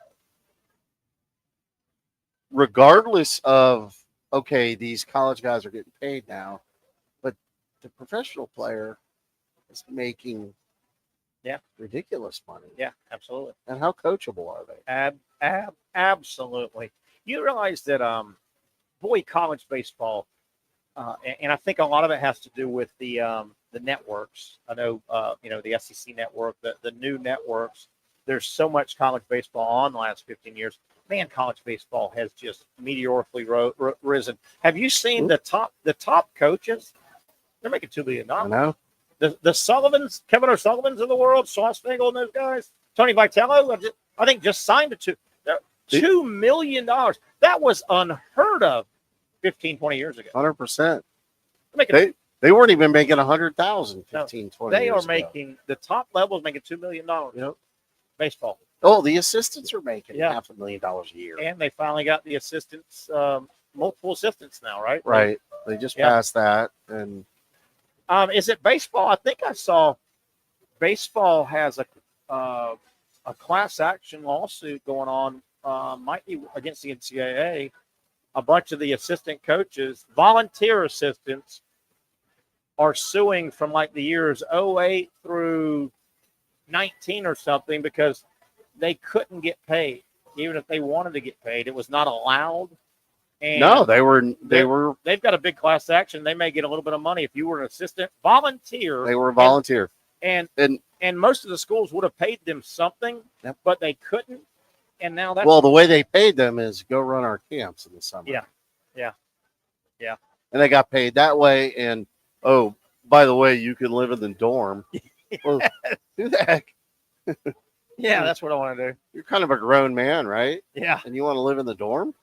C: regardless of, okay, these college guys are getting paid now, but the professional player is making
B: Yeah.
C: Ridiculous money.
B: Yeah, absolutely.
C: And how coachable are they?
B: Absolutely. You realize that, boy, college baseball, and I think a lot of it has to do with the networks. I know, the SEC network, the new networks. There's so much college baseball on the last 15 years. Man, college baseball has just meteorically risen. Have you seen the top coaches? They're making $2 billion.
C: I know.
B: The Sullivans, Kevin O'Sullivans of the world, Schlossnagel and those guys, Tony Vitello, I think just signed $2 million. That was unheard of 15, 20 years ago.
C: 100%. They weren't even making 100,000 15, 20
B: They
C: years
B: are
C: ago.
B: making, the top level is making $2 million.
C: Yep.
B: Baseball.
C: Oh, the assistants are making
B: Yeah.
C: $500,000 a year.
B: And they finally got the assistants, multiple assistants now, right?
C: Right. They just passed that. And
B: is it baseball? I think I saw baseball has a class action lawsuit going on, might be against the NCAA. A bunch of the assistant coaches, volunteer assistants, are suing from like the years 08 through 19 or something because they couldn't get paid. Even if they wanted to get paid, it was not allowed. And
C: no, they were.
B: They've got a big class action. They may get a little bit of money if you were an assistant volunteer.
C: They were volunteer.
B: And most of the schools would have paid them something, but they couldn't. And now that's
C: the way they paid them is go run our camps in the summer.
B: Yeah.
C: And they got paid that way. And oh, by the way, you can live in the dorm. Well, who the heck?
B: Yeah, that's what I want to do.
C: You're kind of a grown man, right?
B: Yeah.
C: And you want to live in the dorm?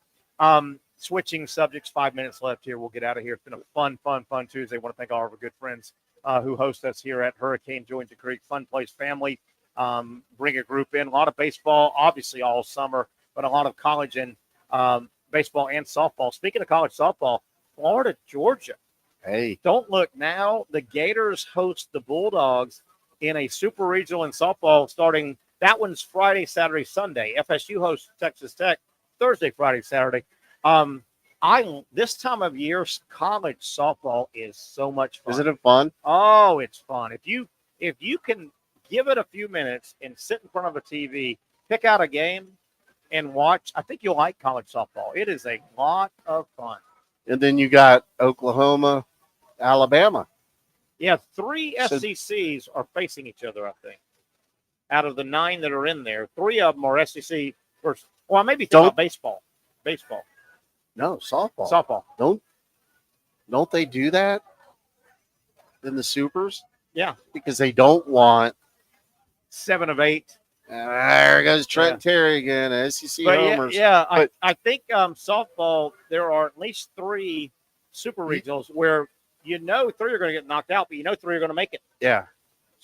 B: Switching subjects, 5 minutes left here. We'll get out of here. It's been a fun Tuesday. I want to thank all of our good friends who host us here at Hurricane Joins the Creek. Fun place family. Bring a group in. A lot of baseball, obviously all summer, but a lot of college and baseball and softball. Speaking of college softball, Florida, Georgia.
C: Hey.
B: Don't look now. The Gators host the Bulldogs in a super regional in softball starting. That one's Friday, Saturday, Sunday. FSU hosts Texas Tech Thursday, Friday, Saturday. This time of year, college softball is so much fun.
C: Isn't it fun?
B: Oh, it's fun. If you can give it a few minutes and sit in front of a TV, pick out a game and watch, I think you'll like college softball. It is a lot of fun.
C: And then you got Oklahoma, Alabama.
B: Yeah, 3 SECs are facing each other, I think. Out of the 9 that are in there, 3 of them are SEC versus. Well, maybe think about baseball. Baseball.
C: No, softball.
B: Softball.
C: Don't they do that in the supers?
B: Yeah,
C: because they don't want
B: 7 of 8.
C: There goes Trent Terry again, SEC homers.
B: I think softball, there are at least 3 super regionals where 3 are going to get knocked out, but 3 are going to make it.
C: Yeah.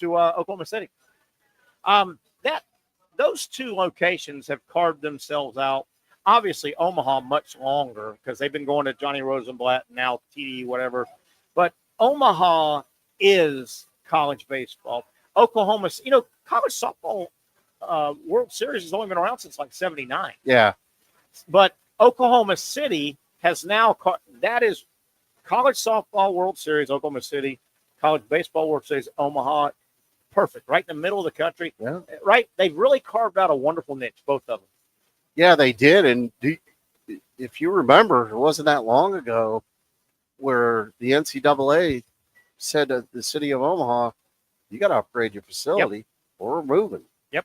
B: To Oklahoma City. Those 2 locations have carved themselves out. Obviously, Omaha much longer because they've been going to Johnny Rosenblatt, now TD, whatever. But Omaha is college baseball. Oklahoma, college softball World Series has only been around since like 79.
C: Yeah.
B: But Oklahoma City has now that is college softball World Series, Oklahoma City, college baseball World Series, Omaha. Perfect. Right in the middle of the country.
C: Yeah.
B: Right. They've really carved out a wonderful niche, both of them.
C: Yeah, they did. And if you remember, it wasn't that long ago where the NCAA said to the city of Omaha, you got to upgrade your facility or we're moving.
B: Yep.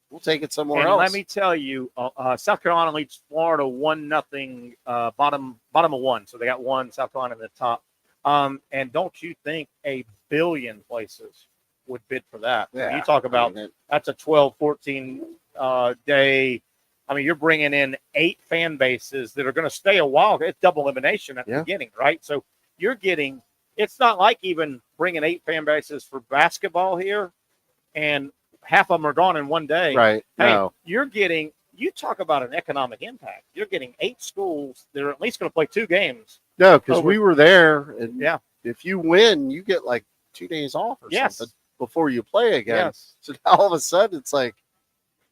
C: We'll take it somewhere
B: else.
C: Let
B: me tell you, South Carolina leads Florida 1-0, bottom of 1. So they got 1, South Carolina in the top. And don't you think a billion places would bid for that?
C: Yeah.
B: You talk about that's a 12, 14 day. I mean, you're bringing in 8 fan bases that are going to stay a while. It's double elimination at the beginning, right? So you're getting, it's not like even bringing 8 fan bases for basketball here and half of them are gone in one day.
C: Right.
B: Hey,
C: No.
B: you're getting, you talk about an economic impact. You're getting 8 schools that are at least going to play 2 games.
C: No, because we were there. And
B: yeah.
C: If you win, you get like 2 days off or something before you play again.
B: Yes.
C: So now all of a sudden it's like,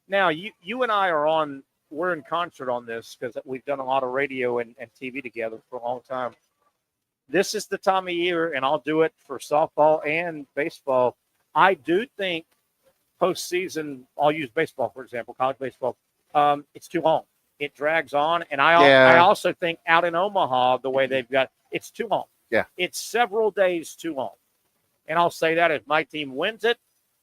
B: now, you and I we're in concert on this because we've done a lot of radio and TV together for a long time. This is the time of year, and I'll do it for softball and baseball. I do think postseason, I'll use baseball, for example, college baseball, it's too long. It drags on. And I also think out in Omaha, the way they've got, it's too long.
C: Yeah.
B: It's several days too long. And I'll say that if my team wins it,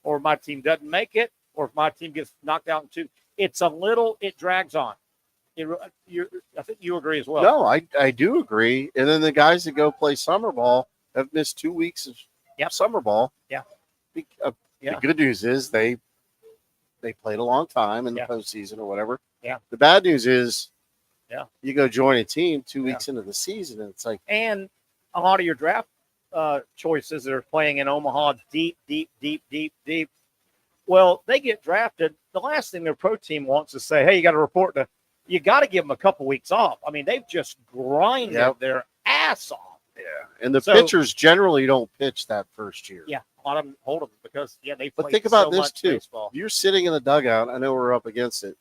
B: or my team doesn't make it, or if my team gets knocked out in two, it drags on. I think you agree as well.
C: No, I do agree. And then the guys that go play summer ball have missed 2 weeks of summer ball.
B: Yeah.
C: The good news is they played a long time in the postseason or whatever.
B: Yeah.
C: The bad news is,
B: you
C: go join a team 2 weeks into the season, and it's like,
B: and a lot of your draft choices that are playing in Omaha deep. Well, they get drafted. The last thing their pro team wants to say, hey, you got to report to. You got to give them a couple weeks off. I mean, they've just grinded their ass off.
C: Yeah, and the pitchers generally don't pitch that first year.
B: Yeah, a lot of them hold them because they.
C: But think about this too.
B: Baseball.
C: You're sitting in the dugout. I know we're up against it.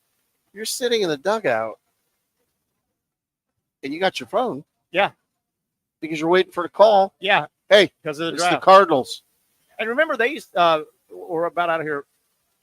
C: You're sitting in the dugout, and you got your phone.
B: Yeah,
C: because you're waiting for the call.
B: Yeah.
C: Hey,
B: because of the
C: it's
B: draft.
C: the Cardinals.
B: And remember, they used. We're about out of here.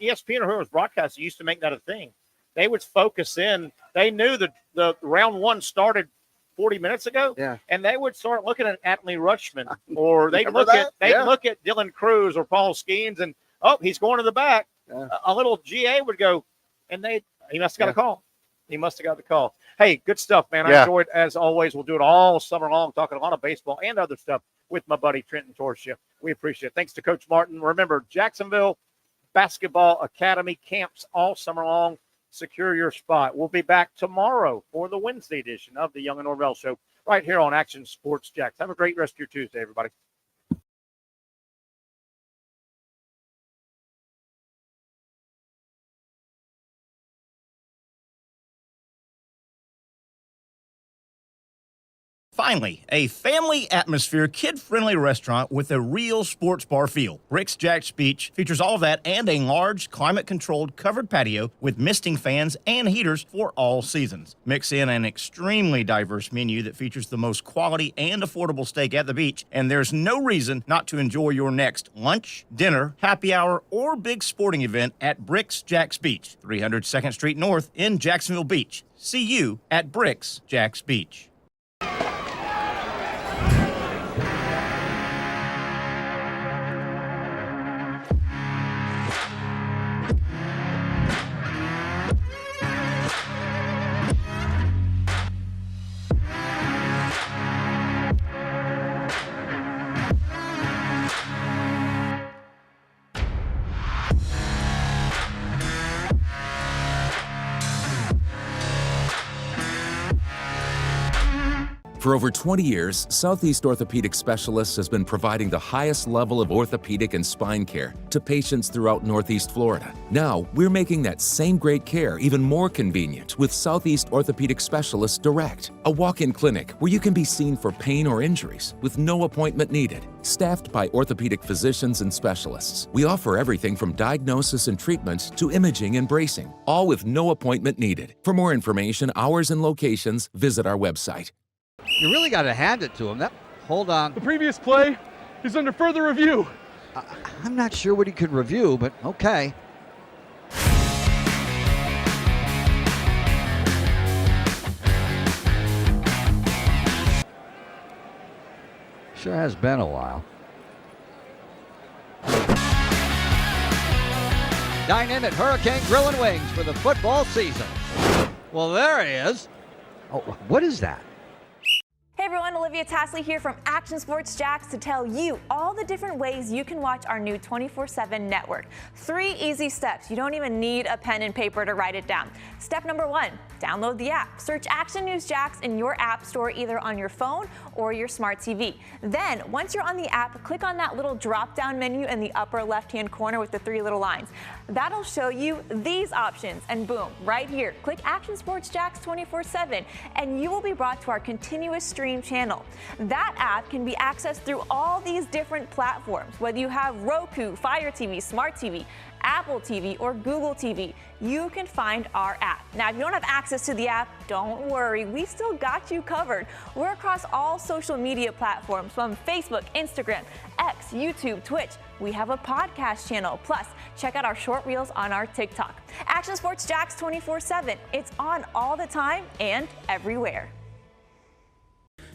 B: ESPN or whoever was broadcasting used to make that a thing. They would focus in. They knew that the round one started 40 minutes ago.
C: Yeah.
B: And they would start looking at Anthony Rutschman, or they'd
C: Remember
B: look
C: that?
B: at Dylan Cruz or Paul Skeens, and he's going to the back.
C: Yeah.
B: A little GA would go, and he must have got a call. He must have got the call. Hey, good stuff, man. I enjoyed it as always. We'll do it all summer long, talking a lot of baseball and other stuff with my buddy Trenton Torsia. We appreciate it. Thanks to Coach Martin. Remember, Jacksonville Basketball Academy camps all summer long. Secure your spot. We'll be back tomorrow for the Wednesday edition of the Young and Norvelle Show right here on Action Sports Jacks. Have a great rest of your Tuesday, everybody.
E: Finally, a family atmosphere, kid-friendly restaurant with a real sports bar feel. Rick's Jack's Beach features all of that and a large, climate-controlled covered patio with misting fans and heaters for all seasons. Mix in an extremely diverse menu that features the most quality and affordable steak at the beach, and there's no reason not to enjoy your next lunch, dinner, happy hour, or big sporting event at Rick's Jack's Beach, 300 2nd Street North in Jacksonville Beach. See you at Rick's Jack's Beach.
O: For over 20 years, Southeast Orthopedic Specialists has been providing the highest level of orthopedic and spine care to patients throughout Northeast Florida. Now, we're making that same great care even more convenient with Southeast Orthopedic Specialists Direct, a walk-in clinic where you can be seen for pain or injuries with no appointment needed. Staffed by orthopedic physicians and specialists, we offer everything from diagnosis and treatment to imaging and bracing, all with no appointment needed. For more information, hours, and locations, visit our website.
F: You really got to hand it to him. Hold on.
G: The previous play is under further review.
F: I'm not sure what he could review, but okay. Sure has been a while. Dine in at Hurricane Grill and Wings for the football season. Well, there he is. Oh, what is that?
L: Hey everyone, Olivia Tasley here from Action Sports Jacks to tell you all the different ways you can watch our new 24/7 network. 3 easy steps. You don't even need a pen and paper to write it down. Step number 1, download the app. Search Action News Jacks in your app store either on your phone or your smart TV. Then, once you're on the app, click on that little drop-down menu in the upper left-hand corner with the 3 little lines. That'll show you these options, and boom, right here, click Action Sports Jacks 24/7, and you will be brought to our continuous stream same channel. That app can be accessed through all these different platforms, whether you have Roku, Fire TV, Smart TV, Apple TV, or Google TV. You can find our app. Now, if you don't have access to the app, don't worry, we still got you covered. We're across all social media platforms from Facebook, Instagram, X, YouTube, Twitch. We have a podcast channel. Plus, check out our short reels on our TikTok. Action Sports Jacks 24/7. It's on all the time and everywhere.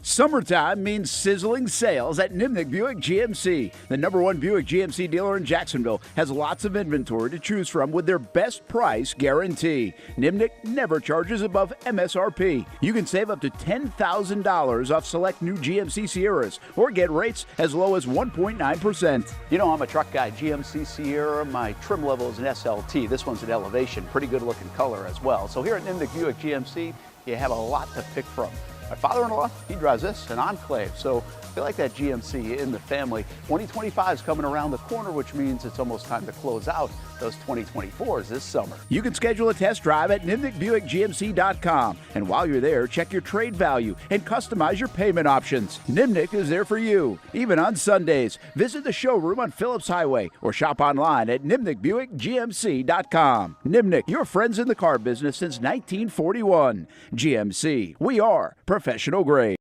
I: Summertime means sizzling sales at Nimnick Buick GMC. The #1 Buick GMC dealer in Jacksonville has lots of inventory to choose from with their best price guarantee. Nimnick never charges above MSRP. You can save up to $10,000 off select new GMC Sierras or get rates as low as 1.9%.
M: You know, I'm a truck guy. GMC Sierra, my trim level is an SLT. This one's an Elevation. Pretty good looking color as well. So here at Nimnick Buick GMC, you have a lot to pick from. My father-in-law, he drives this, an Enclave, so I feel like that GMC in the family. 2025 is coming around the corner, which means it's almost time to close out those 2024s this summer.
I: You can schedule a test drive at NimnickBuickGMC.com. And while you're there, check your trade value and customize your payment options. Nimnick is there for you, even on Sundays. Visit the showroom on Phillips Highway or shop online at NimnickBuickGMC.com. Nimnick, your friends in the car business since 1941. GMC, we are professional grade.